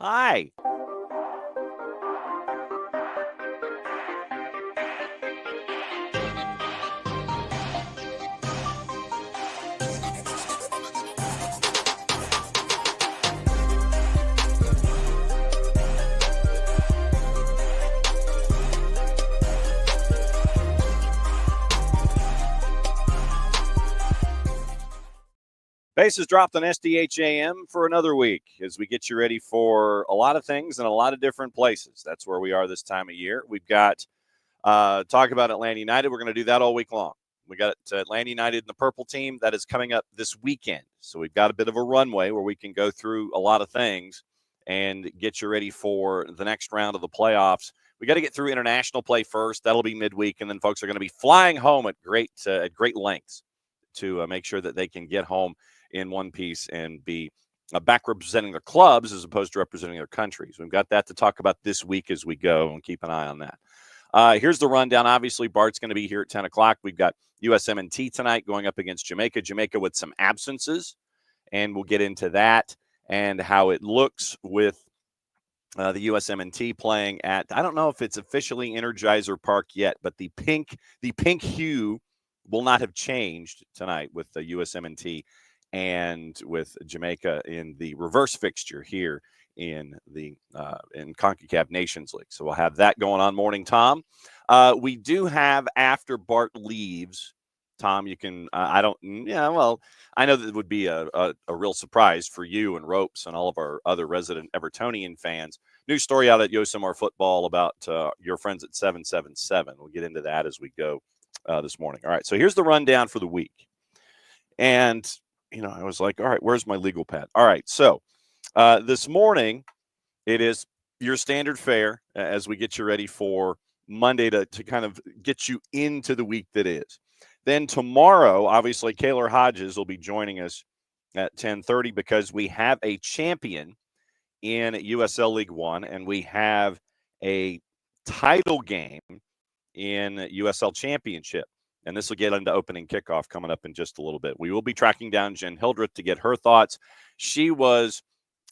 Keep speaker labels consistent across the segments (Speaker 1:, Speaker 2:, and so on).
Speaker 1: Hi. Bases dropped on SDHAM for another week as we get you ready for a lot of things in a lot of different places. That's where we are this time of year. We've got talk about Atlanta United. We're going to do that all week long. We got Atlanta United and the Purple Team. That is coming up this weekend. So we've got a bit of a runway where we can go through a lot of things and get you ready for the next round of the playoffs. We got to get through international play first. That'll be midweek, and then folks are going to be flying home at great lengths to make sure that they can get home in one piece and be back representing their clubs as opposed to representing their countries. We've got that to talk about this week as we go, and keep an eye on that. Here's the rundown. Obviously, Bart's going to be here at 10 o'clock. We've got USMNT tonight going up against Jamaica. Jamaica with some absences, and we'll get into that and how it looks with the USMNT playing at, I don't know if it's officially Energizer Park yet, but the pink hue will not have changed tonight with the USMNT and with Jamaica in the reverse fixture here in the in CONCACAF Nations League. So we'll have that going on. Morning, Tom. We do have, after Bart leaves, Tom, you can, I know that would be a real surprise for you and Ropes and all of our other resident Evertonian fans. New story out at Yosemite Football about your friends at 777. We'll get into that as we go this morning. All right, so here's the rundown for the week. And, I was like, all right, where's my legal pad? All right, so this morning, it is your standard fare as we get you ready for Monday to kind of get you into the week that is. Then tomorrow, obviously, Kaylor Hodges will be joining us at 10:30 because we have a champion in USL League One, and we have a title game in USL Championship. And this will get into opening kickoff coming up in just a little bit. We will be tracking down Jen Hildreth to get her thoughts. She was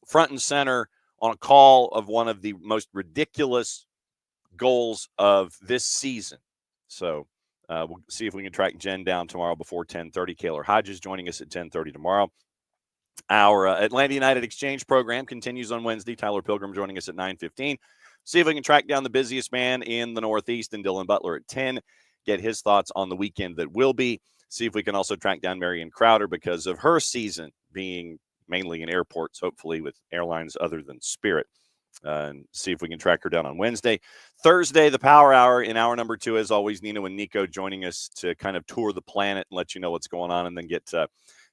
Speaker 1: front and center on a call of one of the most ridiculous goals of this season. So we'll see if we can track Jen down tomorrow before 10:30. Kaylor Hodges joining us at 10:30 tomorrow. Our Atlanta United Exchange program continues on Wednesday. Tyler Pilgrim joining us at 9:15. See if we can track down the busiest man in the Northeast and Dylan Butler at 10. Get his thoughts on the weekend that will be. See if we can also track down Marion Crowder because of her season being mainly in airports, hopefully with airlines other than Spirit. And see if we can track her down on Wednesday. Thursday, the Power Hour in hour number 2, as always, Nino and Nico joining us to kind of tour the planet and let you know what's going on, and then get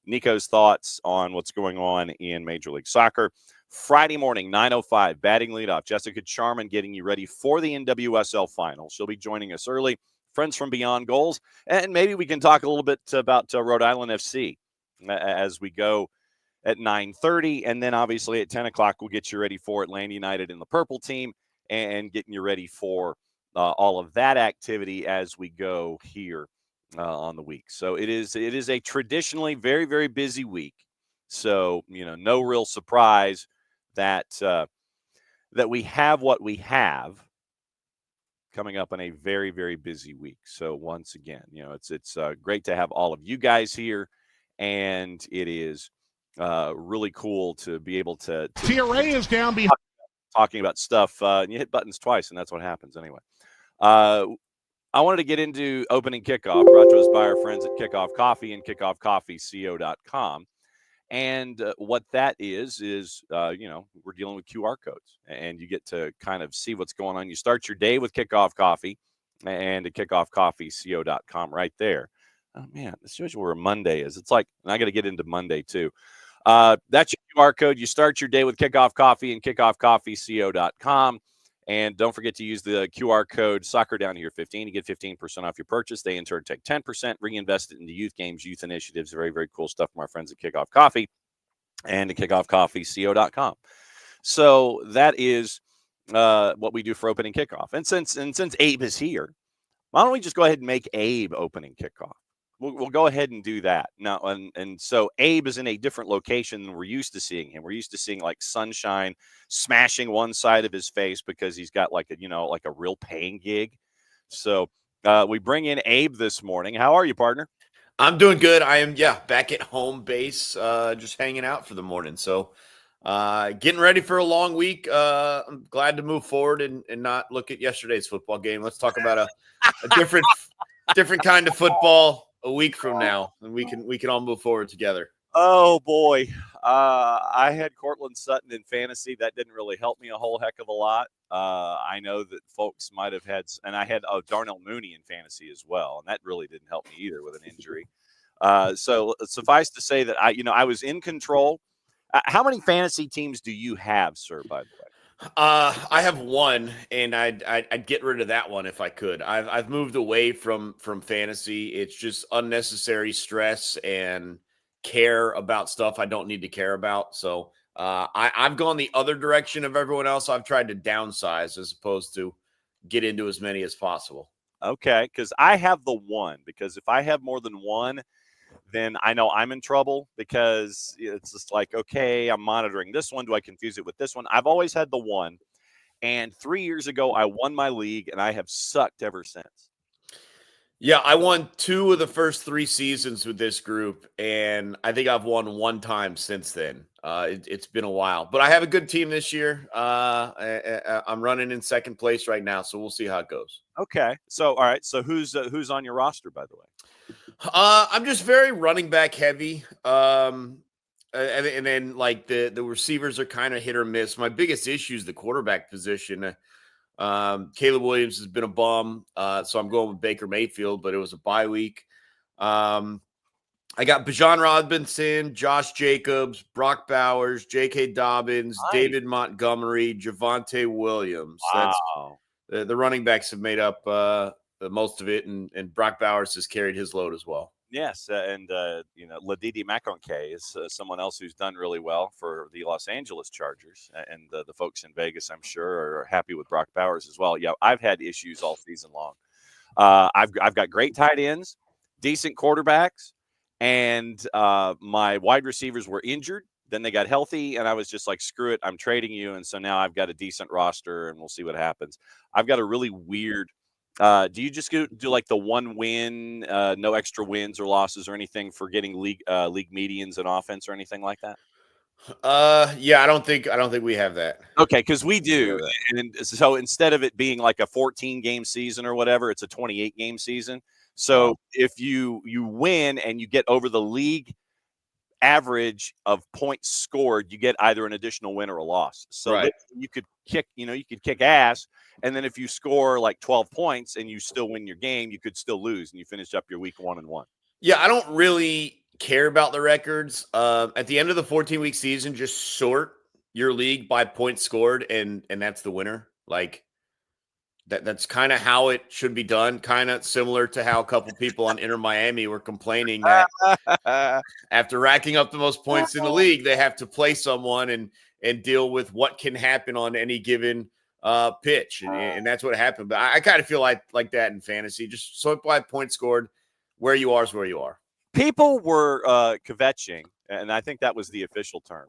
Speaker 1: Nico's thoughts on what's going on in Major League Soccer. Friday morning, 9:05, batting leadoff, Jessica Charman getting you ready for the NWSL final. She'll be joining us early. Friends from Beyond Goals, and maybe we can talk a little bit about Rhode Island FC as we go at 9:30, and then obviously at 10 o'clock we'll get you ready for Atlanta United and the Purple Team, and getting you ready for all of that activity as we go here on the week. So it is a traditionally very, very busy week. So no real surprise that that we have what we have coming up in a very, very busy week. So once again, it's great to have all of you guys here, and it is really cool to be able to
Speaker 2: TRA is down behind
Speaker 1: talking about stuff. And you hit buttons twice, and that's what happens anyway. I wanted to get into opening kickoff, brought to us by our friends at Kickoff Coffee and kickoffcoffeeco.com. And what that is we're dealing with QR codes, and you get to kind of see what's going on. You start your day with Kickoff Coffee and at kickoffcoffeeco.com right there. Oh, man, this shows you where Monday is. It's like, and I got to get into Monday, too. That's your QR code. You start your day with Kickoff Coffee and kickoffcoffeeco.com. And don't forget to use the QR code Soccer Down Here 15 to get 15% off your purchase. They in turn take 10%, reinvest it into youth games, youth initiatives. Very, very cool stuff from our friends at Kickoff Coffee and at kickoffcoffeeco.com. So that is what we do for opening kickoff. And since Abe is here, why don't we just go ahead and make Abe opening kickoff? We'll go ahead and do that now. And so Abe is in a different location than we're used to seeing him. We're used to seeing like sunshine smashing one side of his face because he's got like a real paying gig. So we bring in Abe this morning. How are you, partner?
Speaker 2: I'm doing good. I am, back at home base, just hanging out for the morning. So, getting ready for a long week. I'm glad to move forward and not look at yesterday's football game. Let's talk about a different kind of football a week from now, and we can all move forward together.
Speaker 1: Oh boy, I had Cortland Sutton in fantasy. That didn't really help me a whole heck of a lot. I know that folks might have had, and I had Darnell Mooney in fantasy as well, and that really didn't help me either with an injury. So suffice to say that I was in control. How many fantasy teams do you have, sir? By the way.
Speaker 2: I have one, and I'd get rid of that one if I could. I've moved away from fantasy. It's just unnecessary stress and care about stuff I don't need to care about. So I've gone the other direction of everyone else. I've tried to downsize as opposed to get into as many as possible.
Speaker 1: Okay, because I have the one. Because if I have more than one, then I know I'm in trouble because it's just like, okay, I'm monitoring this one. Do I confuse it with this one? I've always had the one. And 3 years ago, I won my league, and I have sucked ever since.
Speaker 2: Yeah, I won 2 of the first 3 seasons with this group, and I think I've won 1 time since then. It's been a while, but I have a good team this year. I'm running in second place right now, so we'll see how it goes.
Speaker 1: Okay. So, all right. So who's on your roster, by the way?
Speaker 2: I'm just very running back heavy. And then like the receivers are kind of hit or miss. My biggest issue is the quarterback position. Caleb Williams has been a bum, so I'm going with Baker Mayfield, but it was a bye week. I got Bijan Robinson, Josh Jacobs, Brock Bowers, J.K. Dobbins,
Speaker 1: Nice.
Speaker 2: David Montgomery, Javonte Williams.
Speaker 1: Wow.
Speaker 2: That's the running backs have made up most of it, and Brock Bowers has carried his load as well.
Speaker 1: Yes, and Ladidi Makonke is someone else who's done really well for the Los Angeles Chargers, and the folks in Vegas, I'm sure, are happy with Brock Bowers as well. Yeah, I've had issues all season long. I've got great tight ends, decent quarterbacks, and my wide receivers were injured. Then they got healthy, and I was just like, screw it, I'm trading you. And so now I've got a decent roster, and we'll see what happens. I've got a really weird. Do you just do like the one win, no extra wins or losses or anything for getting league medians and offense or anything like that?
Speaker 2: Yeah, I don't think we have that.
Speaker 1: Okay, because we
Speaker 2: I don't think we have
Speaker 1: do.
Speaker 2: that.
Speaker 1: And so instead of it being like a 14 game season or whatever, it's a 28 game season. So
Speaker 2: Wow.
Speaker 1: if you win and you get over the league average of points scored, you get either an additional win or a loss. So
Speaker 2: Right.
Speaker 1: you could kick ass, and then if you score like 12 points and you still win your game, you could still lose, and you finish up your week 1-1.
Speaker 2: Yeah, I don't really care about the records. At the end of the 14-week season, just sort your league by points scored, and that's the winner. Like that's kind of how it should be done. Kind of similar to how a couple people on Inter Miami were complaining that after racking up the most points in the league, they have to play someone and deal with what can happen on any given pitch, and that's what happened. But I kind of feel like that in fantasy. Just sort by points scored. Where you are is where you are.
Speaker 1: People were kvetching, and I think that was the official term,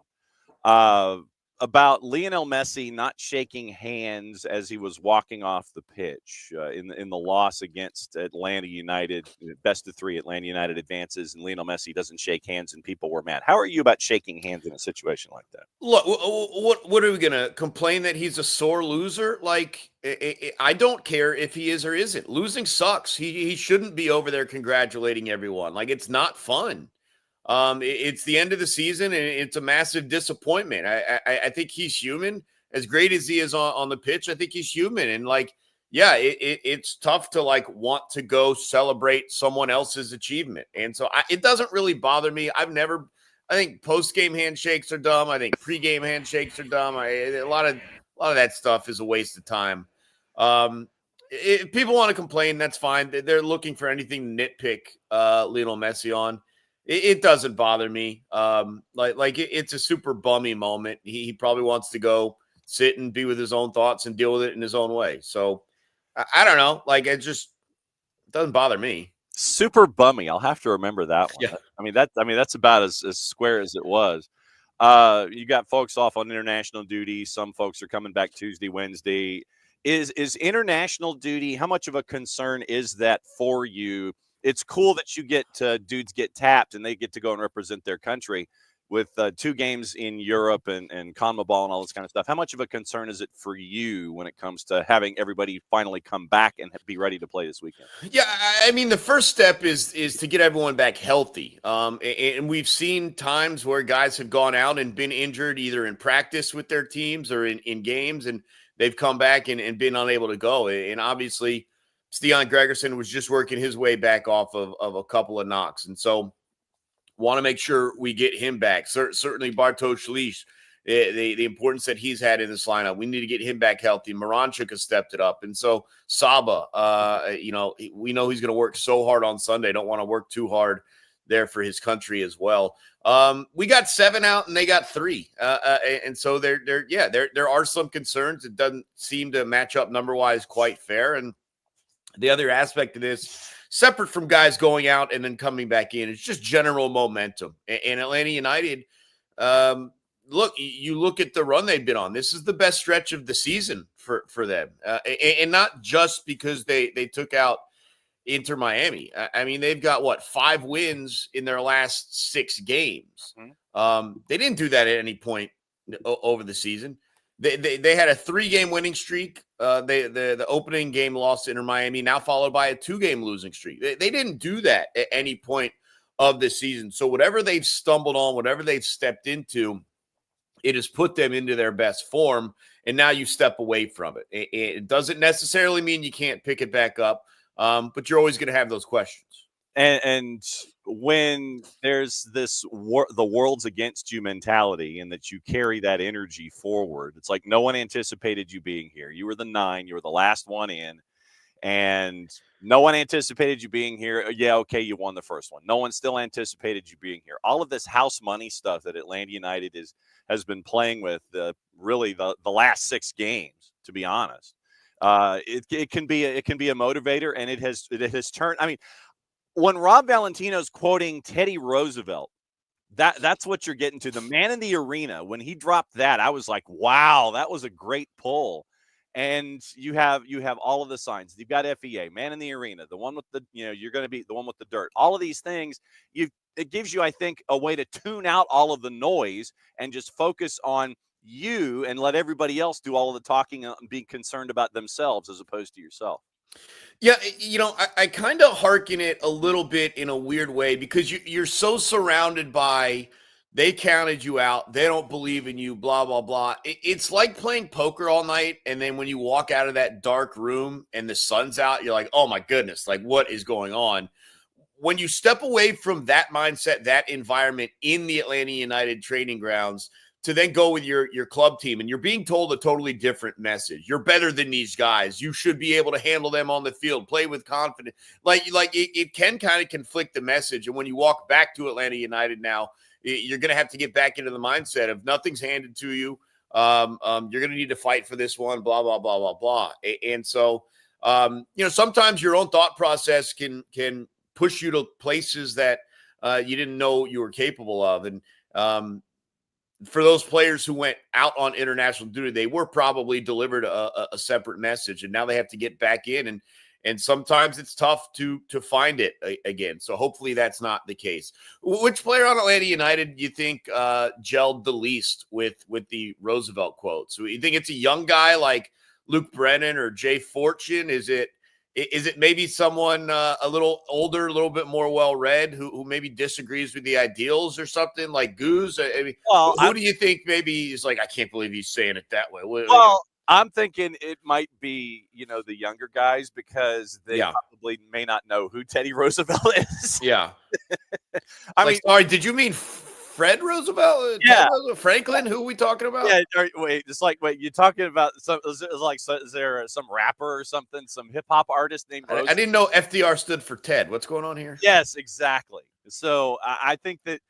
Speaker 1: uh, about Lionel Messi not shaking hands as he was walking off the pitch in the loss against Atlanta United. Best of 3, Atlanta United advances, and Lionel Messi doesn't shake hands, and people were mad. How are you about shaking hands in a situation like that?
Speaker 2: Look, what are we gonna complain that he's a sore loser? Like, I don't care if he is or isn't. Losing sucks. He shouldn't be over there congratulating everyone. Like, it's not fun. It's the end of the season, and it's a massive disappointment. I think he's human. As great as he is on the pitch, I think he's human. And like, yeah, it's tough to like want to go celebrate someone else's achievement. And so it doesn't really bother me. I think post game handshakes are dumb. I think pre game handshakes are dumb. A lot of that stuff is a waste of time. If people want to complain, that's fine. They're looking for anything to nitpick Lionel Messi on. It doesn't bother me. It's a super bummy moment. He probably wants to go sit and be with his own thoughts and deal with it in his own way. So I don't know. Like, it just doesn't bother me.
Speaker 1: Super bummy. I'll have to remember that one.
Speaker 2: Yeah.
Speaker 1: That's about as square as it was. You got folks off on international duty. Some folks are coming back Tuesday, Wednesday. Is international duty, how much of a concern is that for you? It's cool that you get dudes get tapped and they get to go and represent their country with 2 games in Europe and CONMEBOL and all this kind of stuff. How much of a concern is it for you when it comes to having everybody finally come back and be ready to play this weekend?
Speaker 2: Yeah, I mean, the first step is to get everyone back healthy. And we've seen times where guys have gone out and been injured either in practice with their teams or in games, and they've come back and been unable to go. And obviously, Stian Gregerson was just working his way back off of a couple of knocks. And so want to make sure we get him back. Certainly Bartosz Lisz, the importance that he's had in this lineup. We need to get him back healthy. Moranchuk has stepped it up. And so Saba, we know he's going to work so hard on Sunday. Don't want to work too hard there for his country as well. We got 7 out and they got 3. And so there are some concerns. It doesn't seem to match up number-wise quite fair. And the other aspect of this, separate from guys going out and then coming back in, it's just general momentum. And Atlanta United, look, you look at the run they've been on. This is the best stretch of the season for them. And not just because they took out Inter Miami. I mean, they've got, 5 wins in their last 6 games. They didn't do that at any point over the season. They had a 3-game winning streak. The opening game loss to Inter Miami, now followed by a 2-game losing streak. They didn't do that at any point of the season. So whatever they've stumbled on, whatever they've stepped into, it has put them into their best form. And now you step away from it. It doesn't necessarily mean you can't pick it back up, but you're always going to have those questions.
Speaker 1: And when there's this the world's against you mentality and that you carry that energy forward, it's like no one anticipated you being here. You were the 9, you were the last one in, and no one anticipated you being here. Yeah, okay, you won the first one. No one still anticipated you being here. All of this house money stuff that Atlanta United has been playing with really the last 6 games, to be honest. It can be a motivator, and it has turned. I mean, when Rob Valentino's quoting Teddy Roosevelt, that's what you're getting to. The man in the arena, when he dropped that, I was like, wow, that was a great pull. And you have all of the signs. You've got FEA, man in the arena, the one with the, you're going to be the one with the dirt. All of these things, it gives you, I think, a way to tune out all of the noise and just focus on you and let everybody else do all of the talking and be concerned about themselves as opposed to yourself.
Speaker 2: Yeah, I kind of hearken it a little bit in a weird way because you're so surrounded by they counted you out, they don't believe in you, blah, blah, blah. It's like playing poker all night, and then when you walk out of that dark room and the sun's out, you're like, oh my goodness, like what is going on? When you step away from that mindset, that environment in the Atlanta United training grounds, to then go with your club team and you're being told a totally different message. You're better than these guys. You should be able to handle them on the field, play with confidence. Like it can kind of conflict the message. And when you walk back to Atlanta United now, you're going to have to get back into the mindset of nothing's handed to you. You're going to need to fight for this one, blah, blah, blah, blah, blah. And so, sometimes your own thought process can push you to places that you didn't know you were capable of. And, for those players who went out on international duty, they were probably delivered a separate message, and now they have to get back in. And sometimes it's tough to find it again. So hopefully that's not the case. Which player on Atlanta United do you think gelled the least with the Roosevelt quote? So you think it's a young guy like Luke Brennan or Jay Fortune? Is it maybe someone a little older, a little bit more well-read who maybe disagrees with the ideals or something like Goose? I mean, who do you think maybe is like, I can't believe he's saying it that way?
Speaker 1: I'm thinking it might be, the younger guys because they probably may not know who Teddy Roosevelt is.
Speaker 2: Yeah.
Speaker 1: I mean,
Speaker 2: sorry, did you mean Fred Roosevelt?
Speaker 1: Yeah.
Speaker 2: Franklin, who are we talking about?
Speaker 1: Yeah. Wait, you're talking about is there some rapper or something, some hip hop artist named Roosevelt?
Speaker 2: I didn't know FDR stood for Ted. What's going on here?
Speaker 1: Yes, exactly. So I think that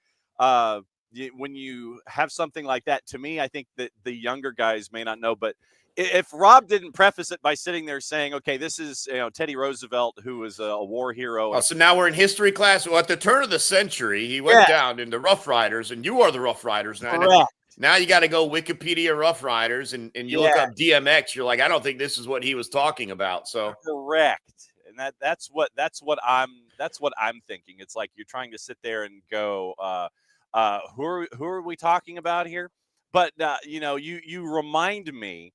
Speaker 1: when you have something like that, to me, I think that the younger guys may not know, but if Rob didn't preface it by sitting there saying, okay, this is Teddy Roosevelt, who was a war hero.
Speaker 2: Oh, so now we're in history class. Well, at the turn of the century, he went
Speaker 1: Yeah.
Speaker 2: down into Rough Riders, and you are the Rough Riders now.
Speaker 1: Correct.
Speaker 2: Now you got to go Wikipedia Rough Riders, and you look up DMX. You're like, I don't think this is what he was talking about. So
Speaker 1: correct, and that's what I'm thinking. It's like you're trying to sit there and go, who are we talking about here? But you remind me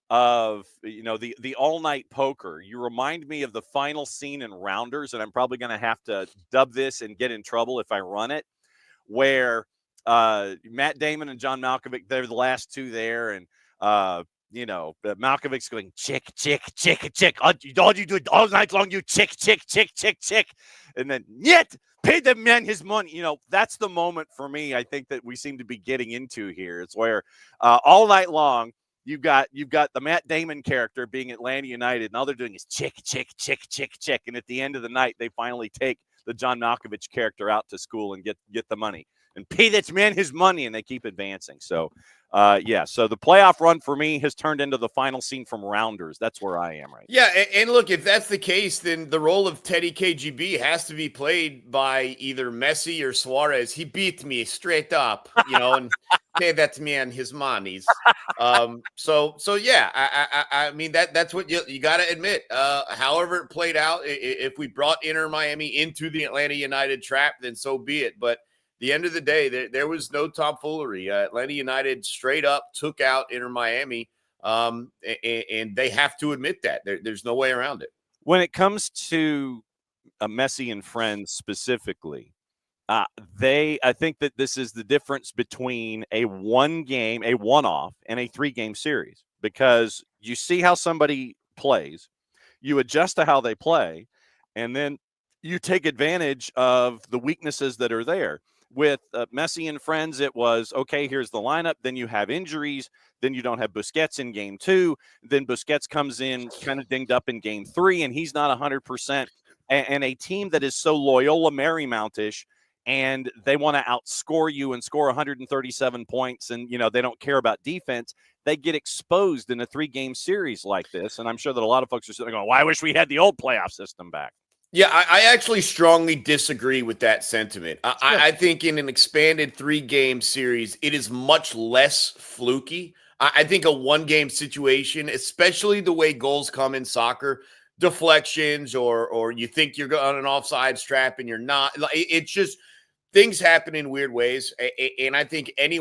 Speaker 1: of the all night poker. You remind me of the final scene in Rounders, and I'm probably going to have to dub this and get in trouble if I run it, where Matt Damon and John Malkovich, they're the last two there, and Malkovich's going chick, chick, chick, chick. All you do all night long, you chick, chick, chick, chick, chick, and then yet pay the man his money. That's the moment for me. I think that we seem to be getting into here. It's where all night long you've got the Matt Damon character being Atlanta United, and all they're doing is chick, chick, chick, chick, chick, and at the end of the night, they finally take the John Malkovich character out to school and get the money and pay that man his money, and they keep advancing. So, so the playoff run for me has turned into the final scene from Rounders. That's where I am right now.
Speaker 2: Yeah, and look, if that's the case, then the role of Teddy KGB has to be played by either Messi or Suarez. He beat me straight up, and pay that man his monies. So yeah, I mean that's what you got to admit. However it played out, if we brought Inter Miami into the Atlanta United trap, then so be it. But the end of the day, there was no tomfoolery. Atlanta United straight up took out Inter Miami, and they have to admit that. There's no way around it.
Speaker 1: When it comes to Messi and friends specifically, I think that this is the difference between a one-off, and a 3-game series, because you see how somebody plays, you adjust to how they play, and then you take advantage of the weaknesses that are there. With Messi and friends, it was, okay, here's the lineup. Then you have injuries. Then you don't have Busquets in game 2. Then Busquets comes in kind of dinged up in game 3, and he's not 100%. And a team that is so Loyola Marymount-ish, and they want to outscore you and score 137 points, and, they don't care about defense, they get exposed in a 3-game series like this. And I'm sure that a lot of folks are sitting there going, well, I wish we had the old playoff system back.
Speaker 2: Yeah, I actually strongly disagree with that sentiment. I think in an expanded 3-game series, it is much less fluky. I think a 1-game situation, especially the way goals come in soccer, deflections or you think you're on an offside trap and you're not. It's just things happen in weird ways. And I think any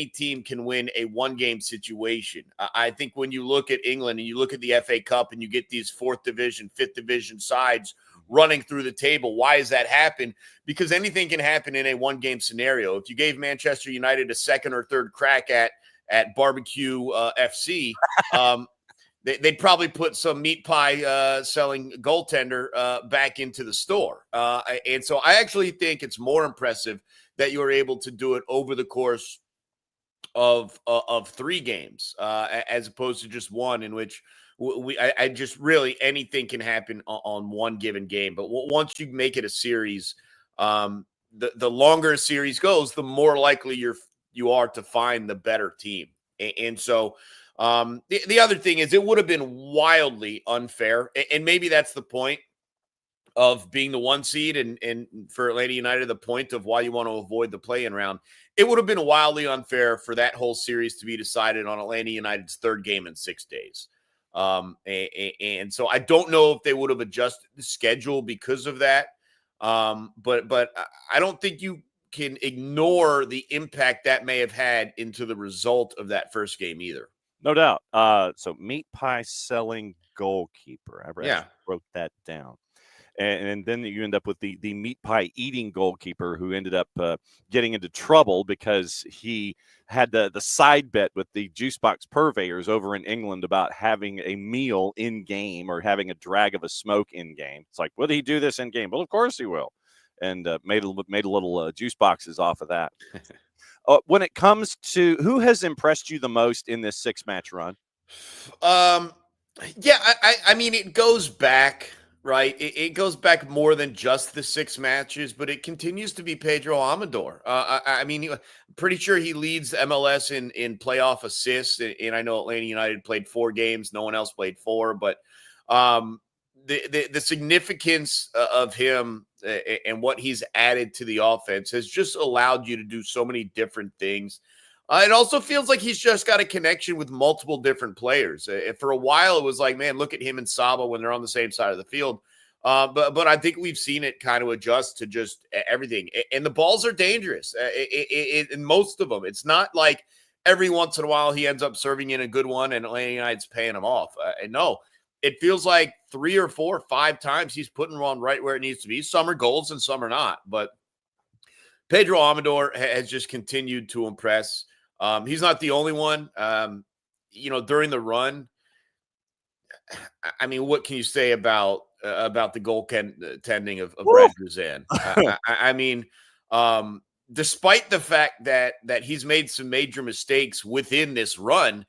Speaker 2: team can win a 1-game situation. I think when you look at England and you look at the FA Cup and you get these 4th division, 5th division sides running through the table, why does that happen? Because anything can happen in a 1-game scenario. If you gave Manchester United a 2nd or 3rd crack at Barbecue FC, they'd probably put some meat pie selling goaltender back into the store. And so I actually think it's more impressive that you were able to do it over the course of 3 games as opposed to just one, in which I just really anything can happen on one given game. But once you make it a series, the longer a series goes, the more likely you are to find the better team. And so the other thing is, it would have been wildly unfair, and maybe that's the point of being the 1 seed, and for Atlanta United, the point of why you want to avoid the play-in round. It would have been wildly unfair for that whole series to be decided on Atlanta United's 3rd game in 6 days. And so I don't know if they would have adjusted the schedule because of that. But I don't think you can ignore the impact that may have had into the result of that first game either.
Speaker 1: No doubt. So meat pie selling goalkeeper. I wrote that down. And then you end up with the meat pie eating goalkeeper, who ended up getting into trouble because he had the side bet with the juice box purveyors over in England about having a meal in game or having a drag of a smoke in game. It's like, will he do this in game? Well, of course he will. And made a little juice boxes off of that. When it comes to who has impressed you the most in this 6-match run?
Speaker 2: Yeah, I mean, it goes back Right. It goes back more than just the 6 matches, but it continues to be Pedro Amador. I mean, pretty sure he leads MLS in playoff assists. And I know Atlanta United played 4 games. No one else played 4. But um, the significance of him and what he's added to the offense has just allowed you to do so many different things. It also feels like he's just got a connection with multiple different players. For a while, it was like, man, look at him and Saba when they're on the same side of the field. But I think we've seen it kind of adjust to just everything. And the balls are dangerous in most of them. It's not like every once in a while he ends up serving in a good one and Atlanta United's paying him off. And no, it feels like 3 or 4 or 5 times he's putting one right where it needs to be. Some are goals and some are not. But Pedro Amador has just continued to impress. He's not the only one. During the run, I mean, what can you say about the goaltending of Brad Guzan? I mean, despite the fact that he's made some major mistakes within this run,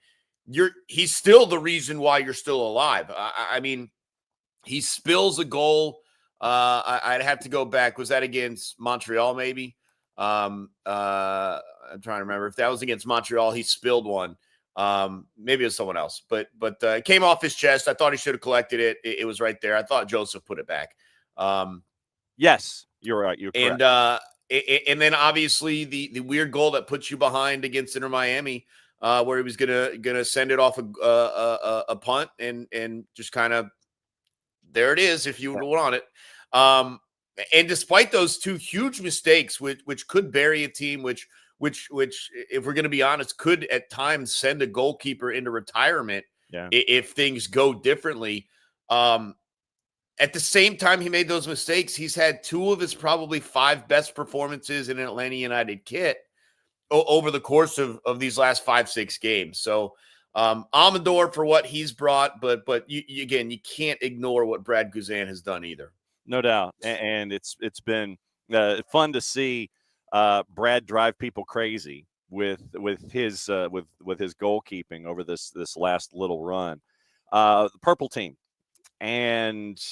Speaker 2: he's still the reason why you're still alive. I mean, he spills a goal. I'd have to go back. Was that against Montreal? Maybe. I'm trying to remember if that was against Montreal. He spilled one. Maybe it was someone else, but it came off his chest. I thought he should have collected it. It was right there. I thought Joseph put it back.
Speaker 1: Yes, you're right. You're correct.
Speaker 2: And then obviously the weird goal that puts you behind against Inter Miami, where he was gonna send it off a punt and just kind of there it is if you want it. And despite those 2 huge mistakes, which could bury a team, which if we're going to be honest, could at times send a goalkeeper into retirement if things go differently. At the same time he made those mistakes, he's had 2 of his probably 5 best performances in an Atlanta United kit over the course of these last 5-6 games. So Amador for what he's brought, but again, you can't ignore what Brad Guzan has done either.
Speaker 1: No doubt, and it's been fun to see Brad drive people crazy with his goalkeeping over this last little run. The purple team, and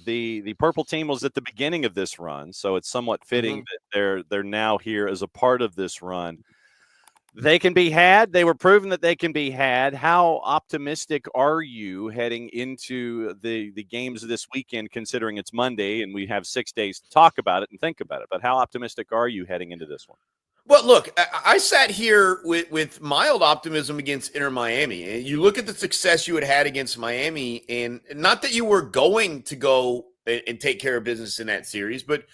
Speaker 1: the purple team was at the beginning of this run, so it's somewhat fitting that they're now here as a part of this run. They can be had. They were proven that they can be had. How optimistic are you heading into the games this weekend, considering it's Monday and we have 6 days to talk about it and think about it? But how optimistic are you heading into this one?
Speaker 2: Well, look, I sat here with mild optimism against Inter Miami. You look at the success you had against Miami, and not that you were going to go and take care of business in that series, but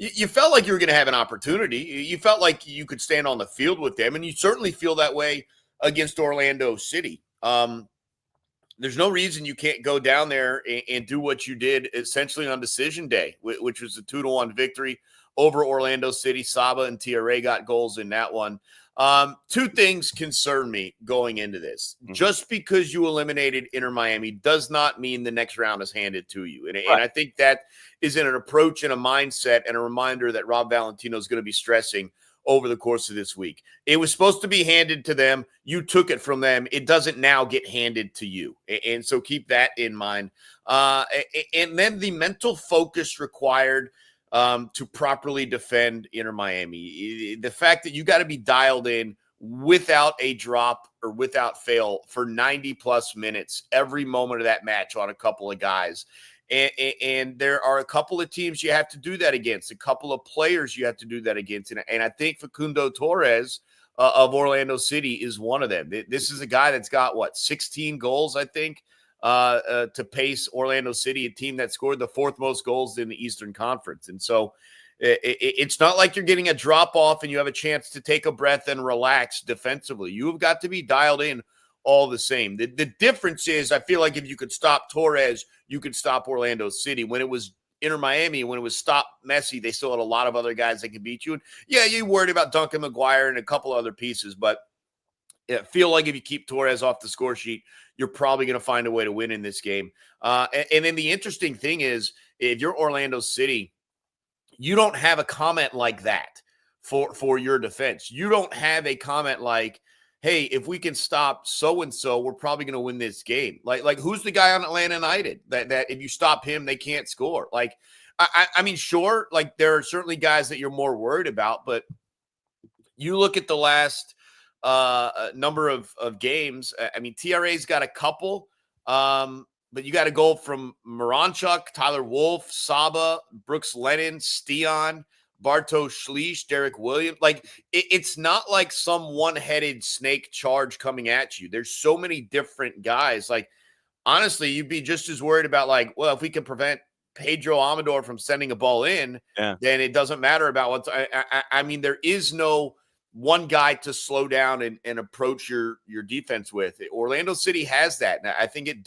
Speaker 2: you felt like you were going to have an opportunity. You felt like you could stand on the field with them, and you certainly feel that way against Orlando City. There's no reason you can't go down there and do what you did essentially on decision day, which was a 2-1 victory over Orlando City. Saba and TRA got goals in that one. 2 things concern me going into this. Just because you eliminated Inter Miami does not mean the next round is handed to you. And I think that is in an approach and a mindset and a reminder that Rob Valentino is going to be stressing over the course of this week. It was supposed to be handed to them. You took it from them. It doesn't now get handed to you. And so keep that in mind. And then the mental focus required to properly defend Inter Miami. The fact that you got to be dialed in without a drop or without fail for 90 plus minutes every moment of that match on a couple of guys. And there are a couple of teams you have to do that against, a couple of players you have to do that against. And I think Facundo Torres of Orlando City is one of them. This is a guy that's got, 16 goals, I think, to pace Orlando City, a team that scored the 4th most goals in the Eastern Conference. And so it's not like you're getting a drop off and you have a chance to take a breath and relax defensively. You have got to be dialed in all the same. The difference is, I feel like if you could stop Torres, you could stop Orlando City. When it was Inter Miami, when it was stop Messi, they still had a lot of other guys that could beat you. And yeah, you worried about Duncan McGuire and a couple other pieces, but I feel like if you keep Torres off the score sheet, you're probably going to find a way to win in this game. And then the interesting thing is, if you're Orlando City, you don't have a comment like that for your defense. You don't have a comment like, hey, if we can stop so and so, we're probably going to win this game. Like who's the guy on Atlanta United that if you stop him, they can't score? Like, I mean, sure, like there are certainly guys that you're more worried about, but you look at the last number of games. I mean, TRA's got a couple, but you got a goal from Moranchuk, Tyler Wolf, Saba, Brooks Lennon, Steon, Bartosz Schliess, Derek Williams. Like, it's not like some one-headed snake charge coming at you. There's so many different guys. Like, honestly, you'd be just as worried about, like, well, if we can prevent Pedro Amador from sending a ball in, then it doesn't matter about what's. I mean, there is no one guy to slow down and approach your defense with. Orlando City has that. And I think it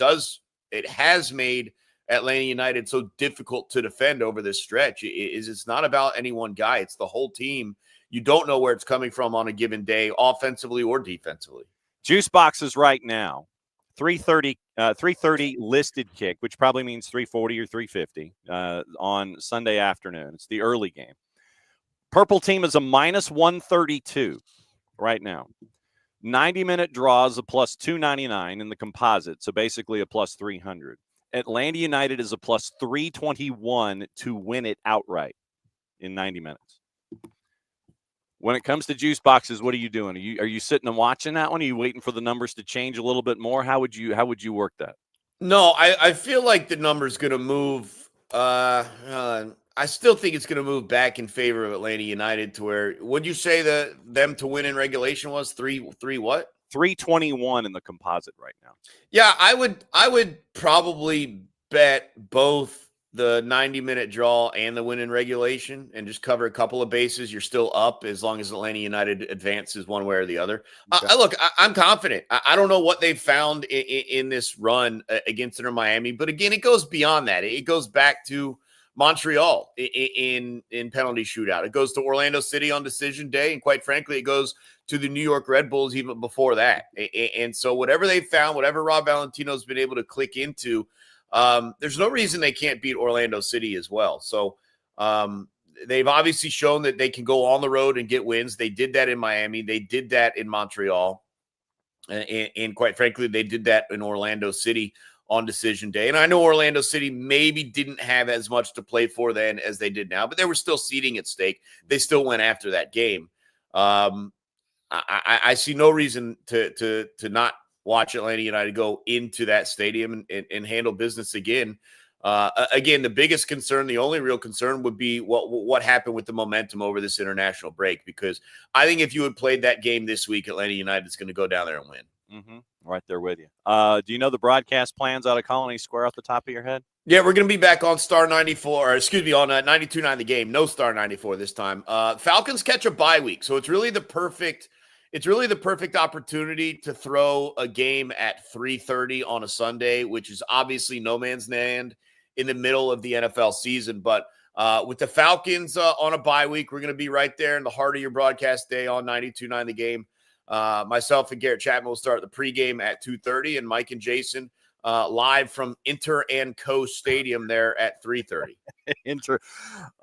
Speaker 2: has made Atlanta United so difficult to defend over this stretch. It's not about any one guy. It's the whole team. You don't know where it's coming from on a given day, offensively or defensively.
Speaker 1: Juice boxes right now, 3:30 listed kick, which probably means 3:40 or 3:50 on Sunday afternoon. It's the early game. Purple team is a minus 132 right now. 90-minute draws a plus 299 in the composite, so basically a plus 300. Atlanta United is a plus 321 to win it outright in 90 minutes. When it comes to juice boxes, what are you doing? Are you sitting and watching that one? Are you waiting for the numbers to change a little bit more? How would you work that?
Speaker 2: No, I feel like the number's going to move. I still think it's going to move back in favor of Atlanta United to where, would you say that them to win in regulation was three what?
Speaker 1: 321 in the composite right now.
Speaker 2: Yeah, I would probably bet both the 90-minute draw and the win in regulation and just cover a couple of bases. You're still up as long as Atlanta United advances one way or the other. Okay. I'm confident. I don't know what they've found in this run against Inter Miami, but again, it goes beyond that. It goes back to Montreal in penalty shootout. It goes to Orlando City on decision day, and quite frankly, it goes to the New York Red Bulls even before that. And so whatever they found, whatever Rob Valentino's been able to click into, there's no reason they can't beat Orlando City as well. So they've obviously shown that they can go on the road and get wins. They did that in Miami. They did that in Montreal. And quite frankly, they did that in Orlando City on decision day. And I know Orlando City maybe didn't have as much to play for then as they did now, but there were still seeding at stake. They still went after that game. I see no reason to not watch Atlanta United go into that stadium and handle business again. Again, the biggest concern, the only real concern would be what happened with the momentum over this international break, because I think if you had played that game this week, Atlanta United is going to go down there and win.
Speaker 1: Mm-hmm. Right there with you. Do you know the broadcast plans out of Colony Square off the top of your head?
Speaker 2: Yeah, we're going to be back on Star 94, or excuse me, on 92.9 The Game. No Star 94 this time. Falcons catch a bye week, so it's really the perfect opportunity to throw a game at 3:30 on a Sunday, which is obviously no man's land in the middle of the NFL season. But with the Falcons on a bye week, we're going to be right there in the heart of your broadcast day on 92.9 The Game. Myself and Garrett Chapman will start the pregame at 2:30, and Mike and Jason live from Inter and Co Stadium there at 3:30.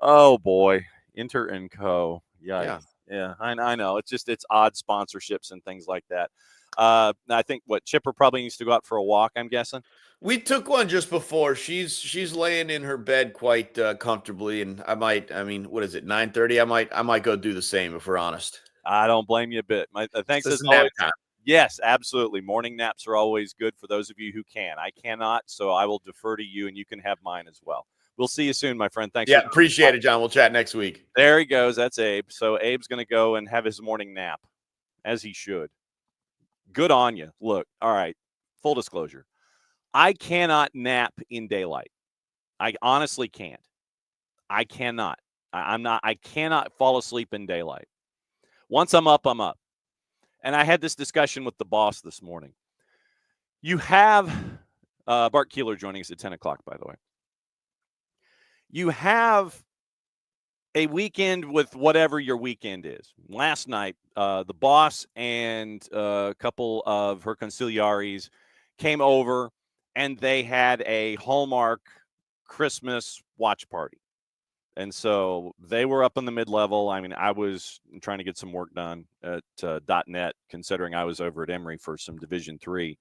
Speaker 1: Oh boy, Inter and Co. Yikes. Yeah, I know. It's odd sponsorships and things like that. I think Chipper probably needs to go out for a walk, I'm guessing.
Speaker 2: We took one just before. She's laying in her bed quite comfortably, and what is it, 9:30? I might go do the same if we're honest.
Speaker 1: I don't blame you a bit. Thanks as
Speaker 2: always.
Speaker 1: Yes, absolutely. Morning naps are always good for those of you who can. I cannot, so I will defer to you, and you can have mine as well. We'll see you soon, my friend. Thanks.
Speaker 2: Yeah, appreciate it, John. We'll chat next week.
Speaker 1: There he goes. That's Abe. So Abe's going to go and have his morning nap, as he should. Good on you. Look, all right, full disclosure. I cannot nap in daylight. I honestly can't. I cannot. I cannot fall asleep in daylight. Once I'm up, I'm up. And I had this discussion with the boss this morning. You have Bart Keeler joining us at 10 o'clock, by the way. You have a weekend with whatever your weekend is. Last night, the boss and a couple of her consigliaries came over, and they had a Hallmark Christmas watch party. And so they were up in the mid-level. I mean, I was trying to get some work done at .net, considering I was over at Emory for some Division III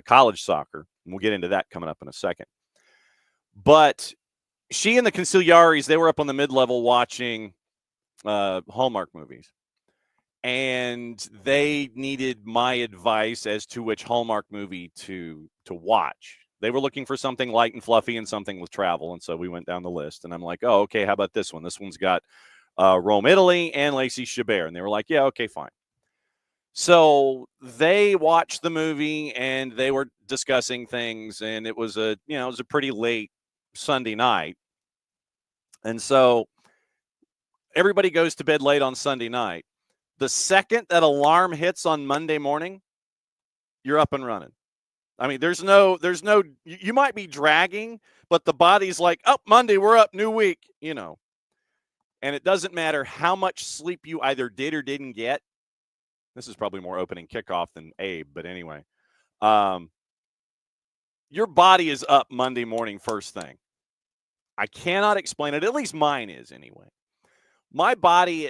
Speaker 1: college soccer. And we'll get into that coming up in a second. But she and the Consigliaris, they were up on the mid-level watching Hallmark movies. And they needed my advice as to which Hallmark movie to watch. They were looking for something light and fluffy and something with travel. And so we went down the list. And I'm like, oh, okay, how about this one? This one's got Rome, Italy, and Lacey Chabert. And they were like, yeah, okay, fine. So they watched the movie and they were discussing things. And it was a pretty late Sunday night. And so everybody goes to bed late on Sunday night. The second that alarm hits on Monday morning, you're up and running. I mean, there's no, you might be dragging, but the body's like, oh, Monday, we're up, new week, And it doesn't matter how much sleep you either did or didn't get. This is probably more opening kickoff than Abe, but anyway. Your body is up Monday morning first thing. I cannot explain it. At least mine is anyway. My body,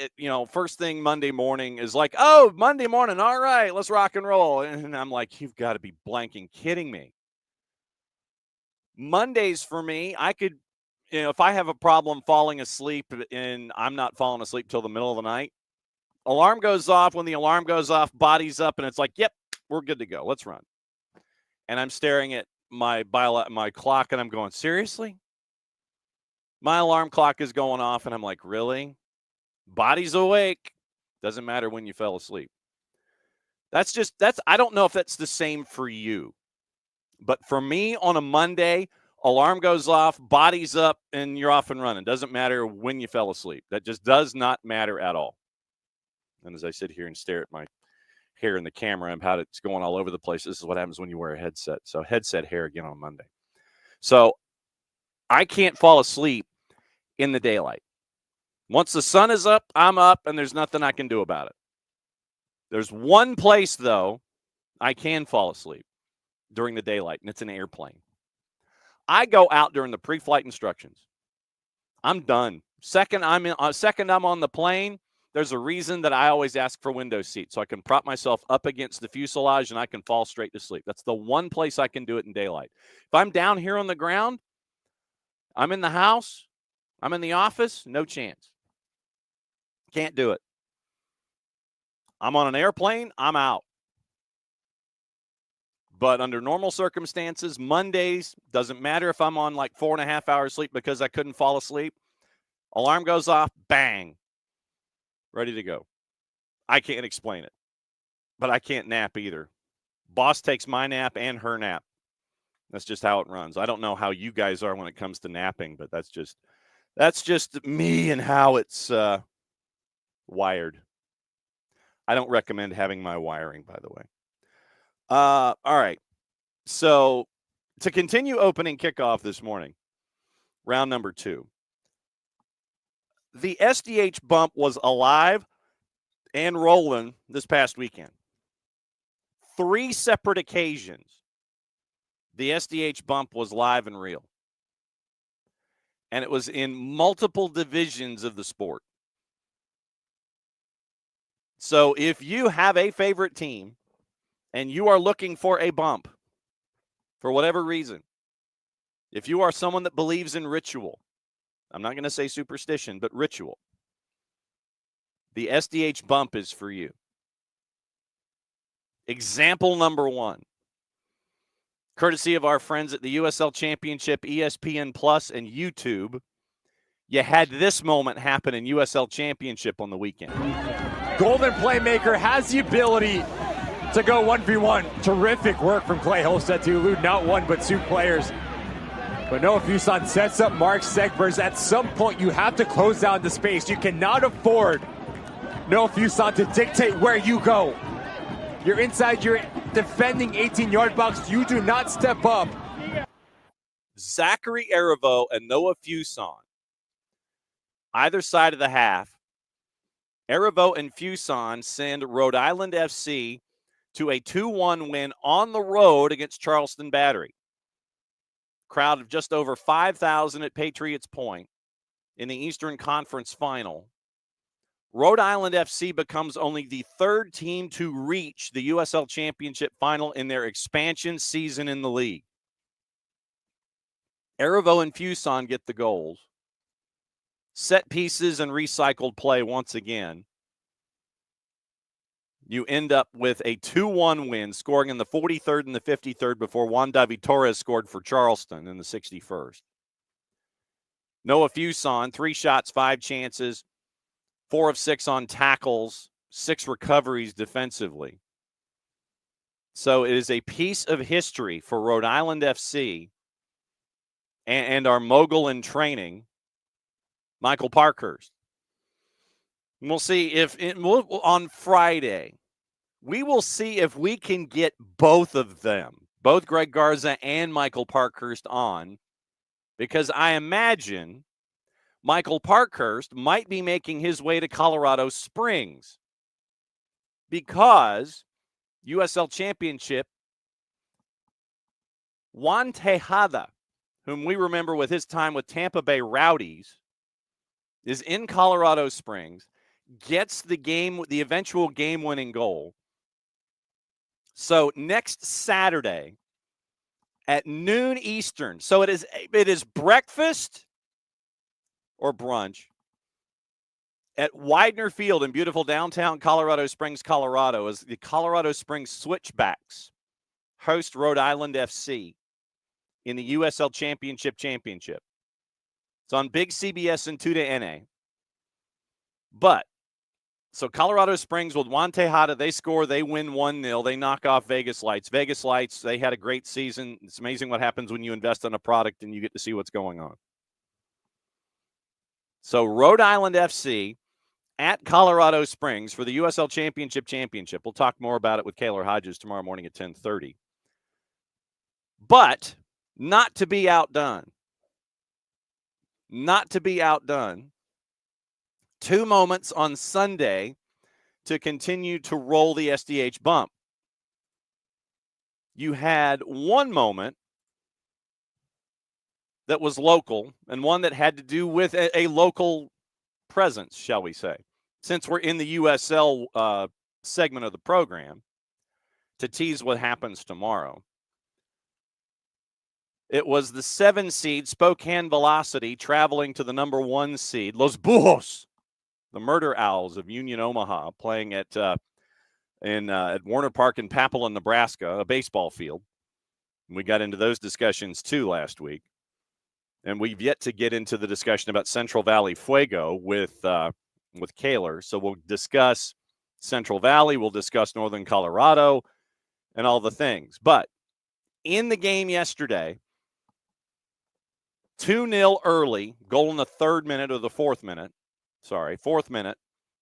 Speaker 1: first thing Monday morning is like, oh, Monday morning, all right, let's rock and roll. And I'm like, you've got to be blanking kidding me. Mondays for me, I could, if I have a problem falling asleep and I'm not falling asleep till the middle of the night, alarm goes off. When the alarm goes off, body's up, and it's like, yep, we're good to go. Let's run. And I'm staring at my clock, and I'm going, seriously? My alarm clock is going off, and I'm like, really? Body's awake. Doesn't matter when you fell asleep. I don't know if that's the same for you. But for me on a Monday, alarm goes off, body's up, and you're off and running. Doesn't matter when you fell asleep. That just does not matter at all. And as I sit here and stare at my hair in the camera and how it's going all over the place, this is what happens when you wear a headset. So headset hair again on Monday. So I can't fall asleep in the daylight. Once the sun is up, I'm up, and there's nothing I can do about it. There's one place, though, I can fall asleep during the daylight, and it's an airplane. I go out during the pre-flight instructions. I'm done. Second I'm on the plane, there's a reason that I always ask for window seat, so I can prop myself up against the fuselage, and I can fall straight to sleep. That's the one place I can do it in daylight. If I'm down here on the ground, I'm in the house, I'm in the office, no chance. Can't do it. I'm on an airplane, I'm out. But under normal circumstances, Mondays, doesn't matter if I'm on like 4.5 hours sleep because I couldn't fall asleep. Alarm goes off, bang, ready to go. I can't explain it, but I can't nap either. Boss takes my nap and her nap. That's just how it runs. I don't know how you guys are when it comes to napping, but that's just me and how it's wired. I don't recommend having my wiring, by the way. All right. So to continue opening kickoff this morning, round number 2. The SDH bump was alive and rolling this past weekend. 3 separate occasions, the SDH bump was live and real. And it was in multiple divisions of the sport. So if you have a favorite team and you are looking for a bump for whatever reason, if you are someone that believes in ritual, I'm not going to say superstition, but ritual, the SDH bump is for you. Example number 1, courtesy of our friends at the USL Championship, ESPN Plus, and YouTube, you had this moment happen in USL Championship on the weekend.
Speaker 3: Golden playmaker has the ability to go 1v1. Terrific work from Clay Holstead to elude not one but 2 players. But Noah Fuson sets up Mark Segbers. At some point, you have to close down the space. You cannot afford Noah Fuson to dictate where you go. You're inside your defending 18-yard box. You do not step up.
Speaker 1: Zachary Erivo and Noah Fuson, either side of the half. Erivo and Fuson send Rhode Island FC to a 2-1 win on the road against Charleston Battery. Crowd of just over 5,000 at Patriots Point in the Eastern Conference Final, Rhode Island FC becomes only the third team to reach the USL Championship Final in their expansion season in the league. Erivo and Fuson get the goals. Set pieces and recycled play once again. You end up with a 2-1 win, scoring in the 43rd and the 53rd before Juan David Torres scored for Charleston in the 61st. Noah Fuson, 3 shots, 5 chances, 4 of 6 on tackles, 6 recoveries defensively. So it is a piece of history for Rhode Island FC and our mogul in training, Michael Parkhurst. And we'll see if on Friday, we will see if we can get both of them, both Greg Garza and Michael Parkhurst on, because I imagine Michael Parkhurst might be making his way to Colorado Springs because USL Championship, Juan Tejada, whom we remember with his time with Tampa Bay Rowdies, is in Colorado Springs, gets the eventual game-winning goal. So next Saturday at noon Eastern, so it is breakfast or brunch at Widener Field in beautiful downtown Colorado Springs, Colorado, as the Colorado Springs Switchbacks host Rhode Island FC in the USL Championship. It's on Big CBS and 2 to NA. But, so Colorado Springs with Juan Tejada, they score, they win 1-0. They knock off Vegas Lights. Vegas Lights, they had a great season. It's amazing what happens when you invest in a product and you get to see what's going on. So Rhode Island FC at Colorado Springs for the USL Championship. We'll talk more about it with Kaylor Hodges tomorrow morning at 10:30. But not to be outdone. 2 moments on Sunday to continue to roll the SDH bump. You had one moment that was local and one that had to do with a local presence, shall we say, since we're in the USL segment of the program, to tease what happens tomorrow. It was the 7 seed Spokane Velocity traveling to the number 1 seed, Los Bujos, the Murder Owls of Union Omaha, playing at Warner Park in Papilla, Nebraska, a baseball field. And we got into those discussions too last week. And we've yet to get into the discussion about Central Valley Fuego with Kaylor. So we'll discuss Central Valley, we'll discuss Northern Colorado, and all the things. But in the game yesterday, 2-0 early, goal in the 3rd minute or the 4th minute. 4th minute,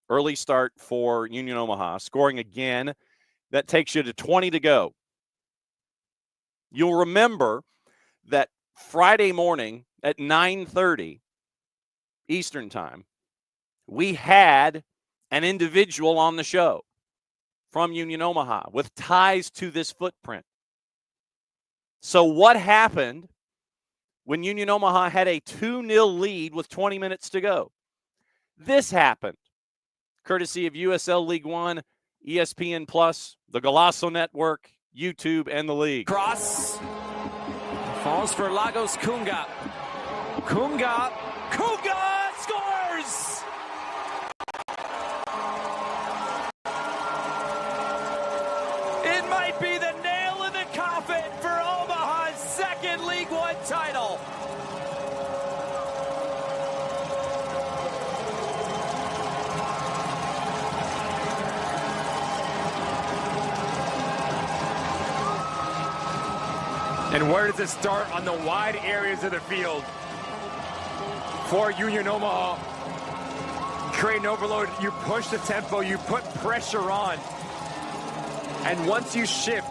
Speaker 1: early start for Union Omaha, scoring again. That takes you to 20 to go. You'll remember that Friday morning at 9:30 Eastern time, we had an individual on the show from Union Omaha with ties to this footprint. So what happened when Union Omaha had a 2-0 lead with 20 minutes to go? This happened, courtesy of USL League One, ESPN Plus, the Golazo Network, YouTube, and the league.
Speaker 4: Cross falls for Lagos Kunga. Kunga scores! It might be the nail in the coffin for Omaha's 2nd League One title.
Speaker 3: And where does it start? On the wide areas of the field for Union Omaha. Create an overload, you push the tempo, you put pressure on. And once you shift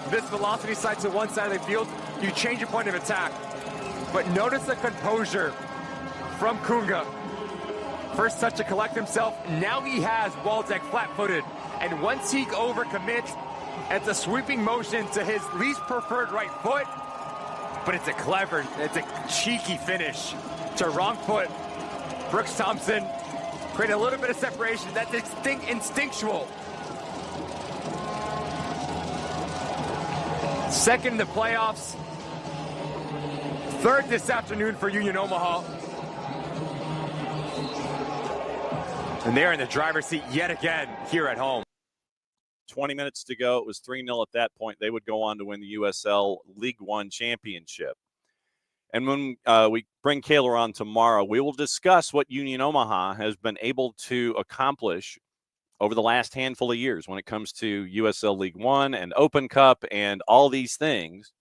Speaker 3: this velocity side to one side of the field, you change your point of attack. But notice the composure from Kunga. First touch to collect himself. Now he has Waldeck flat-footed. And once he overcommits, it's a sweeping motion to his least preferred right foot, but it's a cheeky finish to wrong foot Brooks Thompson create a little bit of separation. That's instinctual. Second in the playoffs. Third this afternoon for Union Omaha. And they're in the driver's seat yet again here at home.
Speaker 1: 20 minutes to go. It was 3-0 at that point. They would go on to win the USL League One championship. And when we bring Kaylor on tomorrow, we will discuss what Union Omaha has been able to accomplish over the last handful of years when it comes to USL League One and Open Cup and all these things.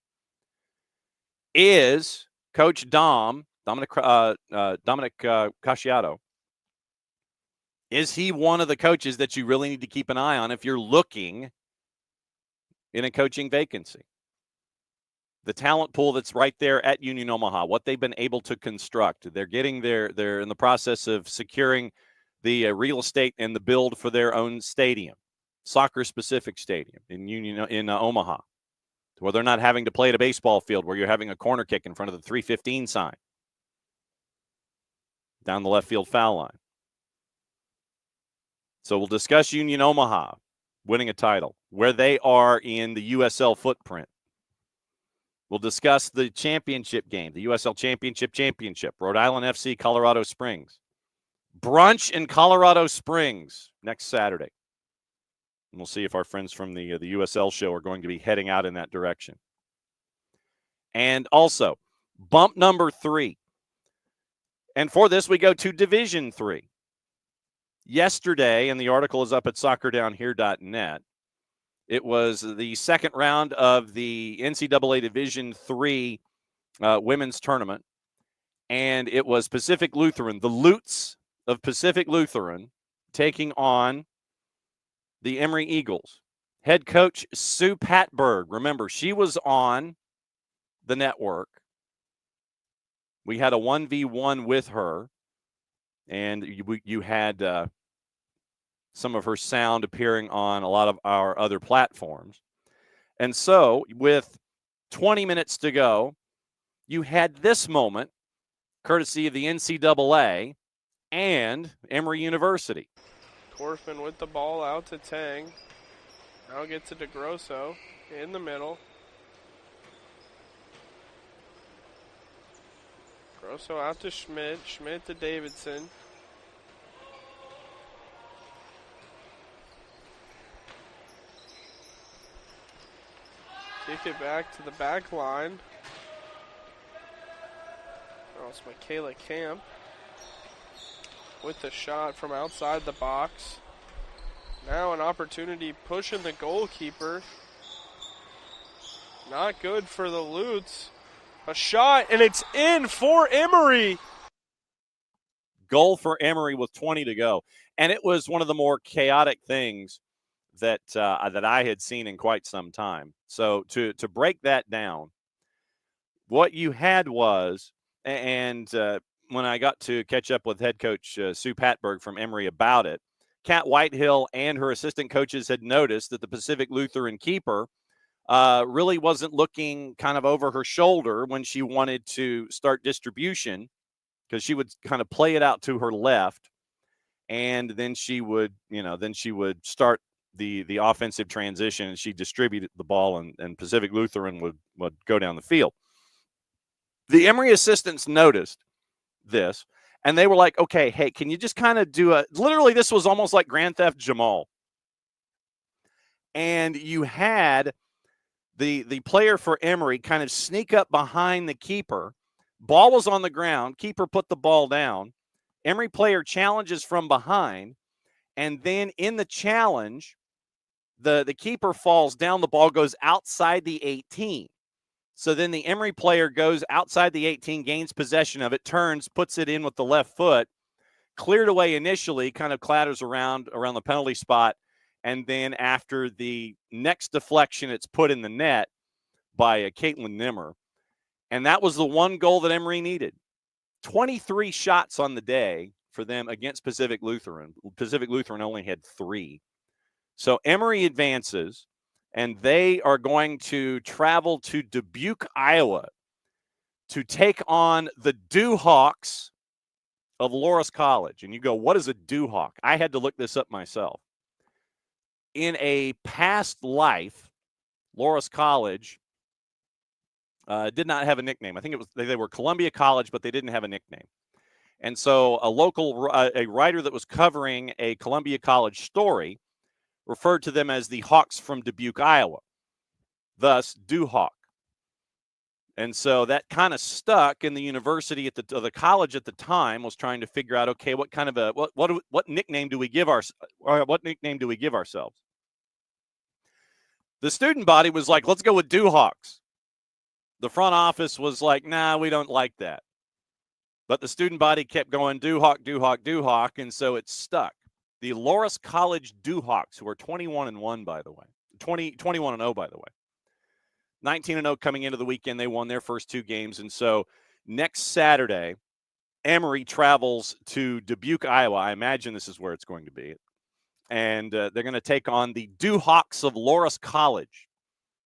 Speaker 1: Is Coach Dominic Casciato, is he one of the coaches that you really need to keep an eye on if you're looking in a coaching vacancy? The talent pool that's right there at Union Omaha, what they've been able to construct. They're in the process of securing the real estate and the build for their own stadium, soccer-specific stadium in Omaha, where they're not having to play at a baseball field where you're having a corner kick in front of the 315 sign down the left field foul line. So we'll discuss Union Omaha winning a title, where they are in the USL footprint. We'll discuss the championship game, the USL Championship, Rhode Island FC, Colorado Springs. Brunch in Colorado Springs next Saturday. And we'll see if our friends from the USL show are going to be heading out in that direction. And also, bump number 3. And for this, we go to Division 3. Yesterday, and the article is up at soccerdownhere.net, it was the second round of the NCAA Division III women's tournament, and it was Pacific Lutheran, the Lutes of Pacific Lutheran, taking on the Emory Eagles. Head coach Sue Patberg, remember, she was on the network. We had a 1v1 with her, and you had some of her sound appearing on a lot of our other platforms. And so with 20 minutes to go, you had this moment, courtesy of the NCAA and Emory University.
Speaker 5: Corfin with the ball out to Tang. Now gets it to Grosso in the middle. Grosso out to Schmidt. Schmidt to Davidson. Kick it back to the back line. Oh, it's Michaela Camp with the shot from outside the box. Now an opportunity pushing the goalkeeper. Not good for the Lutes. A shot, and it's in for Emory.
Speaker 1: Goal for Emory with 20 to go. And it was one of the more chaotic things that I had seen in quite some time. So to break that down, what you had was, and when I got to catch up with head coach Sue Patberg from Emory about it, Kat Whitehill and her assistant coaches had noticed that the Pacific Lutheran keeper really wasn't looking kind of over her shoulder when she wanted to start distribution, because she would kind of play it out to her left, and then she would start the offensive transition, and she distributed the ball, and Pacific Lutheran would go down the field. The Emory assistants noticed this, and they were like, okay, hey, can you just kind of do literally this was almost like Grand Theft Jamal. And you had the player for Emory kind of sneak up behind the keeper. Ball was on the ground. Keeper put the ball down. Emory player challenges from behind, and then in the challenge, the keeper falls down. The ball goes outside the 18. So then the Emory player goes outside the 18, gains possession of it, turns, puts it in with the left foot, cleared away initially, kind of clatters around the penalty spot, and then after the next deflection, it's put in the net by Caitlin Nimmer. And that was the one goal that Emory needed. 23 shots on the day for them against Pacific Lutheran. Pacific Lutheran only had 3. So Emory advances, and they are going to travel to Dubuque, Iowa, to take on the Dewhawks of Loras College, and you go, what is a Doohawk? I had to look this up myself. In a past life, Loras College did not have a nickname. I think it was they were Columbia College, but they didn't have a nickname. And so a writer that was covering a Columbia College story referred to them as the Hawks from Dubuque, Iowa, thus Doohawk. And so that kind of stuck, in the university at the college at the time was trying to figure out, okay, what kind of what nickname do we give ourselves? The student body was like, let's go with Doohawks. The front office was like, nah, we don't like that. But the student body kept going, Doohawk, Doohawk, Doohawk, and so it stuck. The Loras College Doohawks, who are 21-1, by the way. 21-0, by the way. 19-0 coming into the weekend. They won their first 2 games. And so next Saturday, Emory travels to Dubuque, Iowa. I imagine this is where it's going to be. And they're going to take on the Doohawks of Loras College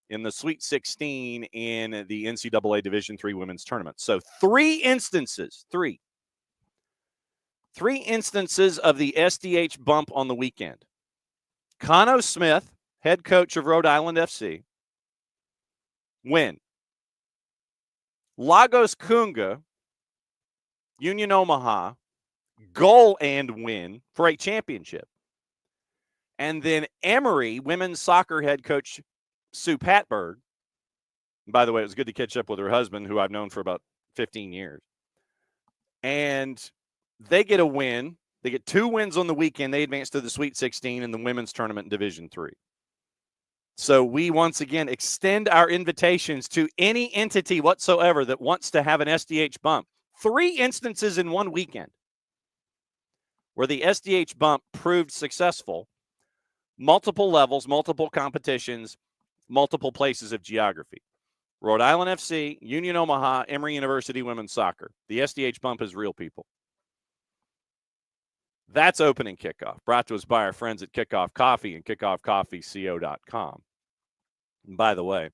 Speaker 1: in the Sweet 16 in the NCAA Division III Women's Tournament. So 3 instances of the SDH bump on the weekend. Cano Smith, head coach of Rhode Island FC, win. Lagos Kunga, Union Omaha, goal and win for a championship. And then Emory women's soccer head coach Sue Patberg. By the way, it was good to catch up with her husband, who I've known for about 15 years. And they get a win. They get 2 wins on the weekend. They advance to the Sweet 16 in the women's tournament in Division III. So we once again extend our invitations to any entity whatsoever that wants to have an SDH bump. 3 instances in one weekend where the SDH bump proved successful. Multiple levels, multiple competitions, multiple places of geography. Rhode Island FC, Union Omaha, Emory University women's soccer. The SDH bump is real, people. That's opening kickoff, brought to us by our friends at Kickoff Coffee and kickoffcoffeeco.com. And by the way,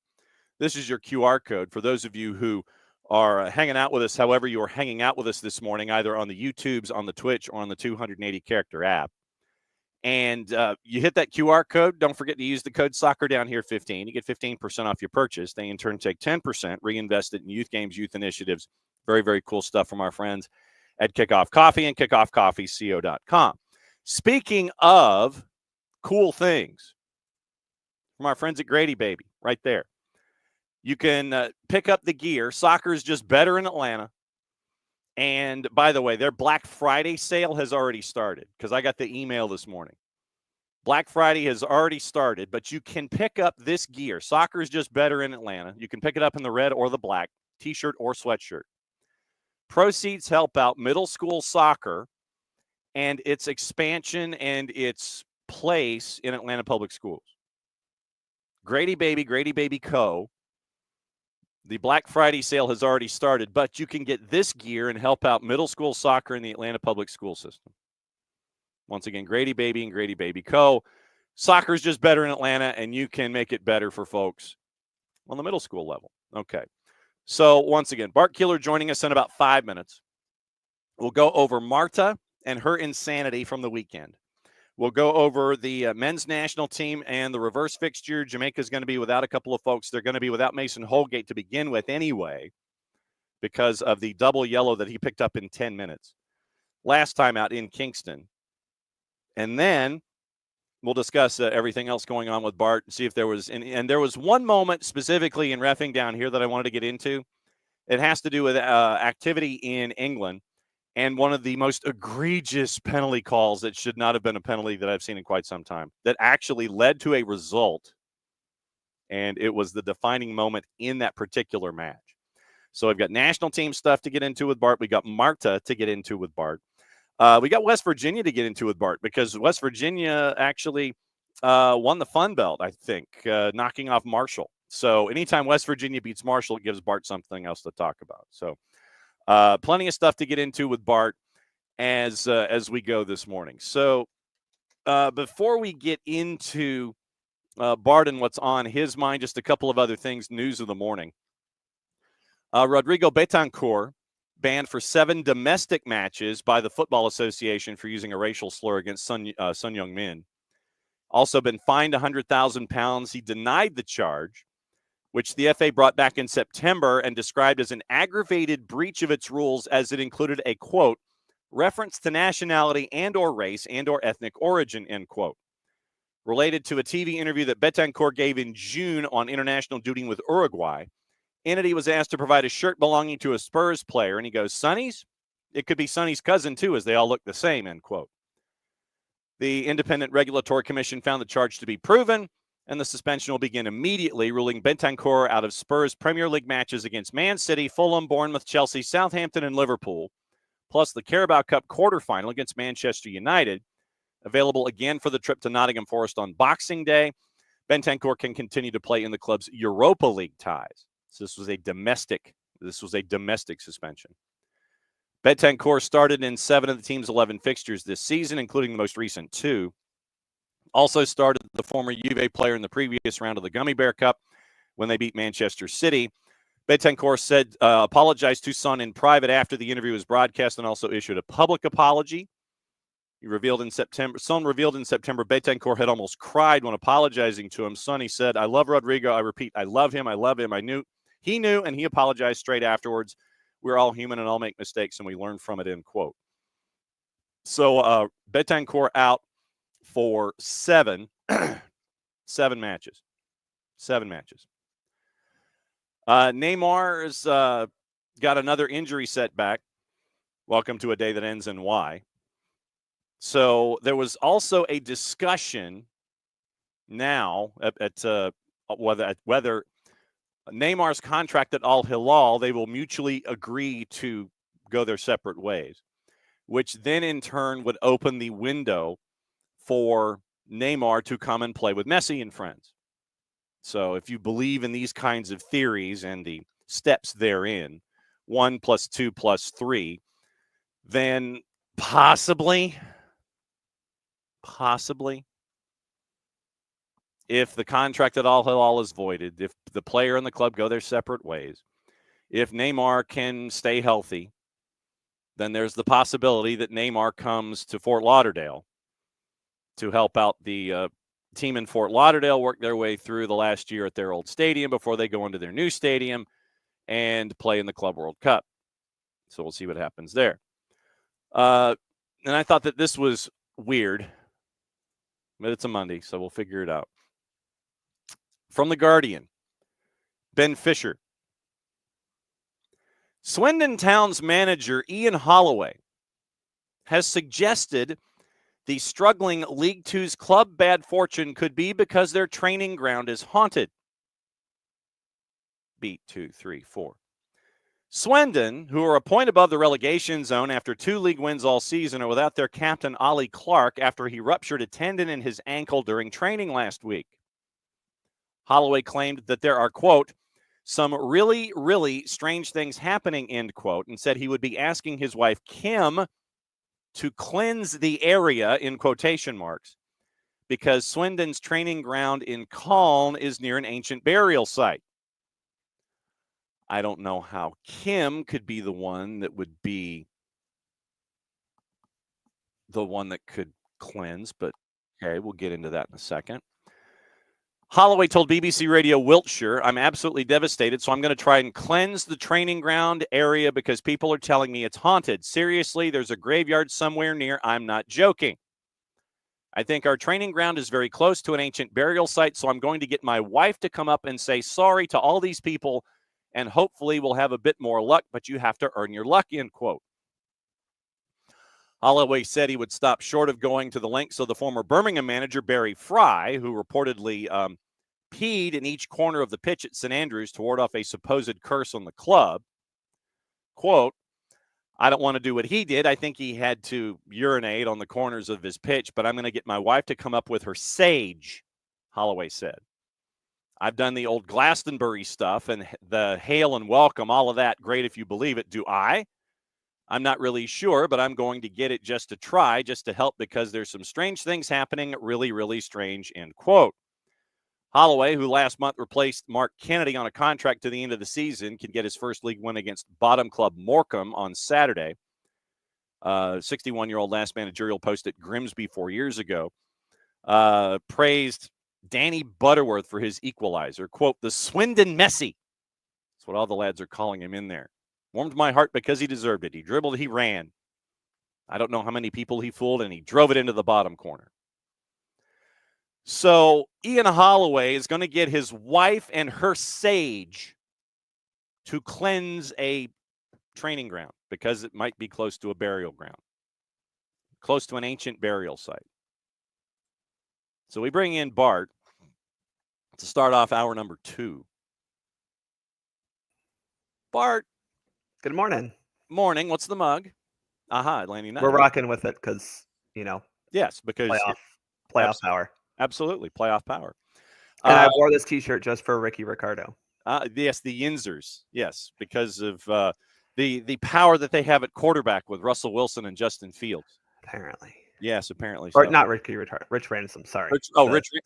Speaker 1: this is your QR code for those of you who are hanging out with us, however you are hanging out with us this morning, either on the YouTubes, on the Twitch, or on the 280-character app. And you hit that QR code. Don't forget to use the code SoccerDownHere15. You get 15% off your purchase. They, in turn, take 10%, reinvest it in youth games, youth initiatives. Very, very cool stuff from our friends at Kickoff Coffee and kickoffcoffeeco.com. Speaking of cool things, from our friends at Grady Baby, right there. You can pick up the gear. Soccer is just better in Atlanta. And by the way, their Black Friday sale has already started, because I got the email this morning. Black Friday has already started, but you can pick up this gear. Soccer is just better in Atlanta. You can pick it up in the red or the black, T-shirt or sweatshirt. Proceeds help out middle school soccer and its expansion and its place in Atlanta Public Schools. Grady Baby Co. The Black Friday sale has already started, but you can get this gear and help out middle school soccer in the Atlanta Public School System. Once again, Grady Baby and Grady Baby Co. Soccer is just better in Atlanta, and you can make it better for folks on the middle school level. Okay. So once again, Bart Keeler joining us in about 5 minutes. We'll go over Marta and her insanity from the weekend. We'll go over the men's national team and the reverse fixture. Jamaica's going to be without a couple of folks. They're going to be without Mason Holgate to begin with anyway, because of the double yellow that he picked up in 10 minutes last time out in Kingston. And then we'll discuss everything else going on with Bart and see if there was any. And there was one moment specifically in reffing down here that I wanted to get into. It has to do with activity in England. And one of the most egregious penalty calls that should not have been a penalty that I've seen in quite some time, that actually led to a result. And it was the defining moment in that particular match. So I've got national team stuff to get into with Bart. We got Marta to get into with Bart. We got West Virginia to get into with Bart, because West Virginia actually won the Fun Belt, I think, knocking off Marshall. So anytime West Virginia beats Marshall, it gives Bart something else to talk about. So plenty of stuff to get into with Bart as we go this morning. So before we get into Bart and what's on his mind, just a couple of other things, news of the morning. Rodrigo Betancourt banned for 7 domestic matches by the Football Association for using a racial slur against Sun Young-min. Also been fined £100,000. He denied the charge, which the FA brought back in September and described as an aggravated breach of its rules, as it included a, quote, reference to nationality and or race and or ethnic origin, end quote. Related to a TV interview that Betancourt gave in June on international duty with Uruguay, Entity was asked to provide a shirt belonging to a Spurs player, and he goes, Sonny's? It could be Sonny's cousin, too, as they all look the same, end quote. The Independent Regulatory Commission found the charge to be proven, and the suspension will begin immediately, ruling Betancourt out of Spurs Premier League matches against Man City, Fulham, Bournemouth, Chelsea, Southampton, and Liverpool, plus the Carabao Cup quarterfinal against Manchester United, available again for the trip to Nottingham Forest on Boxing Day. Betancourt can continue to play in the club's Europa League ties. So this was a domestic suspension. Betancourt started in 7 of the team's 11 fixtures this season, including the most recent 2. Also started the former Juve player in the previous round of the Gummy Bear Cup when they beat Manchester City. Betancourt said, apologized to Son in private after the interview was broadcast and also issued a public apology. Son revealed in September, Betancourt had almost cried when apologizing to him. Son, he said, I love Rodrigo. I repeat, I love him. He knew, and he apologized straight afterwards. We're all human and all make mistakes, and we learn from it, end quote. So Betancourt out for 7 matches. 7 matches. Neymar's got another injury setback. Welcome to a day that ends in Y. So there was also a discussion now at whether Neymar's contract at Al Hilal, they will mutually agree to go their separate ways, which then in turn would open the window for Neymar to come and play with Messi and friends. So if you believe in these kinds of theories and the steps therein, 1 + 2 + 3, then possibly, if the contract at Al Hilal is voided, if the player and the club go their separate ways, if Neymar can stay healthy, then there's the possibility that Neymar comes to Fort Lauderdale to help out the team in Fort Lauderdale, work their way through the last year at their old stadium before they go into their new stadium and play in the Club World Cup. So we'll see what happens there. And I thought that this was weird, but it's a Monday, so we'll figure it out. From The Guardian, Ben Fisher. Swindon Town's manager, Ian Holloway, has suggested the struggling League Two's club bad fortune could be because their training ground is haunted. Beat 2, 3, 4. Swindon, who are a point above the relegation zone after 2 league wins all season, are without their captain Ollie Clark after he ruptured a tendon in his ankle during training last week. Holloway claimed that there are, quote, some really, really strange things happening, end quote, and said he would be asking his wife, Kim, to cleanse the area, in quotation marks, because Swindon's training ground in Calne is near an ancient burial site. I don't know how Kim could be the one that would be the one that could cleanse, but okay, we'll get into that in a second. Holloway told BBC Radio Wiltshire, I'm absolutely devastated, so I'm going to try and cleanse the training ground area because people are telling me it's haunted. Seriously, there's a graveyard somewhere near. I'm not joking. I think our training ground is very close to an ancient burial site, so I'm going to get my wife to come up and say sorry to all these people, and hopefully we'll have a bit more luck, but you have to earn your luck, end quote. Holloway said he would stop short of going to the lengths of the former Birmingham manager, Barry Fry, who reportedly peed in each corner of the pitch at St. Andrews to ward off a supposed curse on the club. Quote, I don't want to do what he did. I think he had to urinate on the corners of his pitch, but I'm going to get my wife to come up with her sage, Holloway said. I've done the old Glastonbury stuff and the hail and welcome, all of that. Great if you believe it. Do I? I'm not really sure, but I'm going to get it just to try, just to help, because there's some strange things happening. Really, really strange, end quote. Holloway, who last month replaced Mark Kennedy on a contract to the end of the season, can get his first league win against bottom club Morecambe on Saturday. 61-year-old last managerial post at Grimsby 4 years ago praised Danny Butterworth for his equalizer. Quote, the Swindon Messi. That's what all the lads are calling him in there. Warmed my heart because he deserved it. He dribbled, he ran. I don't know how many people he fooled, and he drove it into the bottom corner. So Ian Holloway is going to get his wife and her sage to cleanse a training ground because it might be close to a burial ground, close to an ancient burial site. So we bring in Bart to start off hour number 2. Bart.
Speaker 6: Good morning.
Speaker 1: Morning. What's the mug? Aha, Atlantic United.
Speaker 6: We're rocking with it because,
Speaker 1: Yes, because
Speaker 6: playoff power.
Speaker 1: Absolutely, playoff power.
Speaker 6: And I wore this T-shirt just for Ricky Ricardo.
Speaker 1: Yes, the Yinzers. Yes, because of the power that they have at quarterback with Russell Wilson and Justin Fields.
Speaker 6: Apparently.
Speaker 1: Yes, apparently.
Speaker 6: Or
Speaker 1: so.
Speaker 6: Not Ricky Ricardo. Rich Ransom. Sorry.
Speaker 1: Rich.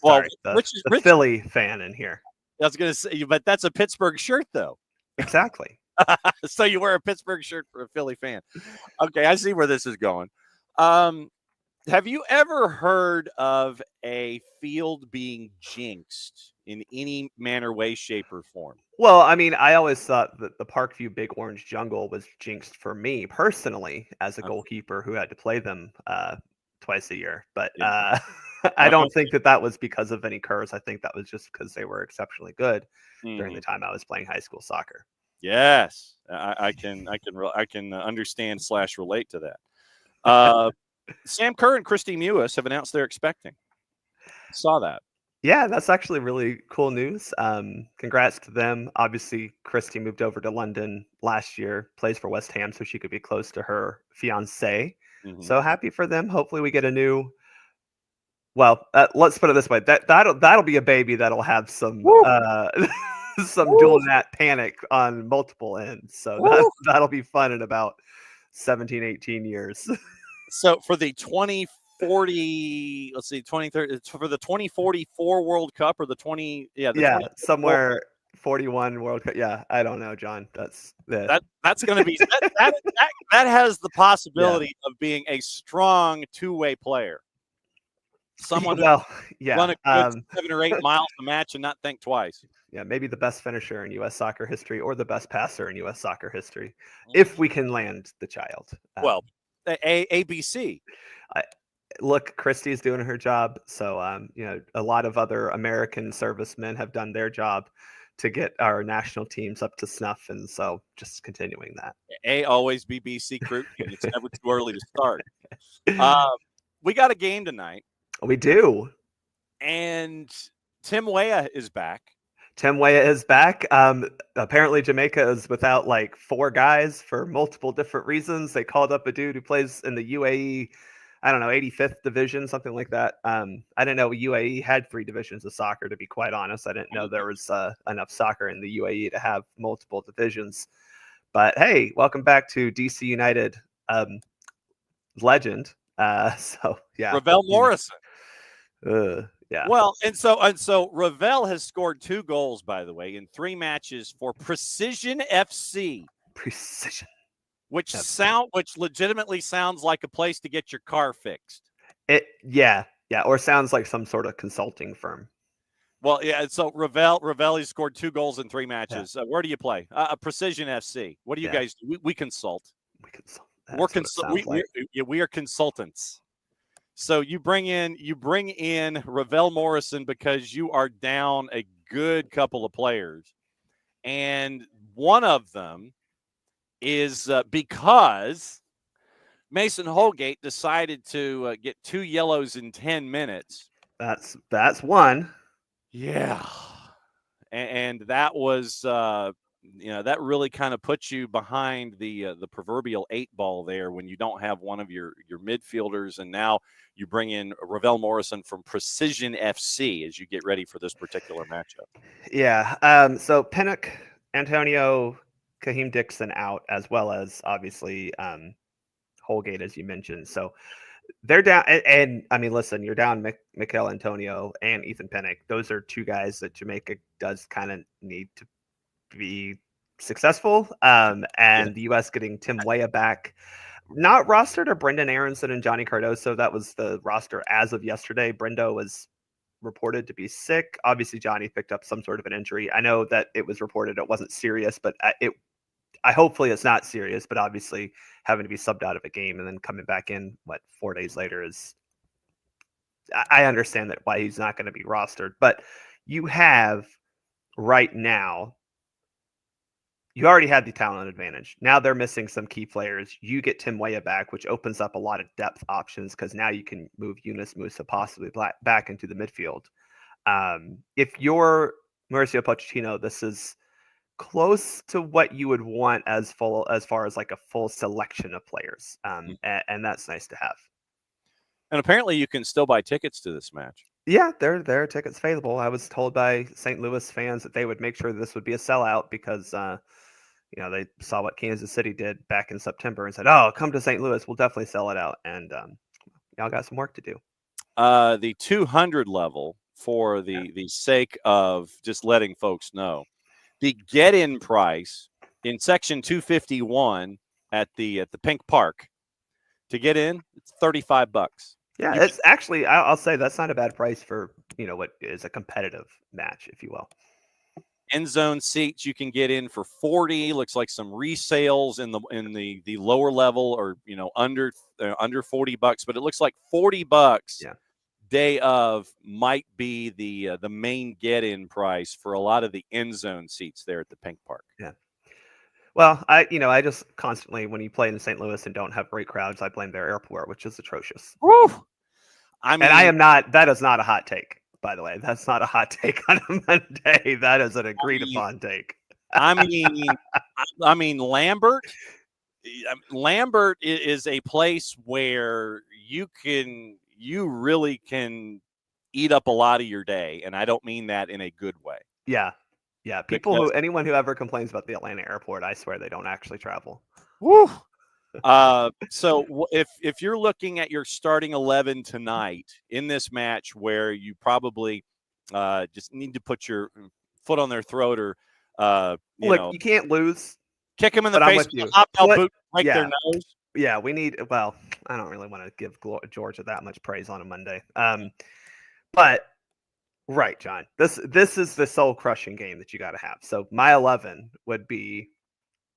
Speaker 6: Sorry, the Philly fan in here.
Speaker 1: I was going to say, but that's a Pittsburgh shirt, though.
Speaker 6: Exactly.
Speaker 1: So you wear a Pittsburgh shirt for a Philly fan. Okay, I see where this is going. Have you ever heard of a field being jinxed in any manner, way, shape, or form?
Speaker 6: Well, I mean, I always thought that the Parkview Big Orange Jungle was jinxed for me personally as a goalkeeper who had to play them twice a year. But I don't think that was because of any curse. I think that was just because they were exceptionally good during the time I was playing high school soccer.
Speaker 1: Yes, I can understand / relate to that. Sam Kerr and Christy Mewis have announced they're expecting. Saw that.
Speaker 6: Yeah, that's actually really cool news. Congrats to them. Obviously, Christy moved over to London last year, plays for West Ham, so she could be close to her fiance. Mm-hmm. So happy for them. Hopefully we get a new. Well, let's put it this way. That'll be a baby that'll have some some dual nat panic on multiple ends. So that'll be fun in about 17, 18 years.
Speaker 1: So for the 2040, let's see, 2030, for the 2044 World Cup or the 20,
Speaker 6: somewhere 41 World Cup. Yeah, I don't know, John. That's
Speaker 1: going to be that has the possibility of being a strong two-way player. Someone run a good 7 or 8 miles a match and not think twice.
Speaker 6: Yeah, maybe the best finisher in U.S. soccer history or the best passer in U.S. soccer history, if we can land the child.
Speaker 1: Well, ABC.
Speaker 6: Look, Christy's doing her job. So, a lot of other American servicemen have done their job to get our national teams up to snuff. And so just continuing that.
Speaker 1: Always BBC crew. It's never too early to start. We got a game tonight.
Speaker 6: We do.
Speaker 1: And Tim Weah is back.
Speaker 6: Tim Weah is back. Apparently Jamaica is without like 4 guys for multiple different reasons. They called up a dude who plays in the UAE, I don't know, 85th division, something like that. I didn't know UAE had 3 divisions of soccer, to be quite honest. I didn't know there was enough soccer in the UAE to have multiple divisions. But hey, welcome back to DC United legend.
Speaker 1: Ravel Morrison.
Speaker 6: Yeah.
Speaker 1: Well, and so Ravel has scored 2 goals, by the way, in 3 matches for Precision FC.
Speaker 6: Precision.
Speaker 1: Which legitimately sounds like a place to get your car fixed.
Speaker 6: Yeah, or sounds like some sort of consulting firm.
Speaker 1: Well, yeah. So Ravel, he scored 2 goals in 3 matches. Yeah. Where do you play? Precision FC. What do you guys do? We consult.
Speaker 6: We consult.
Speaker 1: We are consultants. So you bring in Ravel Morrison because you are down a good couple of players, and one of them is because Mason Holgate decided to get 2 yellows in 10 minutes.
Speaker 6: That's one.
Speaker 1: Yeah, and that was that really kind of puts you behind the proverbial 8 ball there when you don't have one of your midfielders, and now you bring in Ravel Morrison from Precision FC as you get ready for this particular matchup.
Speaker 6: Yeah. So Pinnock, Antonio, Kaheem Dixon out, as well as obviously Holgate, as you mentioned. So they're down. And I mean, listen, you're down Mikel Antonio and Ethan Pinnock. Those are two guys that Jamaica does kind of need to be successful. And the U.S. getting Tim Weah back. Not rostered are Brendan Aronson and Johnny Cardoso. That was the roster as of yesterday. Brendo was reported to be sick. Obviously, Johnny picked up some sort of an injury. I know that it was reported it wasn't serious, but I hopefully it's not serious. But obviously, having to be subbed out of a game and then coming back in 4 days later is. I understand that why he's not going to be rostered, but you have right now. You already had the talent advantage. Now they're missing some key players. You get Tim Weah back, which opens up a lot of depth options because now you can move Yunus Musa possibly back into the midfield. If you're Mauricio Pochettino, this is close to what you would want as far as like a full selection of players, and that's nice to have.
Speaker 1: And apparently, you can still buy tickets to this match.
Speaker 6: Yeah, there are tickets available. I was told by St. Louis fans that they would make sure this would be a sellout because they saw what Kansas City did back in September and said, "Oh, come to St. Louis, we'll definitely sell it out." And y'all got some work to do.
Speaker 1: The 200 level, for the sake of just letting folks know, the get-in price in section 251 at the Pink Park to get in, it's $35.
Speaker 6: Yeah, it's actually I'll say that's not a bad price for what is a competitive match, if you will.
Speaker 1: End zone seats you can get in for $40. Looks like some resales in the lower level or under $40, but it looks like $40.
Speaker 6: Yeah.
Speaker 1: Day of might be the main get-in price for a lot of the end zone seats there at the Pink Park.
Speaker 6: Yeah. Well, I just constantly, when you play in St. Louis and don't have great crowds, I blame their airport, which is atrocious.
Speaker 1: Woo! I mean,
Speaker 6: and I am not. That is not a hot take, by the way. That's not a hot take on a Monday. That is an agreed upon take.
Speaker 1: I mean, Lambert is a place where you really can eat up a lot of your day, and I don't mean that in a good way.
Speaker 6: Yeah. Anyone who ever complains about the Atlanta airport, I swear they don't actually travel.
Speaker 1: Woo! So if you're looking at your starting 11 tonight in this match, where you probably just need to put your foot on their throat, or
Speaker 6: you can't lose.
Speaker 1: Kick them in the face with a hot boot, break their nose.
Speaker 6: Yeah, we need. Well, I don't really want to give Georgia that much praise on a Monday. But right, John, this is the soul crushing game that you got to have. So my 11 would be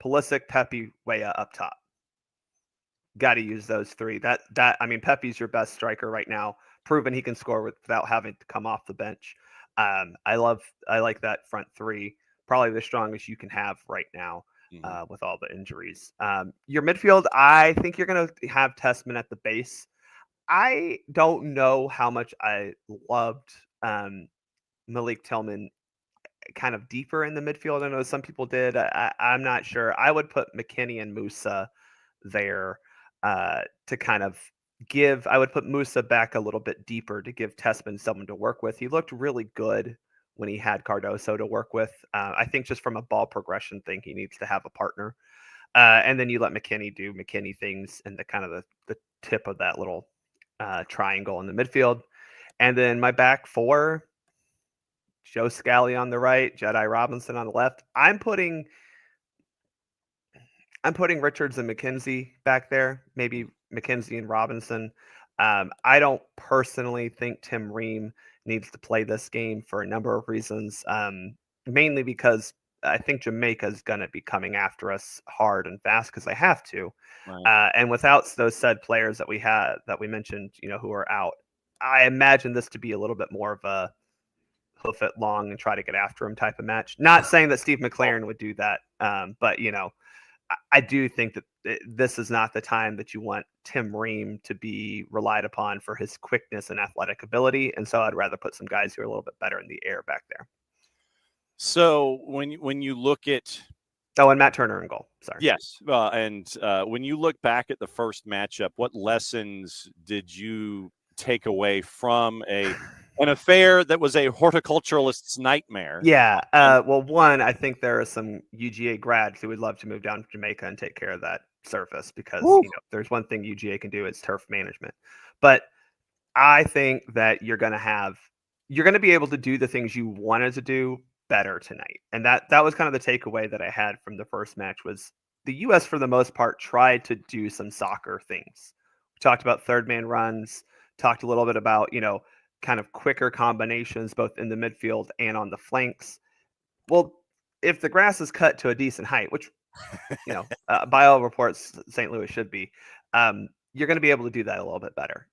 Speaker 6: Pulisic, Pepe, Weah up top. Got to use those three. I mean, Pepe's your best striker right now, proven he can score without having to come off the bench. I like that front three, probably the strongest you can have right now. With all the injuries. Your midfield, I think you're going to have Tessman at the base. I don't know how much I loved Malik Tillman kind of deeper in the midfield. I know some people did. I'm not sure. I would put McKinney and Musa there to kind of I would put Musa back a little bit deeper to give Tessman someone to work with. He looked really good when he had Cardoso to work with. I think just from a ball progression thing, he needs to have a partner. And then you let McKinney do McKinney things and the kind of the tip of that little triangle in the midfield. And then my back four, Joe Scally on the right, Jedi Robinson on the left. I'm putting Richards and McKenzie back there, maybe McKenzie and Robinson. I don't personally think Tim Ream needs to play this game for a number of reasons, mainly because I think Jamaica is going to be coming after us hard and fast because they have to. Right. And without those said players that we mentioned, who are out, I imagine this to be a little bit more of a hoof it long and try to get after him type of match. Not saying that Steve McLaren would do that, but I do think that this is not the time that you want Tim Ream to be relied upon for his quickness and athletic ability. And so I'd rather put some guys who are a little bit better in the air back there.
Speaker 1: So when you look at...
Speaker 6: Oh, and Matt Turner in goal. Sorry.
Speaker 1: Yes. And when you look back at the first matchup, what lessons did you take away from an affair that was a horticulturalist's nightmare?
Speaker 6: Yeah. Well, one, I think there are some UGA grads who would love to move down to Jamaica and take care of that surface because there's one thing UGA can do, it's turf management. But I think that you're going to be able to do the things you wanted to do better tonight. And that was kind of the takeaway that I had from the first match was the US for the most part tried to do some soccer things. We talked about third man runs, talked a little bit about, kind of quicker combinations both in the midfield and on the flanks. Well, if the grass is cut to a decent height, which by all reports St. Louis should be, you're going to be able to do that a little bit better,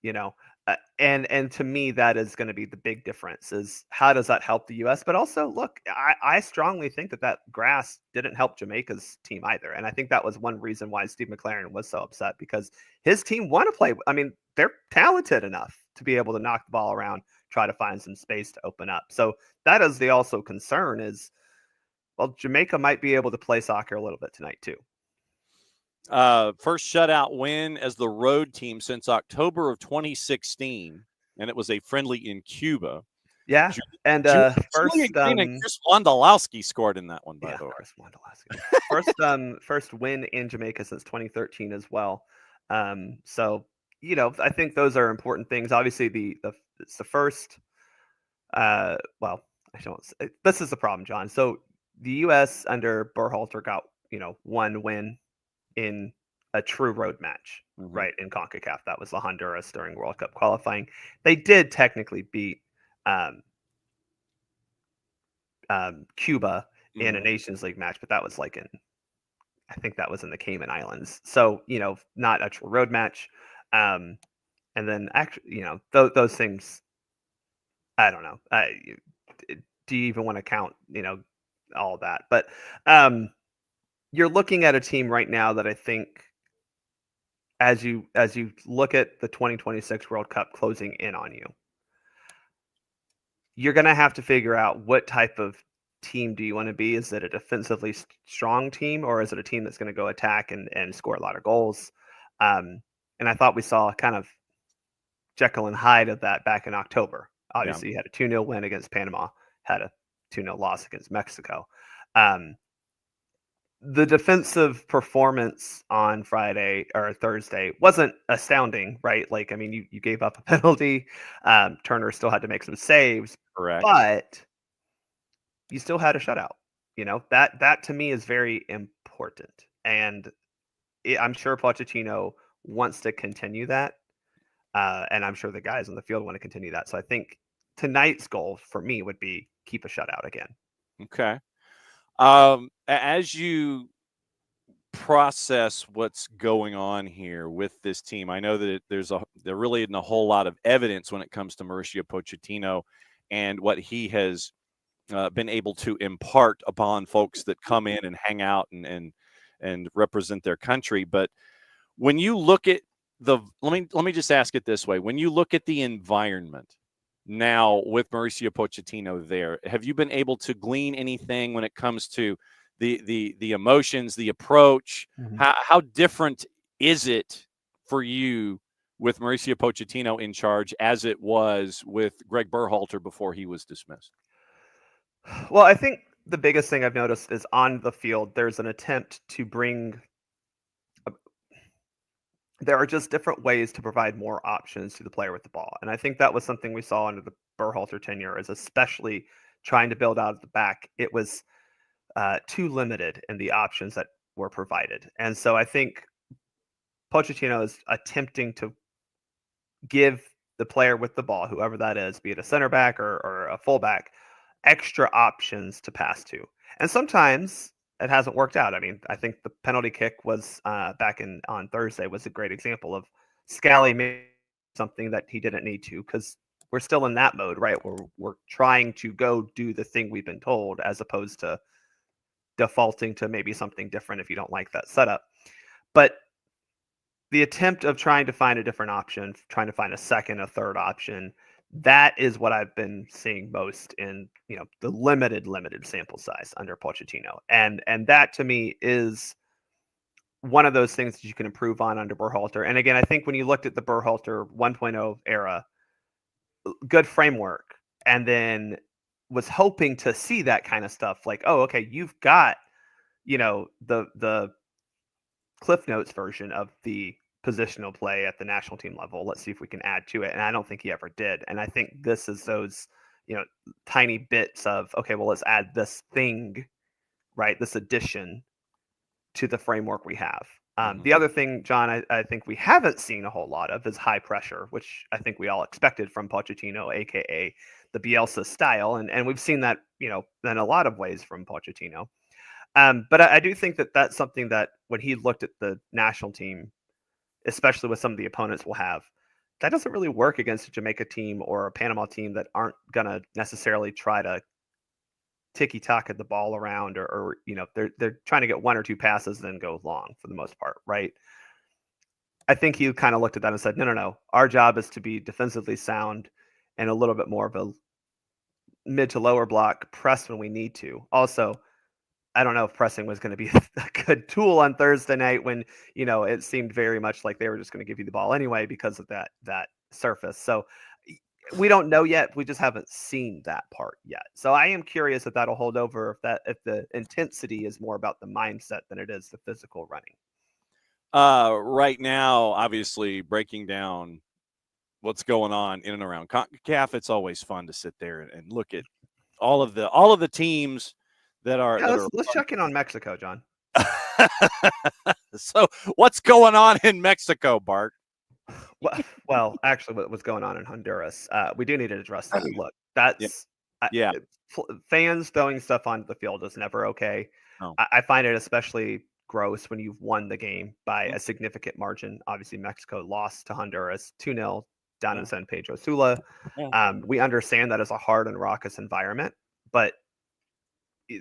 Speaker 6: and to me that is going to be the big difference is how does that help the US? But also, look, I strongly think that grass didn't help Jamaica's team either, and I think that was one reason why Steve McLaren was so upset, because his team want to play. I mean, they're talented enough to be able to knock the ball around, try to find some space to open up. So that is the also concern is, well, Jamaica might be able to play soccer a little bit tonight too.
Speaker 1: First shutout win as the road team since October of 2016, and it was a friendly in Cuba.
Speaker 6: Yeah, and
Speaker 1: Chris Wondolowski scored in that one, by the way.
Speaker 6: Chris Wondolowski. First win in Jamaica since 2013 as well. So I think those are important things. Obviously, it's the first. Well, I don't. This is the problem, John. So the U.S. under Berhalter got one win in a true road match, right, in CONCACAF. That was the Honduras during World Cup qualifying. They did technically beat Cuba in a Nations League match, but that was I think that was in the Cayman Islands. So, not a true road match. And then actually, those things, I don't know. Do you even want to count, all that? But you're looking at a team right now that I think as you look at the 2026 World Cup closing in on you, you're going to have to figure out what type of team do you want to be. Is it a defensively strong team, or is it a team that's going to go attack and score a lot of goals? And I thought we saw kind of Jekyll and Hyde of that back in October. Obviously, you had a 2-0 win against Panama, had a 2-0 loss against Mexico. The defensive performance on Friday or Thursday wasn't astounding, right? You gave up a penalty. Turner still had to make some saves.
Speaker 1: Correct.
Speaker 6: But you still had a shutout. That to me is very important. And I'm sure Pochettino wants to continue that. And I'm sure the guys on the field want to continue that. So I think tonight's goal for me would be keep a shutout again.
Speaker 1: Okay. As you process what's going on here with this team, I know that there really isn't a whole lot of evidence when it comes to Mauricio Pochettino and what he has been able to impart upon folks that come in and hang out and represent their country. But when you look at let me just ask it this way: when you look at the environment now with Mauricio Pochettino there, have you been able to glean anything when it comes to the emotions, the approach? How different is it for you with Mauricio Pochettino in charge as it was with Greg Berhalter before he was dismissed?
Speaker 6: Well, I think the biggest thing I've noticed is on the field, there's an attempt to bring there are just different ways to provide more options to the player with the ball. And I think that was something we saw under the Berhalter tenure, is especially trying to build out of the back. It was too limited in the options that were provided. And so I think Pochettino is attempting to give the player with the ball, whoever that is, be it a center back or a fullback, extra options to pass to. And sometimes it hasn't worked out. I mean, I think the penalty kick was back on Thursday was a great example of Scally made something that he didn't need to, because we're still in that mode, right? We're trying to go do the thing we've been told, as opposed to defaulting to maybe something different if you don't like that setup. But the attempt of trying to find a different option, trying to find a second, a third option, that is what I've been seeing most in, the limited sample size under Pochettino. And that to me is one of those things that you can improve on under Berhalter. And again, I think when you looked at the Berhalter 1.0 era, good framework, and then was hoping to see that kind of stuff, like, oh, okay, you've got, the Cliff Notes version of the positional play at the national team level. Let's see if we can add to it. And I don't think he ever did. And I think this is those, tiny bits of, okay, well, let's add this thing, right? This addition to the framework we have. The other thing, John, I think we haven't seen a whole lot of is high pressure, which I think we all expected from Pochettino, aka the Bielsa style, and we've seen that in a lot of ways from Pochettino. But I do think that that's something that when he looked at the national team, especially with some of the opponents we'll have, that doesn't really work against a Jamaica team or a Panama team that aren't gonna necessarily try to ticky-taka the ball around, or they're trying to get one or two passes and then go long for the most part, right? I think he kind of looked at that and said, no, our job is to be defensively sound and a little bit more of a mid to lower block press when we need to. Also, I don't know if pressing was going to be a good tool on Thursday night when it seemed very much like they were just going to give you the ball anyway because of that surface. So we don't know yet. We just haven't seen that part yet. So I am curious if that'll hold over, if the intensity is more about the mindset than it is the physical running.
Speaker 1: Right now, obviously, breaking down what's going on in and around CONCACAF, it's always fun to sit there and look at all of the teams that are.
Speaker 6: Yeah, let's check in on Mexico, John.
Speaker 1: So, what's going on in Mexico, Bart?
Speaker 6: Well, actually, what's going on in Honduras? We do need to address that. Look, that's fans throwing stuff onto the field is never okay.
Speaker 1: No.
Speaker 6: I find it especially gross when you've won the game by a significant margin. Obviously, Mexico lost to Honduras 2-0 down in San Pedro Sula. We understand that is a hard and raucous environment, but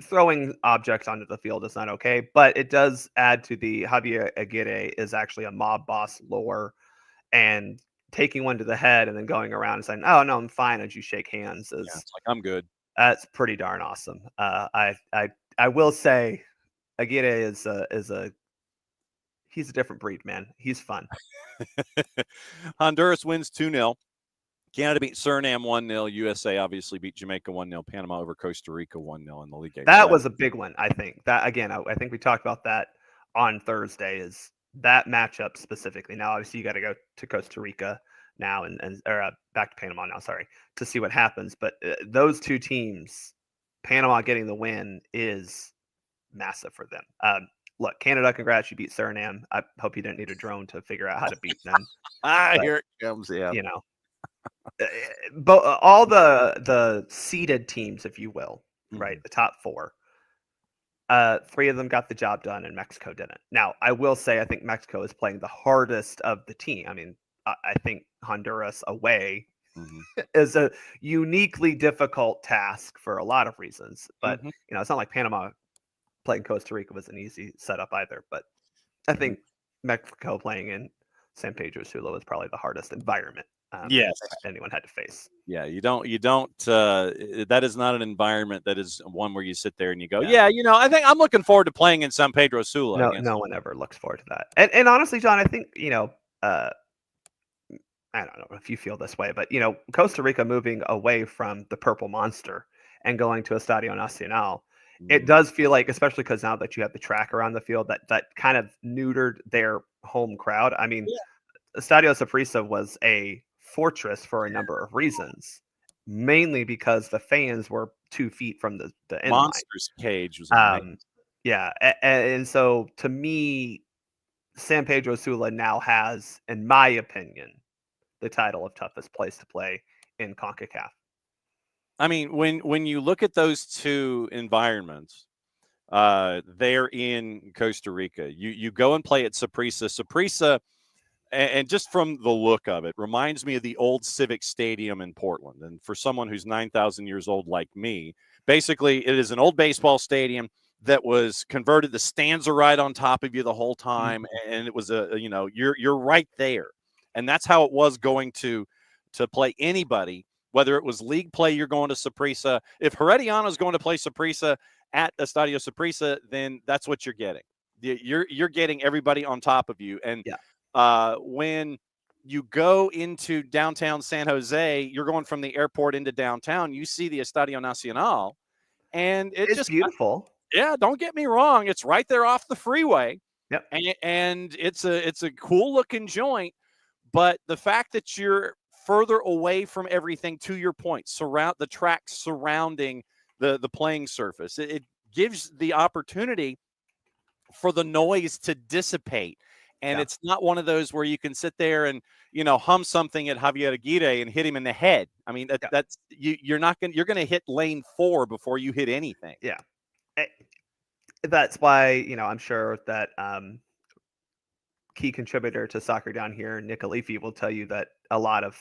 Speaker 6: throwing objects onto the field is not okay. But it does add to the Javier Aguirre is actually a mob boss lore, and taking one to the head and then going around and saying, "Oh no, I'm fine," as you shake hands is
Speaker 1: it's like I'm good.
Speaker 6: That's pretty darn awesome. I will say, Aguirre is he's a different breed, man. He's fun.
Speaker 1: Honduras wins 2-0. Canada beat Suriname 1-0. USA obviously beat Jamaica 1-0. Panama over Costa Rica 1-0 in the league game.
Speaker 6: That was a big one, I think. That again, I think we talked about that on Thursday. Is that matchup specifically? Now, obviously, you got to go to Costa Rica now or back to Panama now. Sorry, to see what happens. But those two teams, Panama getting the win is massive for them. Look, Canada, congrats, you beat Suriname. I hope you didn't need a drone to figure out how to beat them.
Speaker 1: Here it comes. Yeah,
Speaker 6: but all the seeded teams, if you will, right, the top four. 3 of them got the job done, and Mexico didn't. Now, I will say I think Mexico is playing the hardest of the team. I mean, I think Honduras away is a uniquely difficult task for a lot of reasons. But it's not like Panama playing Costa Rica was an easy setup either. But I think Mexico playing in San Pedro Sula was probably the hardest environment.
Speaker 1: Yes,
Speaker 6: anyone had to face.
Speaker 1: Yeah, you don't. That is not an environment that is one where you sit there and you go, I think I'm looking forward to playing in San Pedro Sula.
Speaker 6: No one ever looks forward to that. And honestly, John, I think I don't know if you feel this way, but Costa Rica moving away from the Purple Monster and going to Estadio Nacional, it does feel like, especially because now that you have the track around the field, that kind of neutered their home crowd. I mean, Estadio Saprissa was a fortress for a number of reasons, mainly because the fans were 2 feet from the end
Speaker 1: Monsters
Speaker 6: line.
Speaker 1: Cage was amazing.
Speaker 6: And so to me, San Pedro Sula now has, in my opinion, the title of toughest place to play in CONCACAF.
Speaker 1: I mean, when you look at those two environments, they're in Costa Rica. You go and play at Saprissa. Saprissa, and just from the look of it, reminds me of the old Civic Stadium in Portland. And for someone who's 9,000 years old like me, basically it is an old baseball stadium that was converted. The stands are right on top of you the whole time, and it was you're right there. And that's how it was going to play anybody, whether it was league play, you're going to Saprissa. If Herediano is going to play Saprissa at Estadio Saprissa, then that's what you're getting. You're getting everybody on top of you. And when you go into downtown San Jose, you're going from the airport into downtown, you see the Estadio Nacional, and it's just
Speaker 6: beautiful.
Speaker 1: Yeah, don't get me wrong. It's right there off the freeway.
Speaker 6: Yep.
Speaker 1: And it's a cool looking joint, but the fact that you're further away from everything, to your point, surround the track surrounding the playing surface, it gives the opportunity for the noise to dissipate. And
Speaker 6: Yeah.
Speaker 1: it's not one of those where you can sit there and, hum something at Javier Aguirre and hit him in the head. I mean, that's you're going to hit lane 4 before you hit anything.
Speaker 6: Yeah. That's why, I'm sure that key contributor to Soccer Down Here, Nick Alifi, will tell you that a lot of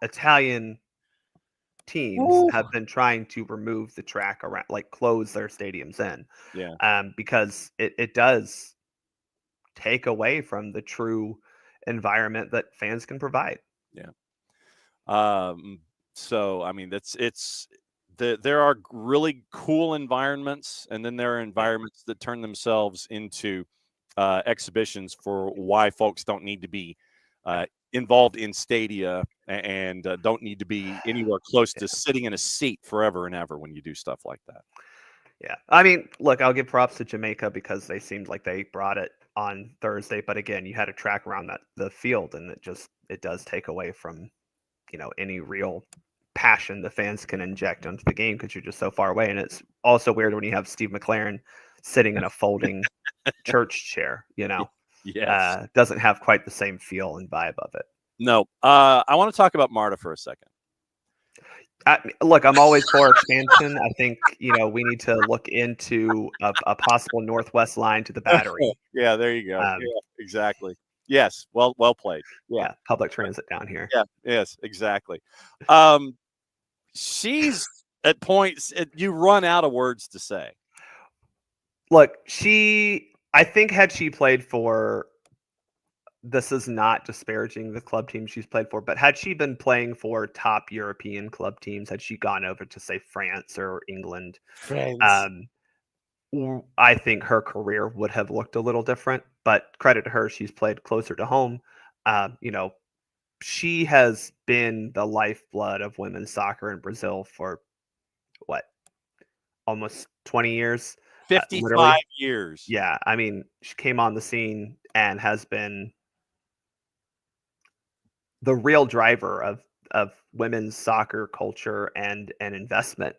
Speaker 6: Italian teams have been trying to remove the track around, like close their stadiums in.
Speaker 1: Yeah.
Speaker 6: Because it does take away from the true environment that fans can provide.
Speaker 1: Yeah. So I mean, there are really cool environments, and then there are environments that turn themselves into exhibitions for why folks don't need to be involved in stadia and don't need to be anywhere close to sitting in a seat forever and ever when you do stuff like that.
Speaker 6: Yeah. I mean, look, I'll give props to Jamaica because they seemed like they brought it on Thursday, but again, you had a track around the field, and it does take away from, any real passion the fans can inject into the game because you're just so far away. And it's also weird when you have Steve McLaren sitting in a folding church chair,
Speaker 1: Yes.
Speaker 6: doesn't have quite the same feel and vibe of it.
Speaker 1: No. I want to talk about Marta for a second.
Speaker 6: Look, I'm always for expansion. I think, we need to look into a possible northwest line to the Battery.
Speaker 1: Yeah, there you go. Yeah, exactly. Yes, well played. Yeah,
Speaker 6: public transit down here.
Speaker 1: Yeah, yes, exactly. She's at points you run out of words to say.
Speaker 6: Look, I think had she played for, this is not disparaging the club team she's played for, but had she been playing for top European club teams, had she gone over to say France or England, I think her career would have looked a little different, but credit to her, she's played closer to home. She has been the lifeblood of women's soccer in Brazil for almost 20 years.
Speaker 1: 55 years.
Speaker 6: Yeah. I mean, she came on the scene and has been the real driver of women's soccer culture and investment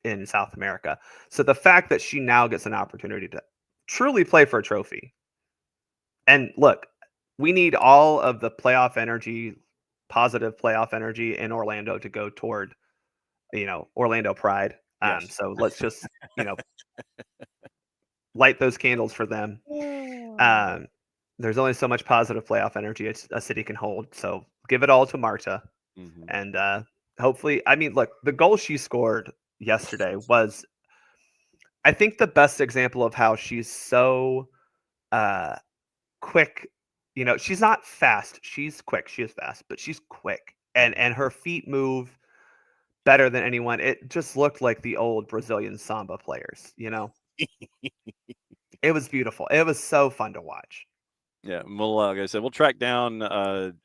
Speaker 6: in South America. So the fact that she now gets an opportunity to truly play for a trophy. And look, we need all of the playoff energy, positive playoff energy in Orlando to go toward, Orlando Pride.
Speaker 1: Yes.
Speaker 6: So let's just, light those candles for them. There's only so much positive playoff energy a city can hold. So give it all to Marta.
Speaker 1: Mm-hmm.
Speaker 6: And hopefully, I mean, look, the goal she scored yesterday was, I think, the best example of how she's so quick. She's not fast. She's quick. She is fast, but she's quick. And her feet move better than anyone. It just looked like the old Brazilian samba players, It was beautiful. It was so fun to watch.
Speaker 1: Yeah, well, like I said, we'll track down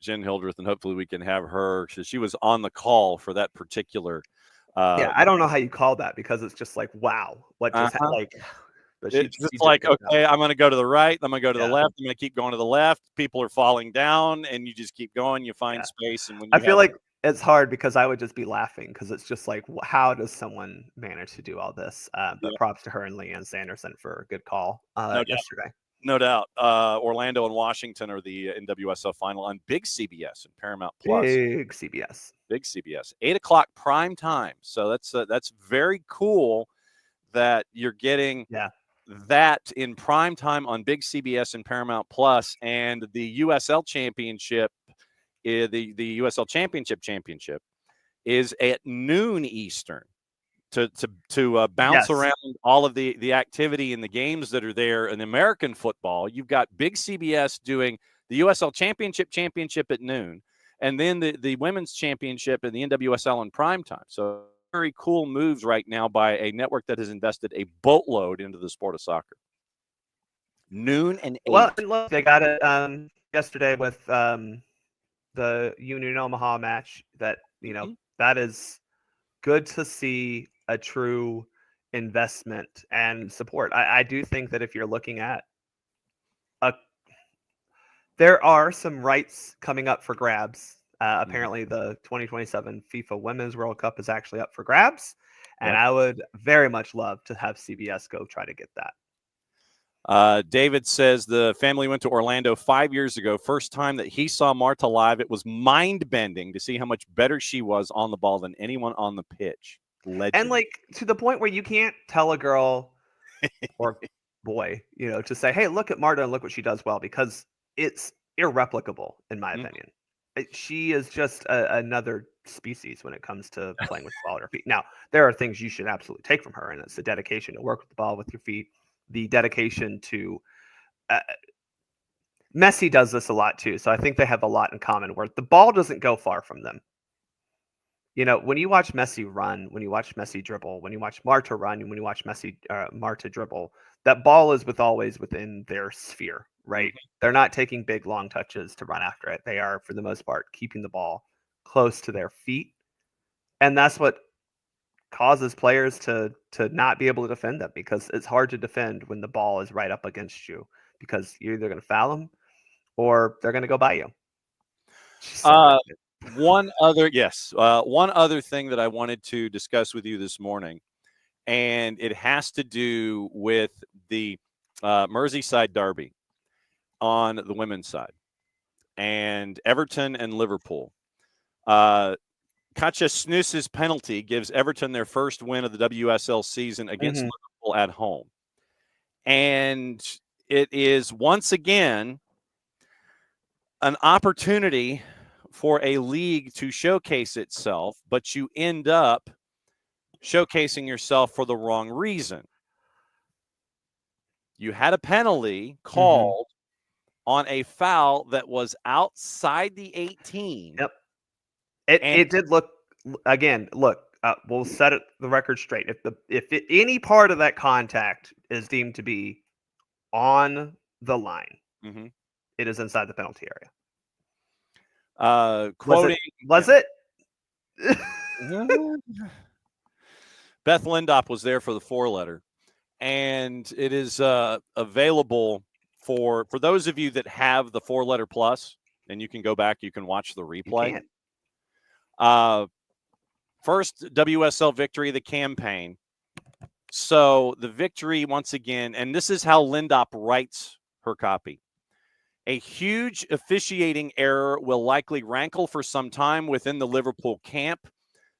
Speaker 1: Jen Hildreth, and hopefully we can have her. She was on the call for that particular.
Speaker 6: I don't know how you call that, because it's just like, wow, what just like.
Speaker 1: But it's just like, okay, I'm going to go to the right. I'm going to go to the left. I'm going to keep going to the left. People are falling down, and you just keep going. You find space, and when you
Speaker 6: I feel like it's hard because I would just be laughing, because it's just like, how does someone manage to do all this? But props to her and Leanne Sanderson for a good call yesterday.
Speaker 1: No doubt. Orlando and Washington are the NWSL final on Big CBS and Paramount Plus.
Speaker 6: Big CBS.
Speaker 1: 8:00 prime time. So that's very cool that you're getting that in prime time on Big CBS and Paramount Plus, and the USL Championship. The USL Championship is at noon Eastern to bounce around all of the activity and the games that are there in American football. You've got Big CBS doing the USL Championship at noon, and then the Women's Championship and the NWSL in prime time. So very cool moves right now by a network that has invested a boatload into the sport of soccer. Noon and 8.
Speaker 6: Well, look, they got it yesterday with the Union Omaha match. That that is good to see, a true investment and support. I do think that if you're looking at There are some rights coming up for grabs. Apparently, the 2027 FIFA Women's World Cup is actually up for grabs, and
Speaker 1: Yep.
Speaker 6: I would very much love to have CBS go try to get that.
Speaker 1: David says the family went to Orlando 5 years ago. First time that he saw Marta live, it was mind-bending to see how much better she was on the ball than anyone on the pitch. Legend.
Speaker 6: And like to the point where you can't tell a girl or boy, to say, "Hey, look at Marta and look what she does well," because it's irreplicable in my opinion. She is just another species when it comes to playing with the ball at her feet. Now, there are things you should absolutely take from her, and it's the dedication to work with the ball with your feet, the dedication to. Messi does this a lot too, so I think they have a lot in common. Where the ball doesn't go far from them. When you watch Messi run, when you watch Messi dribble, when you watch Marta run, when you watch Marta dribble, that ball is always within their sphere, right? They're not taking big, long touches to run after it. They are, for the most part, keeping the ball close to their feet. And that's what causes players to not be able to defend them, because it's hard to defend when the ball is right up against you, because you're either going to foul them or they're going to go by you.
Speaker 1: One other thing that I wanted to discuss with you this morning, and it has to do with the Merseyside derby on the women's side, and Everton and Liverpool. Katja Snus's penalty gives Everton their first win of the WSL season against Liverpool at home. And it is once again an opportunity for a league to showcase itself, but you end up showcasing yourself for the wrong reason. You had a penalty called on a foul that was outside the 18.
Speaker 6: Yep. It did look, again, we'll set the record straight. If any part of that contact is deemed to be on the line, it is inside the penalty area.
Speaker 1: Quoting,
Speaker 6: was it?
Speaker 1: Beth Lindop was there for the 4-letter, and it is available for those of you that have the 4-letter plus, and you can go back, you can watch the replay. First WSL victory of the campaign. So the victory, once again, and this is how Lindop writes her copy. A huge officiating error will likely rankle for some time within the Liverpool camp.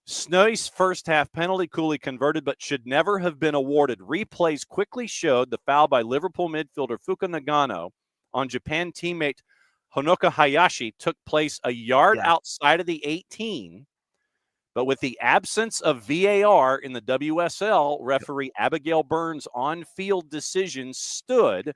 Speaker 1: Snuy's first half penalty coolly converted, but should never have been awarded. Replays quickly showed the foul by Liverpool midfielder Fuka Nagano on Japan teammate Honoka Hayashi took place a yard outside of the 18. But with the absence of VAR in the WSL, referee Abigail Burns' on-field decision stood.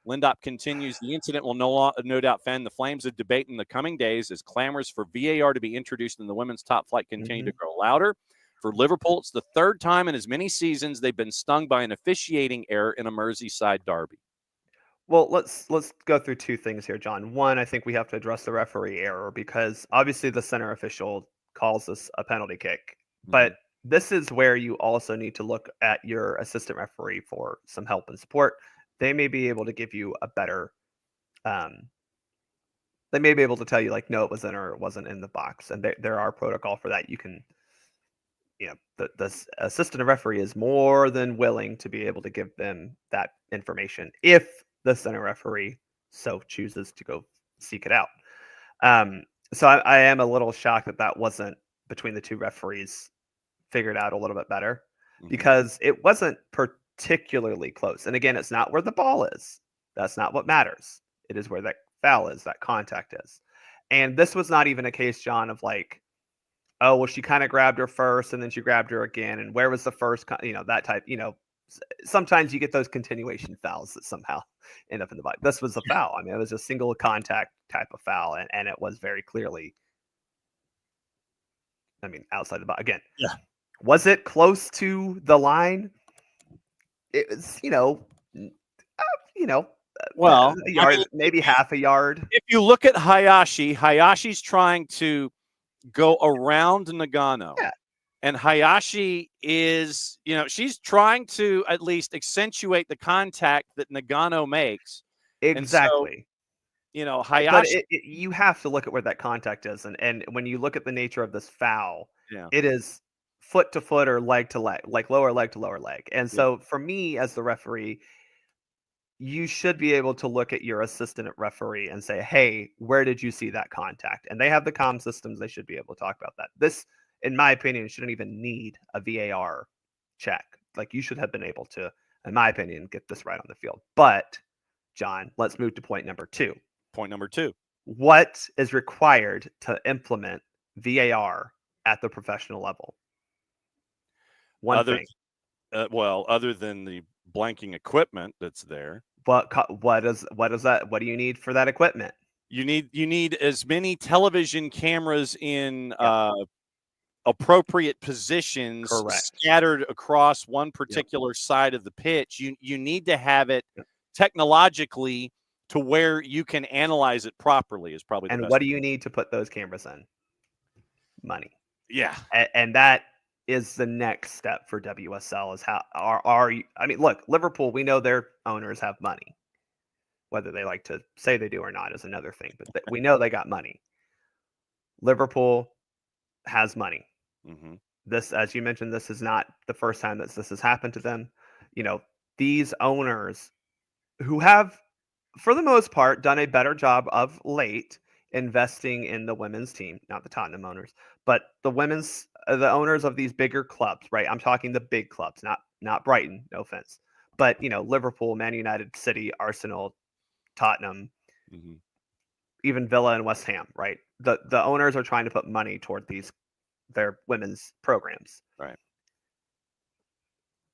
Speaker 1: Lindop continues, the incident will no doubt fan the flames of debate in the coming days as clamors for VAR to be introduced in the women's top flight continue to grow louder. For Liverpool, it's the third time in as many seasons they've been stung by an officiating error in a Merseyside derby.
Speaker 6: Well, let's go through two things here, John. One, I think we have to address the referee error, because obviously the center official calls this a penalty kick. But this is where you also need to look at your assistant referee for some help and support. They may be able to give you a better, they may be able to tell you, like, no, it was in or it wasn't in the box. And there are protocol for that. You can, the assistant referee is more than willing to be able to give them that information if the center referee so chooses to go seek it out. So I am a little shocked that wasn't, between the two referees, figured out a little bit better, because it wasn't particularly close. And again, it's not where the ball is. That's not what matters. It is where that foul is, that contact is. And this was not even a case, John, of like, oh, well, she kind of grabbed her first and then she grabbed her again. And where was the first, that type, sometimes you get those continuation fouls that somehow end up in the body. This was a foul. I mean, it was a single contact type of foul, and it was very clearly, outside the box. Again, was it close to the line? It was,
Speaker 1: well,
Speaker 6: a yard, maybe half a yard.
Speaker 1: If you look at Hayashi's trying to go around Nagano. Yeah. And Hayashi is, she's trying to at least accentuate the contact that Nagano makes.
Speaker 6: Exactly. But
Speaker 1: Hayashi.
Speaker 6: you have to look at where that contact is, and when you look at the nature of this foul,
Speaker 1: Yeah.
Speaker 6: it is foot to foot or leg to leg, like lower leg to lower leg. And
Speaker 1: Yeah.
Speaker 6: so for me as the referee, you should be able to look at your assistant referee and say, hey, where did you see that contact? And they have the comm systems. They should be able to talk about that. This, in my opinion, shouldn't even need a VAR check. Like, you should have been able to, in my opinion, get this right on the field. But, John, let's move to point number 2.
Speaker 1: Point number 2.
Speaker 6: What is required to implement VAR at the professional level? One thing.
Speaker 1: Other than the blanking equipment that's there.
Speaker 6: What is that? What do you need for that equipment?
Speaker 1: You need as many television cameras in appropriate positions scattered across one particular side of the pitch. You need to have it technologically to where you can analyze it properly is probably the best.
Speaker 6: And what do you need to put those cameras in? Money.
Speaker 1: Yeah.
Speaker 6: And that is the next step for WSL is how I mean, look, Liverpool, we know their owners have money. Whether they like to say they do or not is another thing, but we know they got money. Liverpool has money.
Speaker 1: Mm-hmm.
Speaker 6: This, as you mentioned, this is not the first time that this has happened to them. These owners who have, for the most part, done a better job of late investing in the women's team, not the Tottenham owners, but the owners of these bigger clubs, right? I'm talking the big clubs, not Brighton, no offense, but Liverpool, Man United, City, Arsenal, Tottenham, even Villa and West Ham, right? The owners are trying to put money toward their women's programs.
Speaker 1: Right.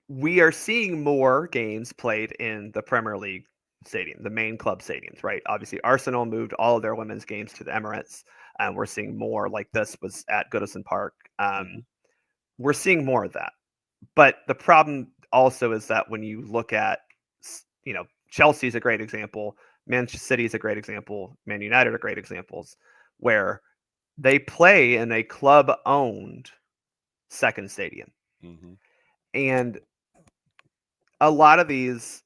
Speaker 6: We are seeing more games played in the Premier League stadium, the main club stadiums, right? Obviously, Arsenal moved all of their women's games to the Emirates, and we're seeing more like this was at Goodison Park. We're seeing more of that. But the problem also is that when you look at, Chelsea is a great example, Manchester City is a great example, Man United are great examples, where they play in a club-owned second stadium. And a lot of these,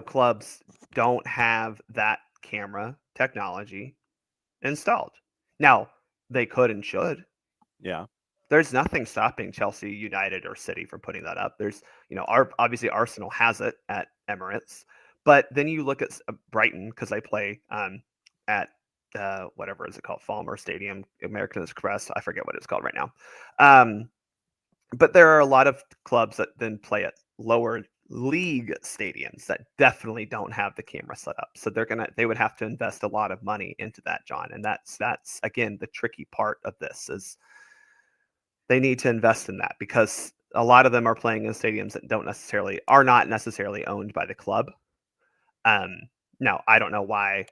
Speaker 6: clubs don't have that camera technology installed. Now, they could and should.
Speaker 1: Yeah.
Speaker 6: There's nothing stopping Chelsea, United, or City from putting that up. There's, obviously Arsenal has it at Emirates, but then you look at Brighton because they play at whatever is it called, Falmer Stadium, American Express. I forget what it's called right now. But there are a lot of clubs that then play at lower league stadiums that definitely don't have the camera set up. So they would have to invest a lot of money into that, John. And that's again the tricky part of this is they need to invest in that because a lot of them are playing in stadiums that are not necessarily owned by the club. Now I don't know why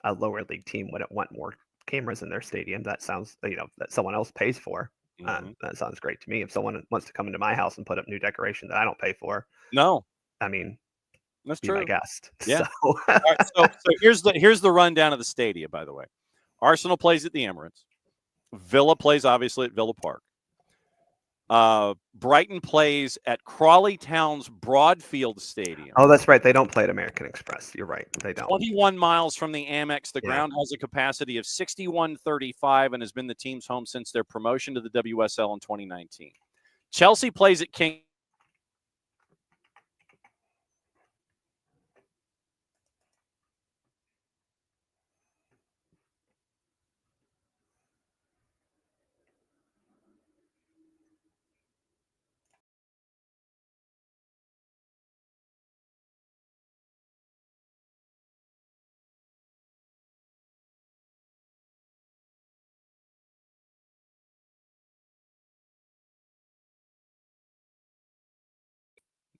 Speaker 6: a lower league team wouldn't want more cameras in their stadium. That sounds, that someone else pays for. That sounds great to me. If someone wants to come into my house and put up new decoration that I don't pay for,
Speaker 1: no,
Speaker 6: I mean,
Speaker 1: that's
Speaker 6: be
Speaker 1: true.
Speaker 6: my guest.
Speaker 1: Yeah.
Speaker 6: So.
Speaker 1: Right, so here's the rundown of the stadia. By the way, Arsenal plays at the Emirates. Villa plays obviously at Villa Park. Brighton plays at Crawley Town's Broadfield Stadium.
Speaker 6: Oh, that's right. They don't play at American Express. You're right. They don't.
Speaker 1: 21 miles from the Amex. The ground has a capacity of 6,135 and has been the team's home since their promotion to the WSL in 2019. Chelsea plays at King.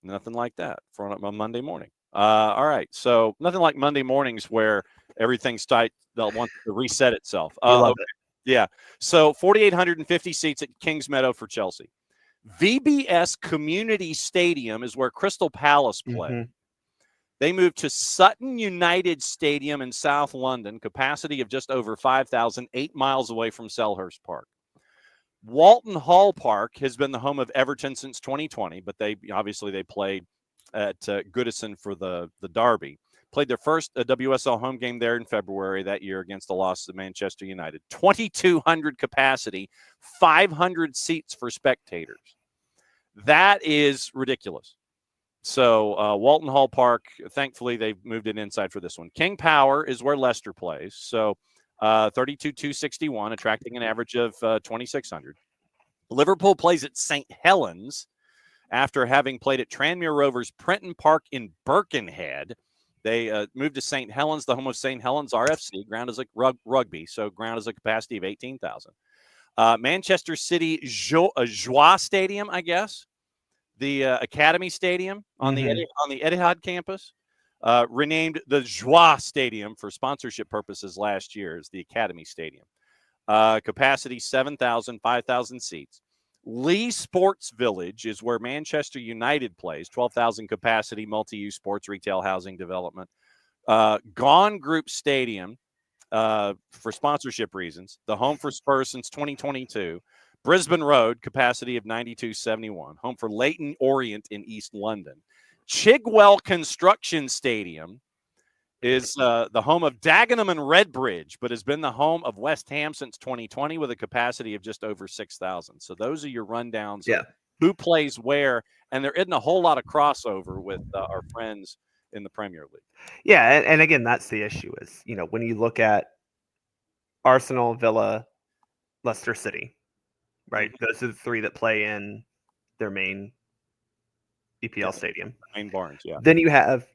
Speaker 1: Nothing like that for a Monday morning. All right. So nothing like Monday mornings where everything's tight. They'll want to reset itself.
Speaker 6: Love it.
Speaker 1: Yeah. So 4,850 seats at Kings Meadow for Chelsea. VBS Community Stadium is where Crystal Palace play. They moved to Sutton United Stadium in South London, capacity of just over 5,000, 8 miles away from Selhurst Park. Walton Hall Park has been the home of Everton since 2020, but they played at Goodison for the derby. played their first WSL home game there in February that year against the loss of Manchester United. 2,200 capacity, 500 seats for spectators. That is ridiculous. So Walton Hall Park, thankfully, they've moved it inside for this one. King Power is where Leicester plays. So 32,261, attracting an average of 2,600. Liverpool plays at St. Helens after having played at Tranmere Rovers Prenton Park in Birkenhead. They moved to St. Helens, the home of St. Helens RFC. Ground is like rugby, so ground is a capacity of 18,000. Manchester City Joie Stadium, I guess. The Academy Stadium on the Etihad campus, renamed the Joie Stadium for sponsorship purposes last year as the Academy Stadium. Capacity 7,000, 5,000 seats. Lee Sports Village is where Manchester United plays, 12,000 capacity, multi-use sports, retail, housing development. Gone Group Stadium for sponsorship reasons, the home for Spurs since 2022. Brisbane Road, capacity of 9271. Home for Leyton Orient in East London. Chigwell Construction Stadium is the home of Dagenham and Redbridge, but has been the home of West Ham since 2020 with a capacity of just over 6,000. So those are your rundowns of who plays where, and there isn't a whole lot of crossover with our friends in the Premier League.
Speaker 6: Yeah, and again, that's the issue is, when you look at Arsenal, Villa, Leicester City, right?
Speaker 1: Mm-hmm.
Speaker 6: Those are the three that play in their main EPL stadium.
Speaker 1: Main barns, yeah.
Speaker 6: Then you have,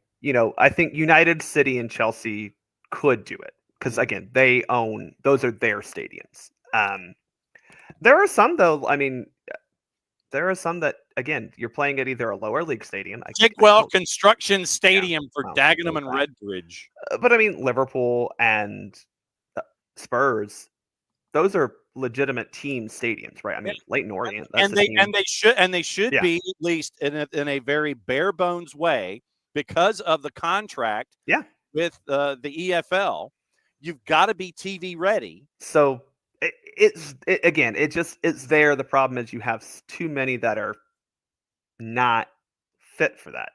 Speaker 6: I think United, City, and Chelsea could do it because, again, those are their stadiums. There are some, though, there are some that, again, you're playing at either a lower league stadium.
Speaker 1: Chigwell Construction Stadium for Dagenham and Redbridge.
Speaker 6: But, Liverpool and Spurs, those are legitimate team stadiums, right? Leyton Orient,
Speaker 1: and they should be at least in a very bare bones way because of the contract with the EFL. You've got to be TV ready.
Speaker 6: So it's there. The problem is you have too many that are not fit for that,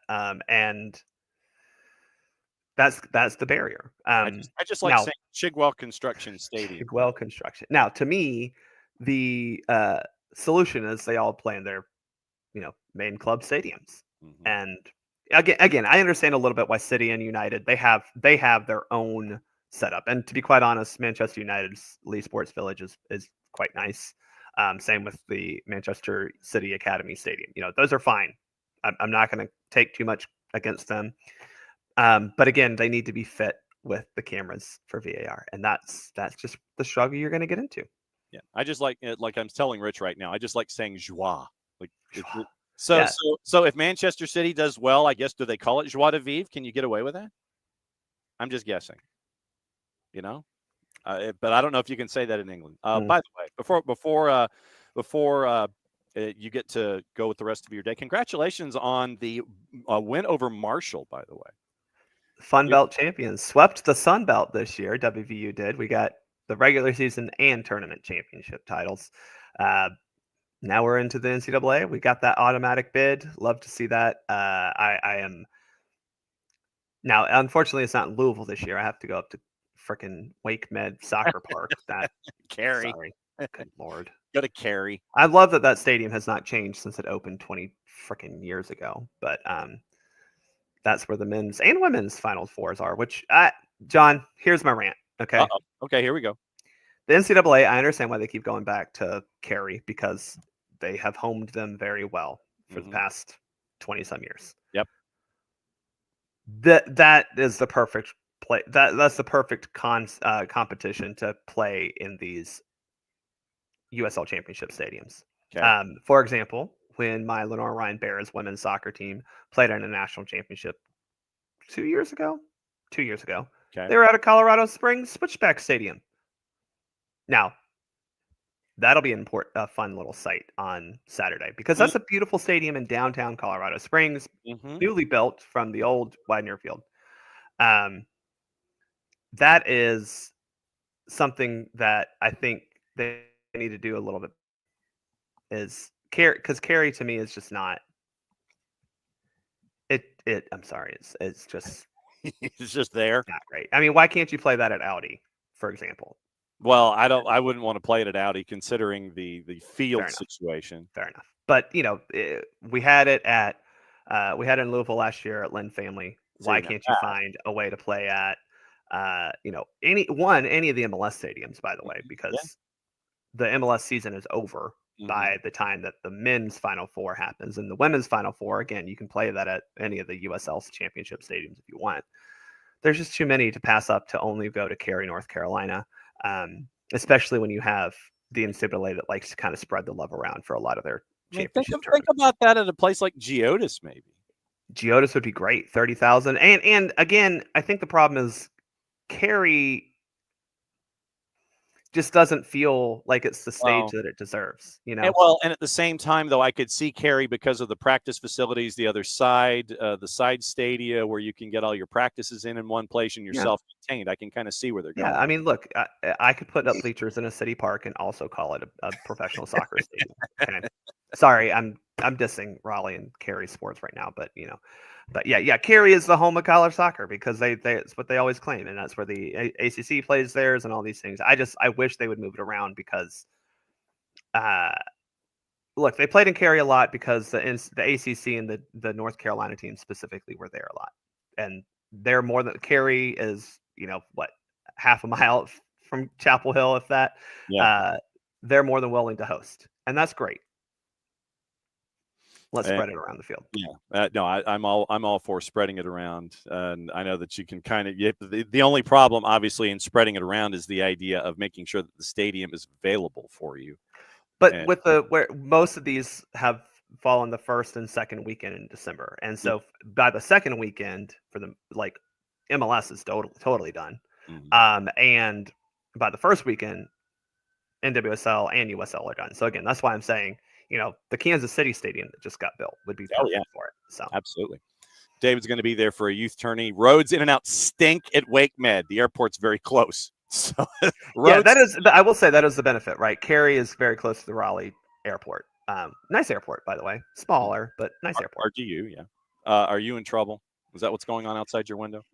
Speaker 6: and that's the barrier.
Speaker 1: I just like saying Chigwell Construction Stadium.
Speaker 6: Chigwell Construction. Now, to me, the solution is they all play in their, main club stadiums. Mm-hmm. And again, I understand a little bit why City and United they have their own setup. And to be quite honest, Manchester United's Lee Sports Village is quite nice. Same with the Manchester City Academy Stadium. Those are fine. I'm not going to take too much against them. But again, they need to be fit with the cameras for VAR, and that's just the struggle you're going to get into.
Speaker 1: Yeah, I just like I'm telling Rich right now. I just like saying joie. So if Manchester City does well, I guess do they call it joie de vivre? Can you get away with that? I'm just guessing. But I don't know if you can say that in England. By the way, before you get to go with the rest of your day, congratulations on the win over Marshall. By the way.
Speaker 6: Fun Belt champions swept the Sun Belt this year. WVU did. We got the regular season and tournament championship titles. Now we're into the NCAA. We got that automatic bid. Love to see that. I am now. Unfortunately, it's not in Louisville this year. I have to go up to freaking Wake Med Soccer Park. That
Speaker 1: Cary.
Speaker 6: Sorry. Good Lord.
Speaker 1: Go to Cary.
Speaker 6: I love that stadium has not changed since it opened 20 freaking years ago. But that's where the men's and women's Final Fours are, which, John, here's my rant, okay?
Speaker 1: Uh-oh. Okay, here we go.
Speaker 6: The NCAA, I understand why they keep going back to Cary because they have homed them very well for the past 20-some years.
Speaker 1: Yep.
Speaker 6: That is the perfect play. That's the perfect competition to play in these USL Championship stadiums.
Speaker 1: Okay.
Speaker 6: For example, when my Lenore Ryan Bears women's soccer team played in a national championship 2 years ago. Okay. They were at a Colorado Springs Switchback Stadium. Now, that'll be a fun little site on Saturday because that's a beautiful stadium in downtown Colorado Springs, newly built from the old Widener Field. That is something that I think they need to do a little bit is because Cary to me is just not it. I'm sorry, it's just
Speaker 1: It's just there.
Speaker 6: Not great. I mean, why can't you play that at Audi, for example?
Speaker 1: Well, I wouldn't want to play it at Audi considering the field situation.
Speaker 6: Fair enough. But we had it in Louisville last year at Lynn Family. Why can't you find a way to play at any of the MLS stadiums, by the way, because the MLS season is over by the time that the men's Final Four happens. And the women's Final Four, again, you can play that at any of the USL championship stadiums if you want. There's just too many to pass up to only go to Cary, North Carolina, especially when you have the NCAA that likes to kind of spread the love around for a lot of their championship tournaments.
Speaker 1: Think about that at a place like Geodis, maybe.
Speaker 6: Geodis would be great, 30,000. And again, I think the problem is Cary just doesn't feel like it's the stage that it deserves,
Speaker 1: And at the same time, though, I could see Cary because of the practice facilities, the other side, the side stadia where you can get all your practices in one place and you're self-contained. I can kind of see where they're going.
Speaker 6: Yeah, I mean, look, I could put up bleachers in a city park and also call it a professional soccer stadium. Okay? Sorry, I'm dissing Raleigh and Cary sports right now, but yeah, Cary is the home of college soccer because it's what they always claim, and that's where the ACC plays theirs and all these things. I wish they would move it around because, look, they played in Cary a lot because the ACC and the North Carolina team specifically were there a lot, and they're more than Cary is half a mile from Chapel Hill, if that.
Speaker 1: Yeah.
Speaker 6: They're more than willing to host, and that's great. Let's spread it around the field.
Speaker 1: Yeah, no, I'm all for spreading it around, and I know that you can kind of. The only problem, obviously, in spreading it around is the idea of making sure that the stadium is available for you.
Speaker 6: But where most of these have fallen the first and second weekend in December, and so by the second weekend for the MLS is totally done, and by the first weekend, NWSL and USL are done. So again, that's why I'm saying. The Kansas City Stadium that just got built would be perfect for it. So
Speaker 1: absolutely. David's going to be there for a youth tourney. Roads in and out stink at Wake Med. The airport's very close. So
Speaker 6: I will say that is the benefit, right? Cary is very close to the Raleigh airport. Nice airport, by the way. Smaller, but nice airport.
Speaker 1: RGU, yeah. Are you in trouble? Is that what's going on outside your window?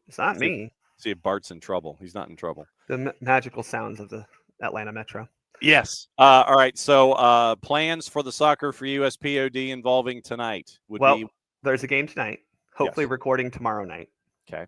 Speaker 6: It's not me.
Speaker 1: See if Bart's in trouble. He's not in trouble.
Speaker 6: The magical sounds of the Atlanta Metro.
Speaker 1: Yes. All right. So plans for the soccer for USPOD involving tonight would be.
Speaker 6: There's a game tonight. Hopefully recording tomorrow night.
Speaker 1: Okay.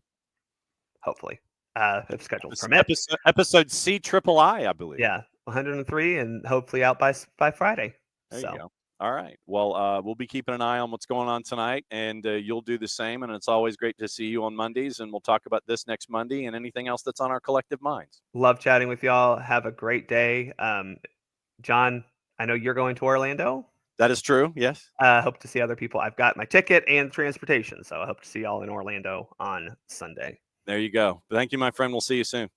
Speaker 6: Hopefully. If schedules permit.
Speaker 1: Episode CIII, I believe.
Speaker 6: Yeah. 103 and hopefully out by Friday.
Speaker 1: There you go. All right. Well, we'll be keeping an eye on what's going on tonight, and you'll do the same. And it's always great to see you on Mondays, and we'll talk about this next Monday and anything else that's on our collective minds.
Speaker 6: Love chatting with y'all. Have a great day. John, I know you're going to Orlando.
Speaker 1: That is true, yes.
Speaker 6: Hope to see other people. I've got my ticket and transportation, so I hope to see y'all in Orlando on Sunday.
Speaker 1: There you go. Thank you, my friend. We'll see you soon.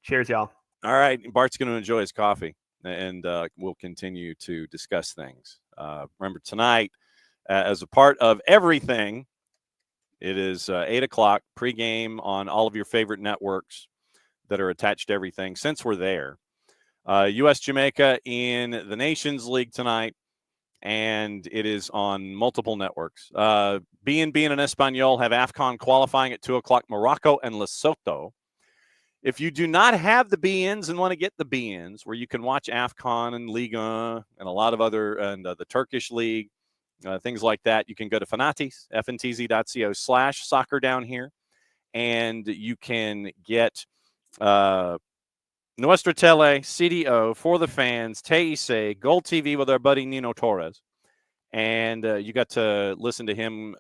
Speaker 6: Cheers, y'all.
Speaker 1: All right. Bart's going to enjoy his coffee, and we'll continue to discuss things. Remember, tonight, as a part of everything, it is 8 o'clock pregame on all of your favorite networks that are attached to everything since we're there. U.S.-Jamaica in the Nations League tonight, and it is on multiple networks. BNB and Espanol have AFCON qualifying at 2 o'clock, Morocco and Lesotho. If you do not have the BNs and want to get the BNs, where you can watch AFCON and Liga and a lot of other, and the Turkish League, things like that, you can go to Fanatis, fntz.co/soccer down here, and you can get Nuestra Tele, CDO, For the Fans, TIC, Gold TV with our buddy Nino Torres. And you got to listen to him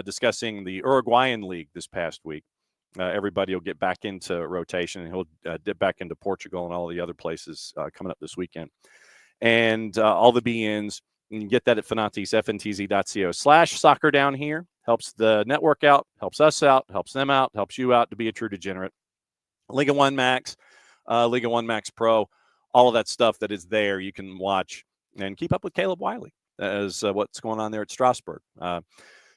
Speaker 1: discussing the Uruguayan League this past week. Everybody will get back into rotation, and he'll dip back into Portugal and all the other places coming up this weekend. And all the BNs, you can get that at Fanatis, fntz.co/soccer down here. Helps the network out, helps us out, helps them out, helps you out to be a true degenerate. Liga 1 Max, Liga 1 Max Pro, all of that stuff that is there, you can watch and keep up with Caleb Wiley as what's going on there at Strasbourg.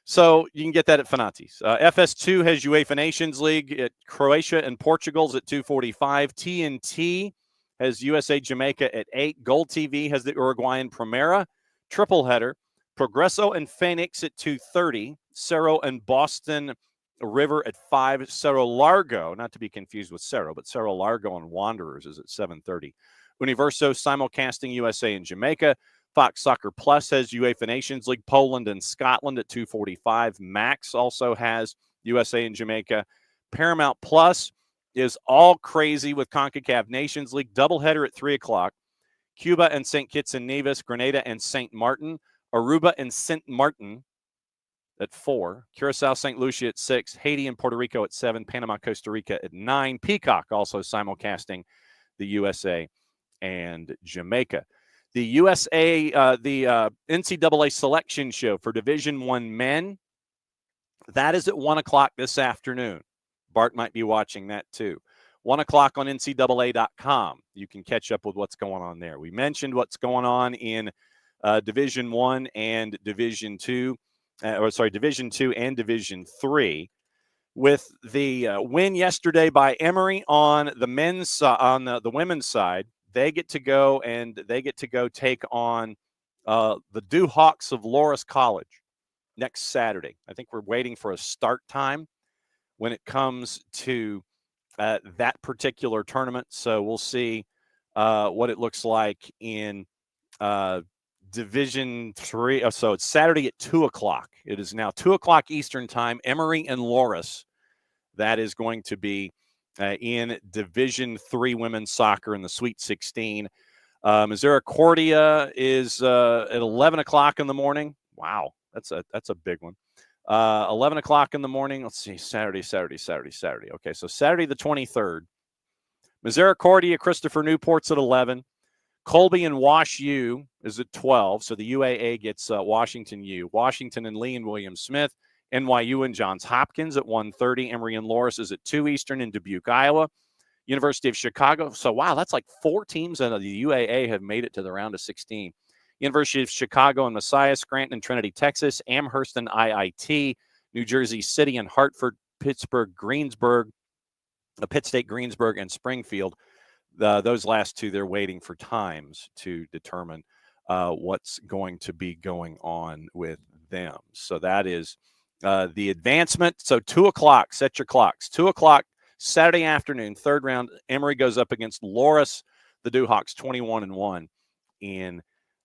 Speaker 1: So you can get that at Fanatis. FS2 has UEFA Nations League at Croatia and Portugal's at 2:45. TNT has USA Jamaica at 8. Gold TV has the Uruguayan Primera triple header. Progreso and Phoenix at 2:30. Cerro and Boston River at 5. Cerro Largo, not to be confused with Cerro, but Cerro Largo and Wanderers is at 7:30. Universo simulcasting USA and Jamaica. Fox Soccer Plus has UEFA Nations League, Poland and Scotland at 2:45. Max also has USA and Jamaica. Paramount Plus is all crazy with CONCACAF Nations League, doubleheader at 3 o'clock. Cuba and St. Kitts and Nevis, Grenada and St. Martin, Aruba and St. Martin at 4, Curacao, St. Lucia at 6, Haiti and Puerto Rico at 7, Panama, Costa Rica at 9. Peacock also simulcasting the USA and Jamaica. The USA, the NCAA selection show for Division I men, that is at 1 o'clock this afternoon. Bart might be watching that too. 1 o'clock on NCAA.com. You can catch up with what's going on there. We mentioned what's going on in Division I and Division II. Division II and Division III, with the win yesterday by Emory on the men's on the women's side. They get to go take on the Dew Hawks of Loras College next Saturday. I think we're waiting for a start time when it comes to that particular tournament. So we'll see what it looks like in Division III. So it's Saturday at 2 o'clock. It is now 2 o'clock Eastern time. Emory and Loras. That is going to be in Division III women's soccer in the Sweet 16. Misericordia is at 11 o'clock in the morning. Wow, that's a big one. 11 o'clock in the morning. Let's see, Saturday. Okay, so Saturday the 23rd. Misericordia, Christopher Newport's at 11. Colby and Wash U is at 12. So the UAA gets Washington U. Washington and Lee and William Smith. NYU and Johns Hopkins at 1:30. Emory and Loras is at 2 Eastern in Dubuque, Iowa. University of Chicago. So, wow, that's like 4 teams out of the UAA have made it to the round of 16. University of Chicago and Messiah, Scranton and Trinity, Texas. Amherst and IIT. New Jersey City and Hartford, Pittsburgh, Greensburg, Pitt State, Greensburg, and Springfield. Those last two, they're waiting for times to determine what's going to be going on with them. So that is the advancement. So 2 o'clock, set your clocks. 2 o'clock Saturday afternoon, third round. Emory goes up against Loras, the Dewhawks, 21-1 in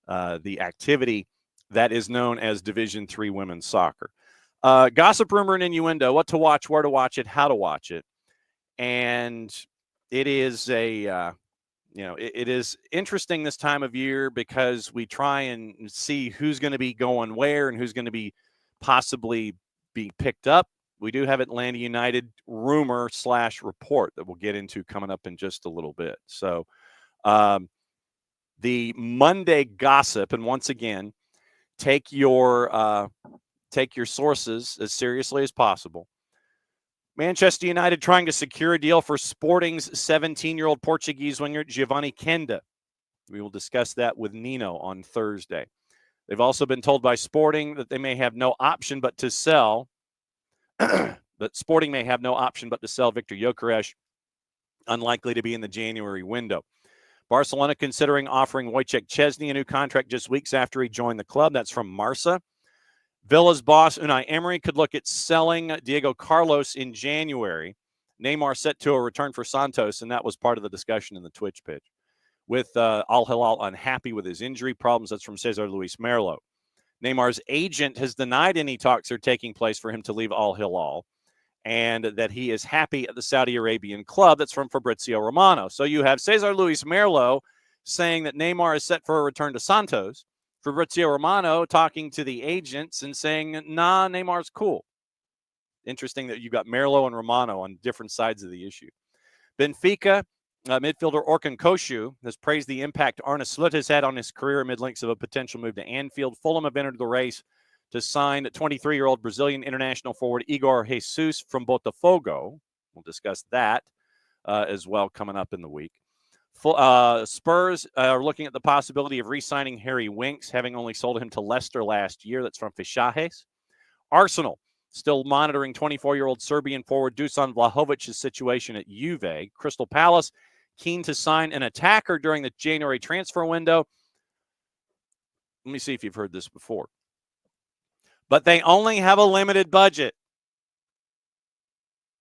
Speaker 1: the activity that is known as Division III women's soccer. Gossip, rumor, and innuendo, what to watch, where to watch it, how to watch it. And it is it is interesting this time of year because we try and see who's going to be going where and who's going to be possibly be picked up. We do have Atlanta United rumor / report that we'll get into coming up in just a little bit. So the Monday gossip, and once again, take your sources as seriously as possible. Manchester United trying to secure a deal for Sporting's 17-year-old Portuguese winger Giovanni Kenda. We will discuss that with Nino on Thursday. They've also been told by Sporting that they may have no option but to sell. But Sporting may have no option but to sell Victor Gyökeres, unlikely to be in the January window. Barcelona considering offering Wojciech Szczesny a new contract just weeks after he joined the club. That's from Marca. Villa's boss, Unai Emery, could look at selling Diego Carlos in January. Neymar set to a return for Santos, and that was part of the discussion in the Twitch pitch. With Al Hilal unhappy with his injury problems, that's from Cesar Luis Merlo. Neymar's agent has denied any talks are taking place for him to leave Al Hilal, and that he is happy at the Saudi Arabian club. That's from Fabrizio Romano. So you have Cesar Luis Merlo saying that Neymar is set for a return to Santos. Fabrizio Romano talking to the agents and saying, nah, Neymar's cool. Interesting that you've got Merlo and Romano on different sides of the issue. Benfica midfielder Orkun Koshu has praised the impact Arne Slot has had on his career amid links of a potential move to Anfield. Fulham have entered the race to sign 23-year-old Brazilian international forward Igor Jesus from Botafogo. We'll discuss that as well coming up in the week. Spurs are looking at the possibility of re-signing Harry Winks, having only sold him to Leicester last year. That's from Fichajes. Arsenal still monitoring 24-year-old Serbian forward Dusan Vlahovic's situation at Juve. Crystal Palace keen to sign an attacker during the January transfer window. Let me see if you've heard this before. but they only have a limited budget.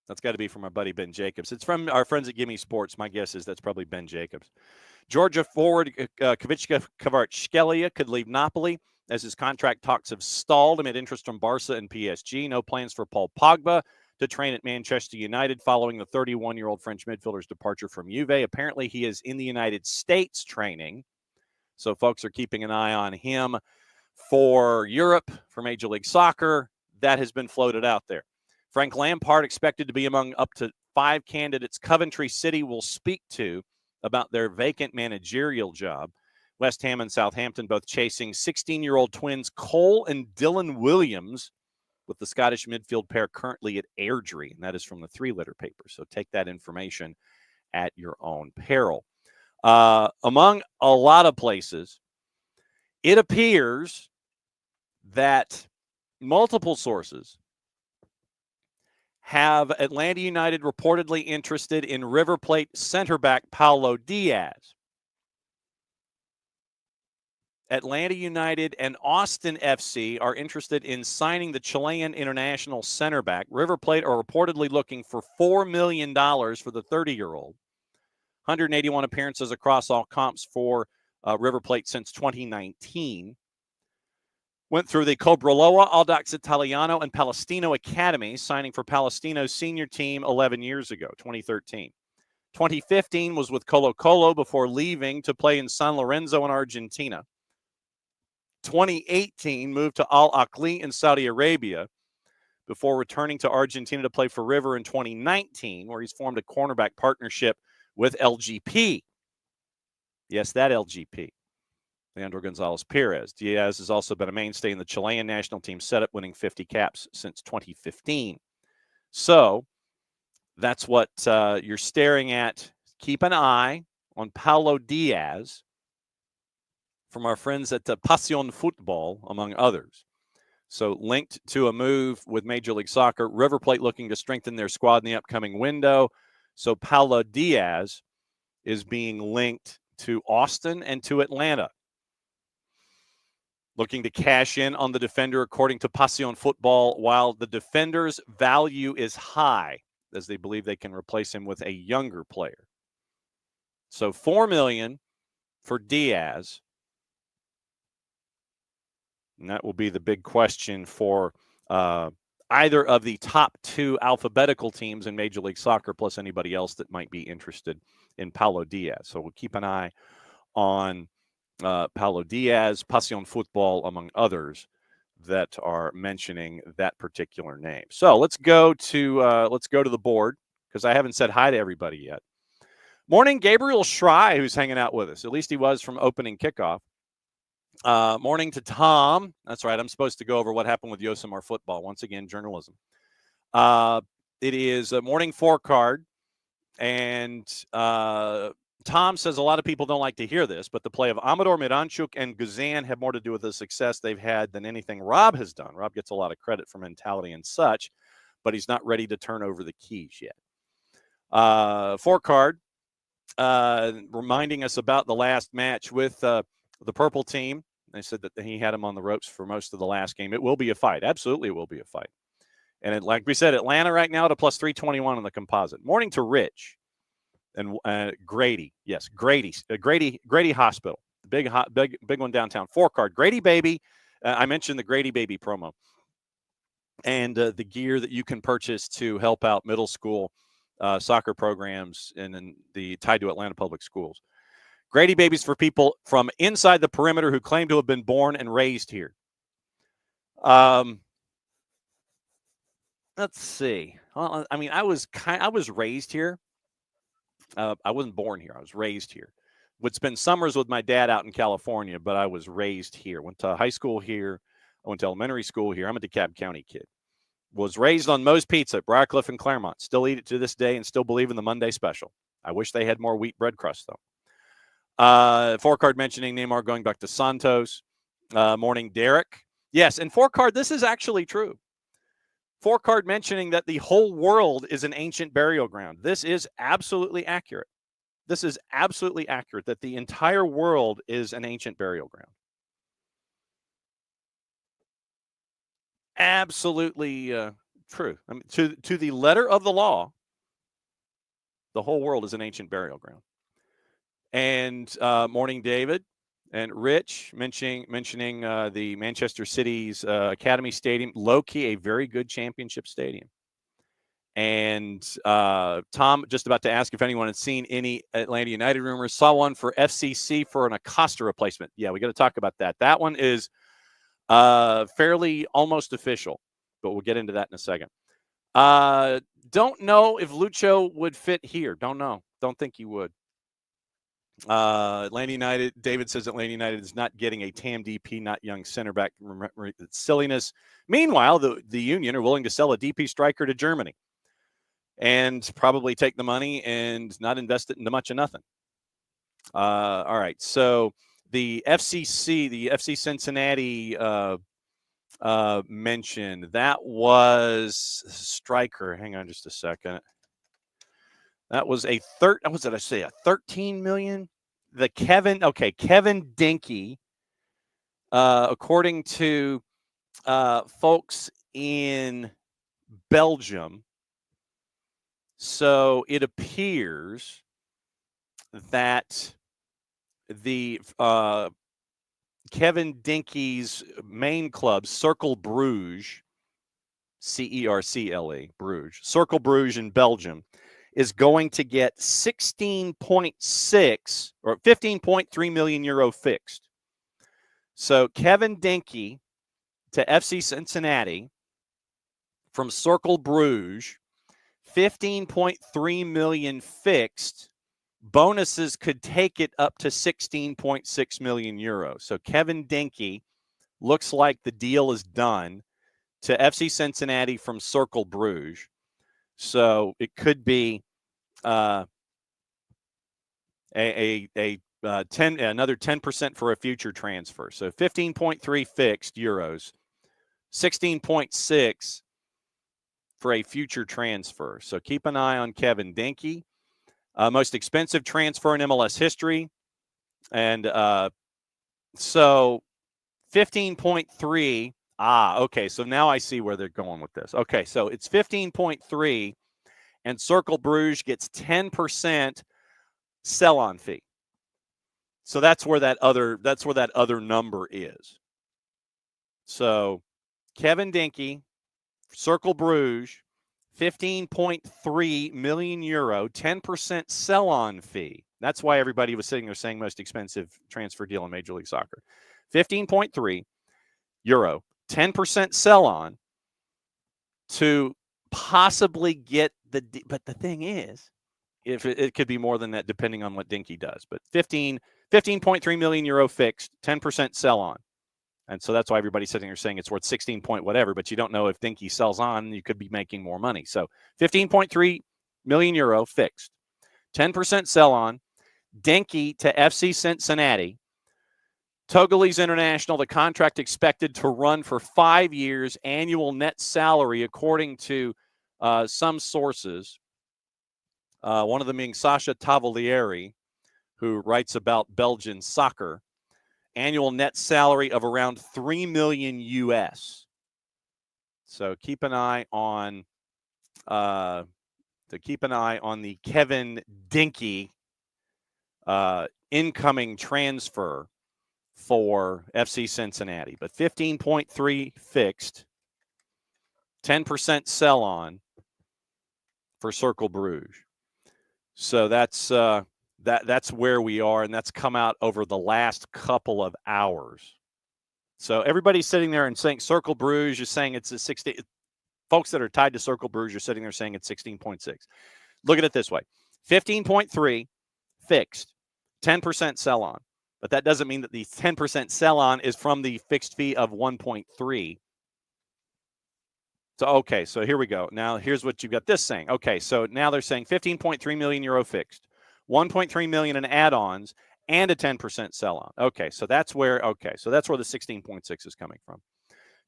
Speaker 1: That's got to be from our buddy Ben Jacobs. It's from our friends at Gimme Sports. My guess is that's probably Ben Jacobs. Georgia forward Kavicka Kvaratskhelia could leave Napoli as his contract talks have stalled amid interest from Barca and PSG. No plans for Paul Pogba to train at Manchester United following the 31-year-old French midfielder's departure from Juve. Apparently, he is in the United States training, so folks are keeping an eye on him for Europe, for Major League Soccer. That has been floated out there. Frank Lampard expected to be among up to 5 candidates Coventry City will speak to about their vacant managerial job. West Ham and Southampton both chasing 16-year-old twins Cole and Dylan Williams, with the Scottish midfield pair currently at Airdrie, and that is from the 3-Litter paper. So take that information at your own peril. Among a lot of places, it appears that multiple sources have Atlanta United reportedly interested in River Plate center back Paulo Diaz. Atlanta United and Austin FC are interested in signing the Chilean international center back. River Plate are reportedly looking for $4 million for the 30-year-old. 181 appearances across all comps for River Plate since 2019. Went through the Cobreloa, Audax Italiano, and Palestino academies, signing for Palestino's senior team 11 years ago, 2013. 2015 was with Colo-Colo before leaving to play in San Lorenzo in Argentina. 2018 moved to Al Ahly in Saudi Arabia before returning to Argentina to play for River in 2019, where he's formed a cornerback partnership with LGP. Yes, that LGP. Leandro Gonzalez Perez. Diaz has also been a mainstay in the Chilean national team setup, winning 50 caps since 2015. So that's what you're staring at. Keep an eye on Paulo Diaz from our friends at Pasión Football, among others. So linked to a move with Major League Soccer, River Plate looking to strengthen their squad in the upcoming window. So Paulo Diaz is being linked to Austin and to Atlanta, looking to cash in on the defender, according to Pasión Football, while the defender's value is high, as they believe they can replace him with a younger player. So $4 million for Diaz. And that will be the big question for either of the top 2 alphabetical teams in Major League Soccer, plus anybody else that might be interested in Paulo Diaz. So we'll keep an eye on Paulo Diaz, Pasión Football, among others that are mentioning that particular name. So let's go to the board, because I haven't said hi to everybody yet. Morning, Gabriel Schrei, who's hanging out with us. At least he was from opening kickoff. Morning to Tom. That's right. I'm supposed to go over what happened with Yosemar football. Once again, journalism. It is a morning 4 card, and Tom says a lot of people don't like to hear this, but the play of Amador Miranchuk and Guzan have more to do with the success they've had than anything Rob has done. Rob gets a lot of credit for mentality and such, but he's not ready to turn over the keys yet. 4 card, reminding us about the last match with the purple team. They said that he had him on the ropes for most of the last game. It will be a fight. Absolutely, it will be a fight. And like we said, Atlanta right now at a plus 321 on the composite. Morning to Rich and Grady. Yes, Grady Hospital. Big one downtown. 4 card. Grady Baby. I mentioned the Grady Baby promo. And the gear that you can purchase to help out middle school soccer programs and the tied to Atlanta Public Schools. Grady Babies for people from inside the perimeter who claim to have been born and raised here. Let's see. Well, I mean, I was raised here. I wasn't born here. I was raised here. Would spend summers with my dad out in California, but I was raised here. Went to high school here. I went to elementary school here. I'm a DeKalb County kid. Was raised on Moe's Pizza at Briarcliff and Claremont. Still eat it to this day and still believe in the Monday special. I wish they had more wheat bread crust, though. 4 card mentioning Neymar going back to Santos. Morning, Derek. Yes, and 4 card, this is actually true. 4 card mentioning that the whole world is an ancient burial ground. This is absolutely accurate. This is absolutely accurate, that the entire world is an ancient burial ground. Absolutely true. I mean, to the letter of the law, the whole world is an ancient burial ground. And morning, David and Rich mentioning the Manchester City's Academy Stadium, low-key a very good championship stadium. And Tom, just about to ask if anyone had seen any Atlanta United rumors. Saw one for FCC for an Acosta replacement. Yeah, we got to talk about that. That one is fairly almost official, but we'll get into that in a second. Don't know if Lucho would fit here. Don't know. Don't think he would. Atlanta United, David says Atlanta United is not getting a TAM DP, not young center back. It's silliness. Meanwhile, the Union are willing to sell a DP striker to Germany and probably take the money and not invest it into much of nothing. All right. So the FC Cincinnati mentioned, that was striker. Hang on just a second. That was a 13 million. The Kevin Dinky, according to folks in Belgium. So it appears that the Kevin Dinky's main club, Cercle Bruges, CERCLE, Bruges, Cercle Bruges in Belgium, is going to get 16.6 or 15.3 million euro fixed. So Kevin Dinky to FC Cincinnati from Cercle Bruges, 15.3 million fixed. Bonuses could take it up to 16.6 million euros. So Kevin Dinky looks like the deal is done to FC Cincinnati from Cercle Bruges. So it could be another 10% for a future transfer. So 15.3 fixed euros, 16.6 for a future transfer. So keep an eye on Kevin Dinky. Most expensive transfer in MLS history. And so 15.3. Okay. So now I see where they're going with this. Okay. So it's 15.3 and Cercle Bruges gets 10% sell-on fee. So that's where that other number is. So Kevin Dinky, Cercle Bruges, 15.3 million euro, 10% sell-on fee. That's why everybody was sitting there saying most expensive transfer deal in Major League Soccer. 15.3 euro, 10% sell-on to possibly get but the thing is, if it could be more than that depending on what Dinky does. But 15.3 million euro fixed, 10% sell-on. And so that's why everybody's sitting there saying it's worth 16 point whatever, but you don't know if Dinky sells on, you could be making more money. So 15.3 million euro fixed, 10% sell on, Dinky to FC Cincinnati. Togolese International, the contract expected to run for 5 years, annual net salary, according to some sources, one of them being Sasha Tavolieri, who writes about Belgian soccer. Annual net salary of around $3 million US. So keep an eye on the Kevin Dinky incoming transfer for FC Cincinnati. But 15.3 fixed, 10% sell on for Cercle Bruges. So that's where we are, and that's come out over the last couple of hours. So everybody's sitting there and saying Cercle Bruges is saying it's a 16. Folks that are tied to Cercle Bruges are sitting there saying it's 16.6. Look at it this way: 15.3 fixed, 10% sell on. But that doesn't mean that the 10% sell on is from the fixed fee of 1.3. So, okay, so here we go. Now, here's what you've got this saying. Okay, so now they're saying 15.3 million euro fixed, 1.3 million in add-ons, and a 10% sell-on. Okay, so that's where the 16.6 is coming from.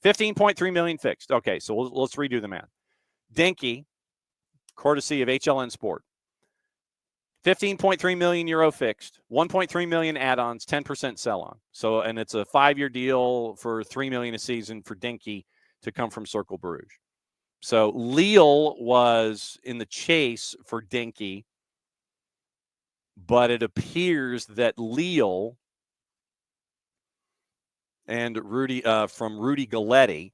Speaker 1: 15.3 million fixed. Okay, so let's redo the math. Dinky, courtesy of HLN Sport, 15.3 million euro fixed, 1.3 million add-ons, 10% sell-on. So, and it's a 5-year deal for $3 million a season for Dinky. to come from Cercle Bruges. So Lille was in the chase for Dinky, but it appears that Lille and Rudy Galletti,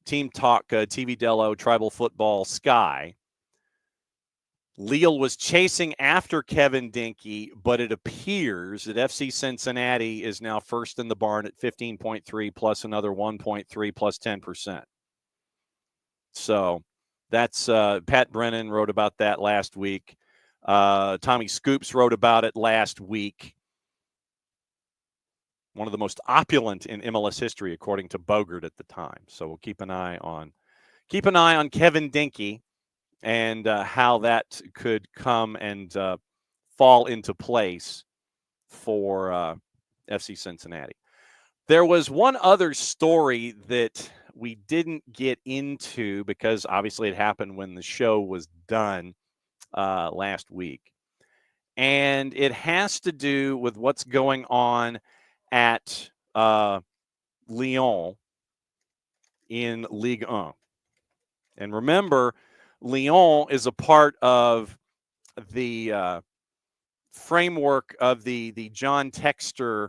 Speaker 1: Team Talk, TV Dello, Tribal Football, Sky. Lille was chasing after Kevin Dinky, but it appears that FC Cincinnati is now first in the barn at 15.3 plus another 1.3 plus 10%. So that's Pat Brennan wrote about that last week. Tommy Scoops wrote about it last week. One of the most opulent in MLS history, according to Bogert at the time. So we'll keep an eye on Kevin Dinky and how that could come and fall into place for FC Cincinnati. There was one other story that we didn't get into because obviously it happened when the show was done last week. And it has to do with what's going on at Lyon in Ligue 1. And remember, Lyon is a part of the framework of the John Textor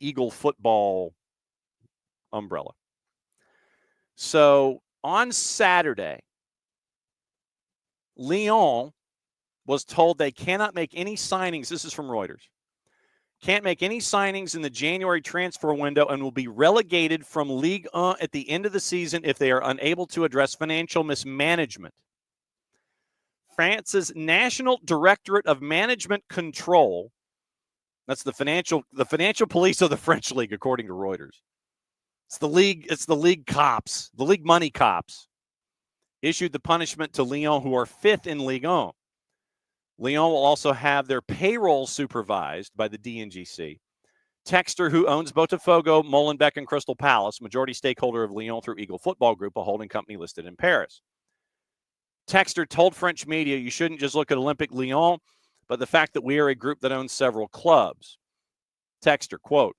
Speaker 1: Eagle football umbrella. So on Saturday, Lyon was told they cannot make any signings. This is from Reuters. Can't make any signings in the January transfer window and will be relegated from Ligue 1 at the end of the season if they are unable to address financial mismanagement. France's National Directorate of Management Control, that's the financial police of the French league, according to Reuters. It's the league cops, the league money cops, issued the punishment to Lyon, who are fifth in Ligue 1. Lyon will also have their payroll supervised by the DNGC. Textor, who owns Botafogo, Molenbeek, and Crystal Palace, majority stakeholder of Lyon through Eagle Football Group, a holding company listed in Paris. Textor told French media, you shouldn't just look at Olympique Lyon, but the fact that we are a group that owns several clubs. Textor, quote,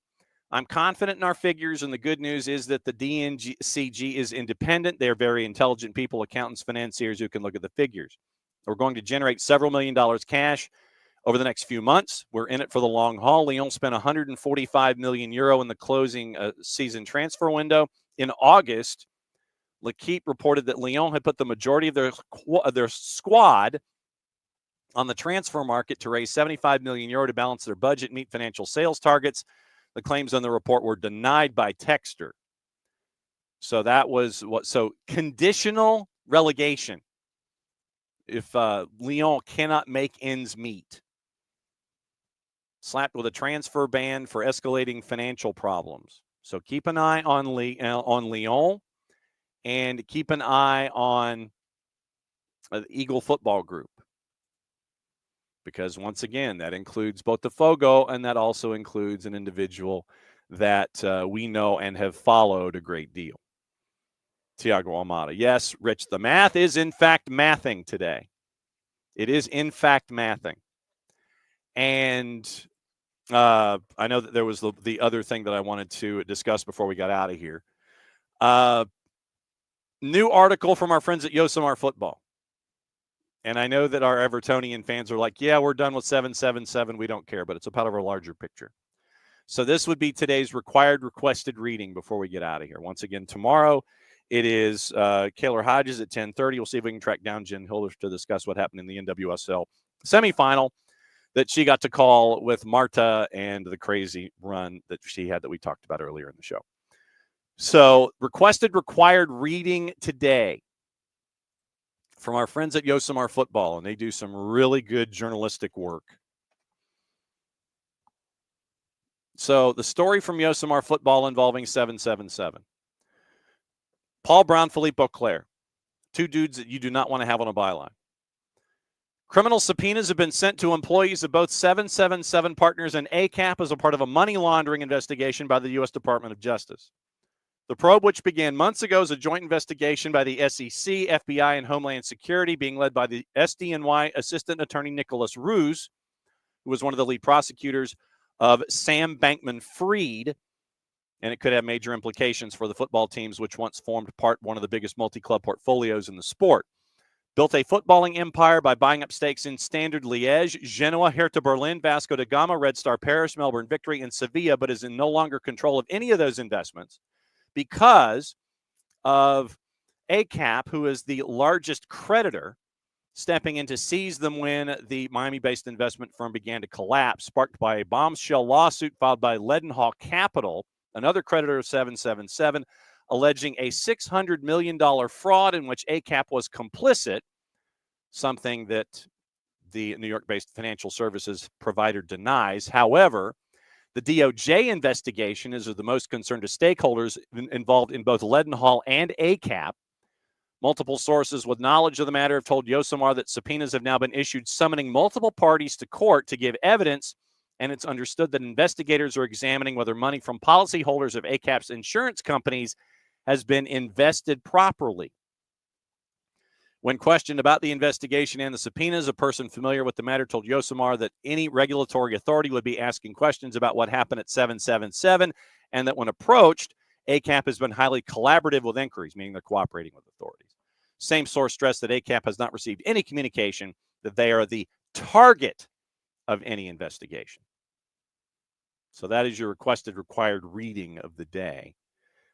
Speaker 1: I'm confident in our figures, and the good news is that the DNCG is independent. They are very intelligent people, accountants, financiers who can look at the figures. We're going to generate several $1 million cash over the next few months. We're in it for the long haul. Lyon spent €145 million in the closing season transfer window. In August, L'Equipe reported that Lyon had put the majority of their squad on the transfer market to raise €75 million to balance their budget and meet financial sales targets. The claims on the report were denied by Textor. So that was conditional relegation. If Lyon cannot make ends meet. Slapped with a transfer ban for escalating financial problems. So keep an eye on Lyon and keep an eye on the Eagle Football Group. Because once again, that includes Botafogo, and that also includes an individual that we know and have followed a great deal. Thiago Almada. Yes, Rich, the math is in fact mathing today. It is in fact mathing. And I know that there was the other thing that I wanted to discuss before we got out of here. New article from our friends at Yosemar Football. And I know that our Evertonian fans are like, yeah, we're done with 777. We don't care, but it's a part of our larger picture. So this would be today's requested reading before we get out of here. Once again, tomorrow, it is Kaylor Hodges at 10:30. We'll see if we can track down Jen Hilder to discuss what happened in the NWSL semifinal that she got to call with Marta and the crazy run that she had that we talked about earlier in the show. So required reading today from our friends at Yosemar Football, and they do some really good journalistic work. So the story from Yosemar Football involving 777. Paul Brown, Philippe Auclair, two dudes that you do not want to have on a byline. Criminal subpoenas have been sent to employees of both 777 Partners and ACAP as a part of a money laundering investigation by the U.S. Department of Justice. The probe, which began months ago as a joint investigation by the SEC, FBI, and Homeland Security, being led by the SDNY Assistant Attorney Nicholas Ruse, who was one of the lead prosecutors of Sam Bankman-Fried, and it could have major implications for the football teams, which once formed one of the biggest multi-club portfolios in the sport. Built a footballing empire by buying up stakes in Standard Liège, Genoa, Hertha Berlin, Vasco da Gama, Red Star Paris, Melbourne Victory, and Sevilla, but is in no longer control of any of those investments because of ACAP, who is the largest creditor, stepping in to seize them when the Miami-based investment firm began to collapse, sparked by a bombshell lawsuit filed by Leadenhall Capital, another creditor of 777, alleging a $600 million fraud in which ACAP was complicit, something that the New York-based financial services provider denies. However, the DOJ investigation is of the most concern to stakeholders involved in both Leadenhall and ACAP. Multiple sources with knowledge of the matter have told Yosemar that subpoenas have now been issued summoning multiple parties to court to give evidence, and it's understood that investigators are examining whether money from policyholders of ACAP's insurance companies has been invested properly. When questioned about the investigation and the subpoenas, a person familiar with the matter told Yosemar that any regulatory authority would be asking questions about what happened at 777, and that when approached, ACAP has been highly collaborative with inquiries, meaning they're cooperating with authorities. Same source stressed that ACAP has not received any communication that they are the target of any investigation. So that is your required reading of the day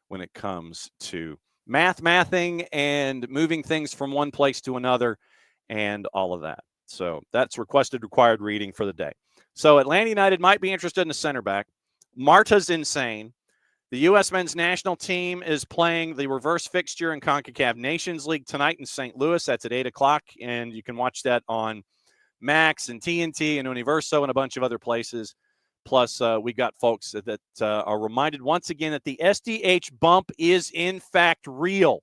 Speaker 1: when it comes to mathing and moving things from one place to another and all of that. So that's required reading for the day. So Atlanta United might be interested in a center back. Marta's insane. The U.S. men's national team is playing the reverse fixture in CONCACAF Nations League tonight in St. Louis. That's at 8 o'clock, and you can watch that on Max and TNT and Universo and a bunch of other places. Plus, we got folks that are reminded once again that the SDH bump is, in fact, real.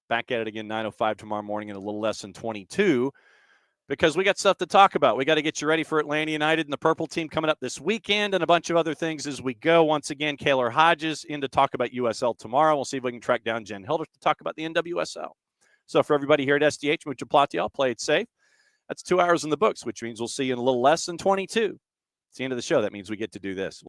Speaker 1: Back at it again, 9:05 tomorrow morning in a little less than 22, because we got stuff to talk about. We got to get you ready for Atlanta United and the Purple Team coming up this weekend and a bunch of other things as we go. Once again, Kaylor Hodges in to talk about USL tomorrow. We'll see if we can track down Jen Hilder to talk about the NWSL. So for everybody here at SDH, mucho platiel, play it safe. That's 2 hours in the books, which means we'll see you in a little less than 22. It's the end of the show. That means we get to do this.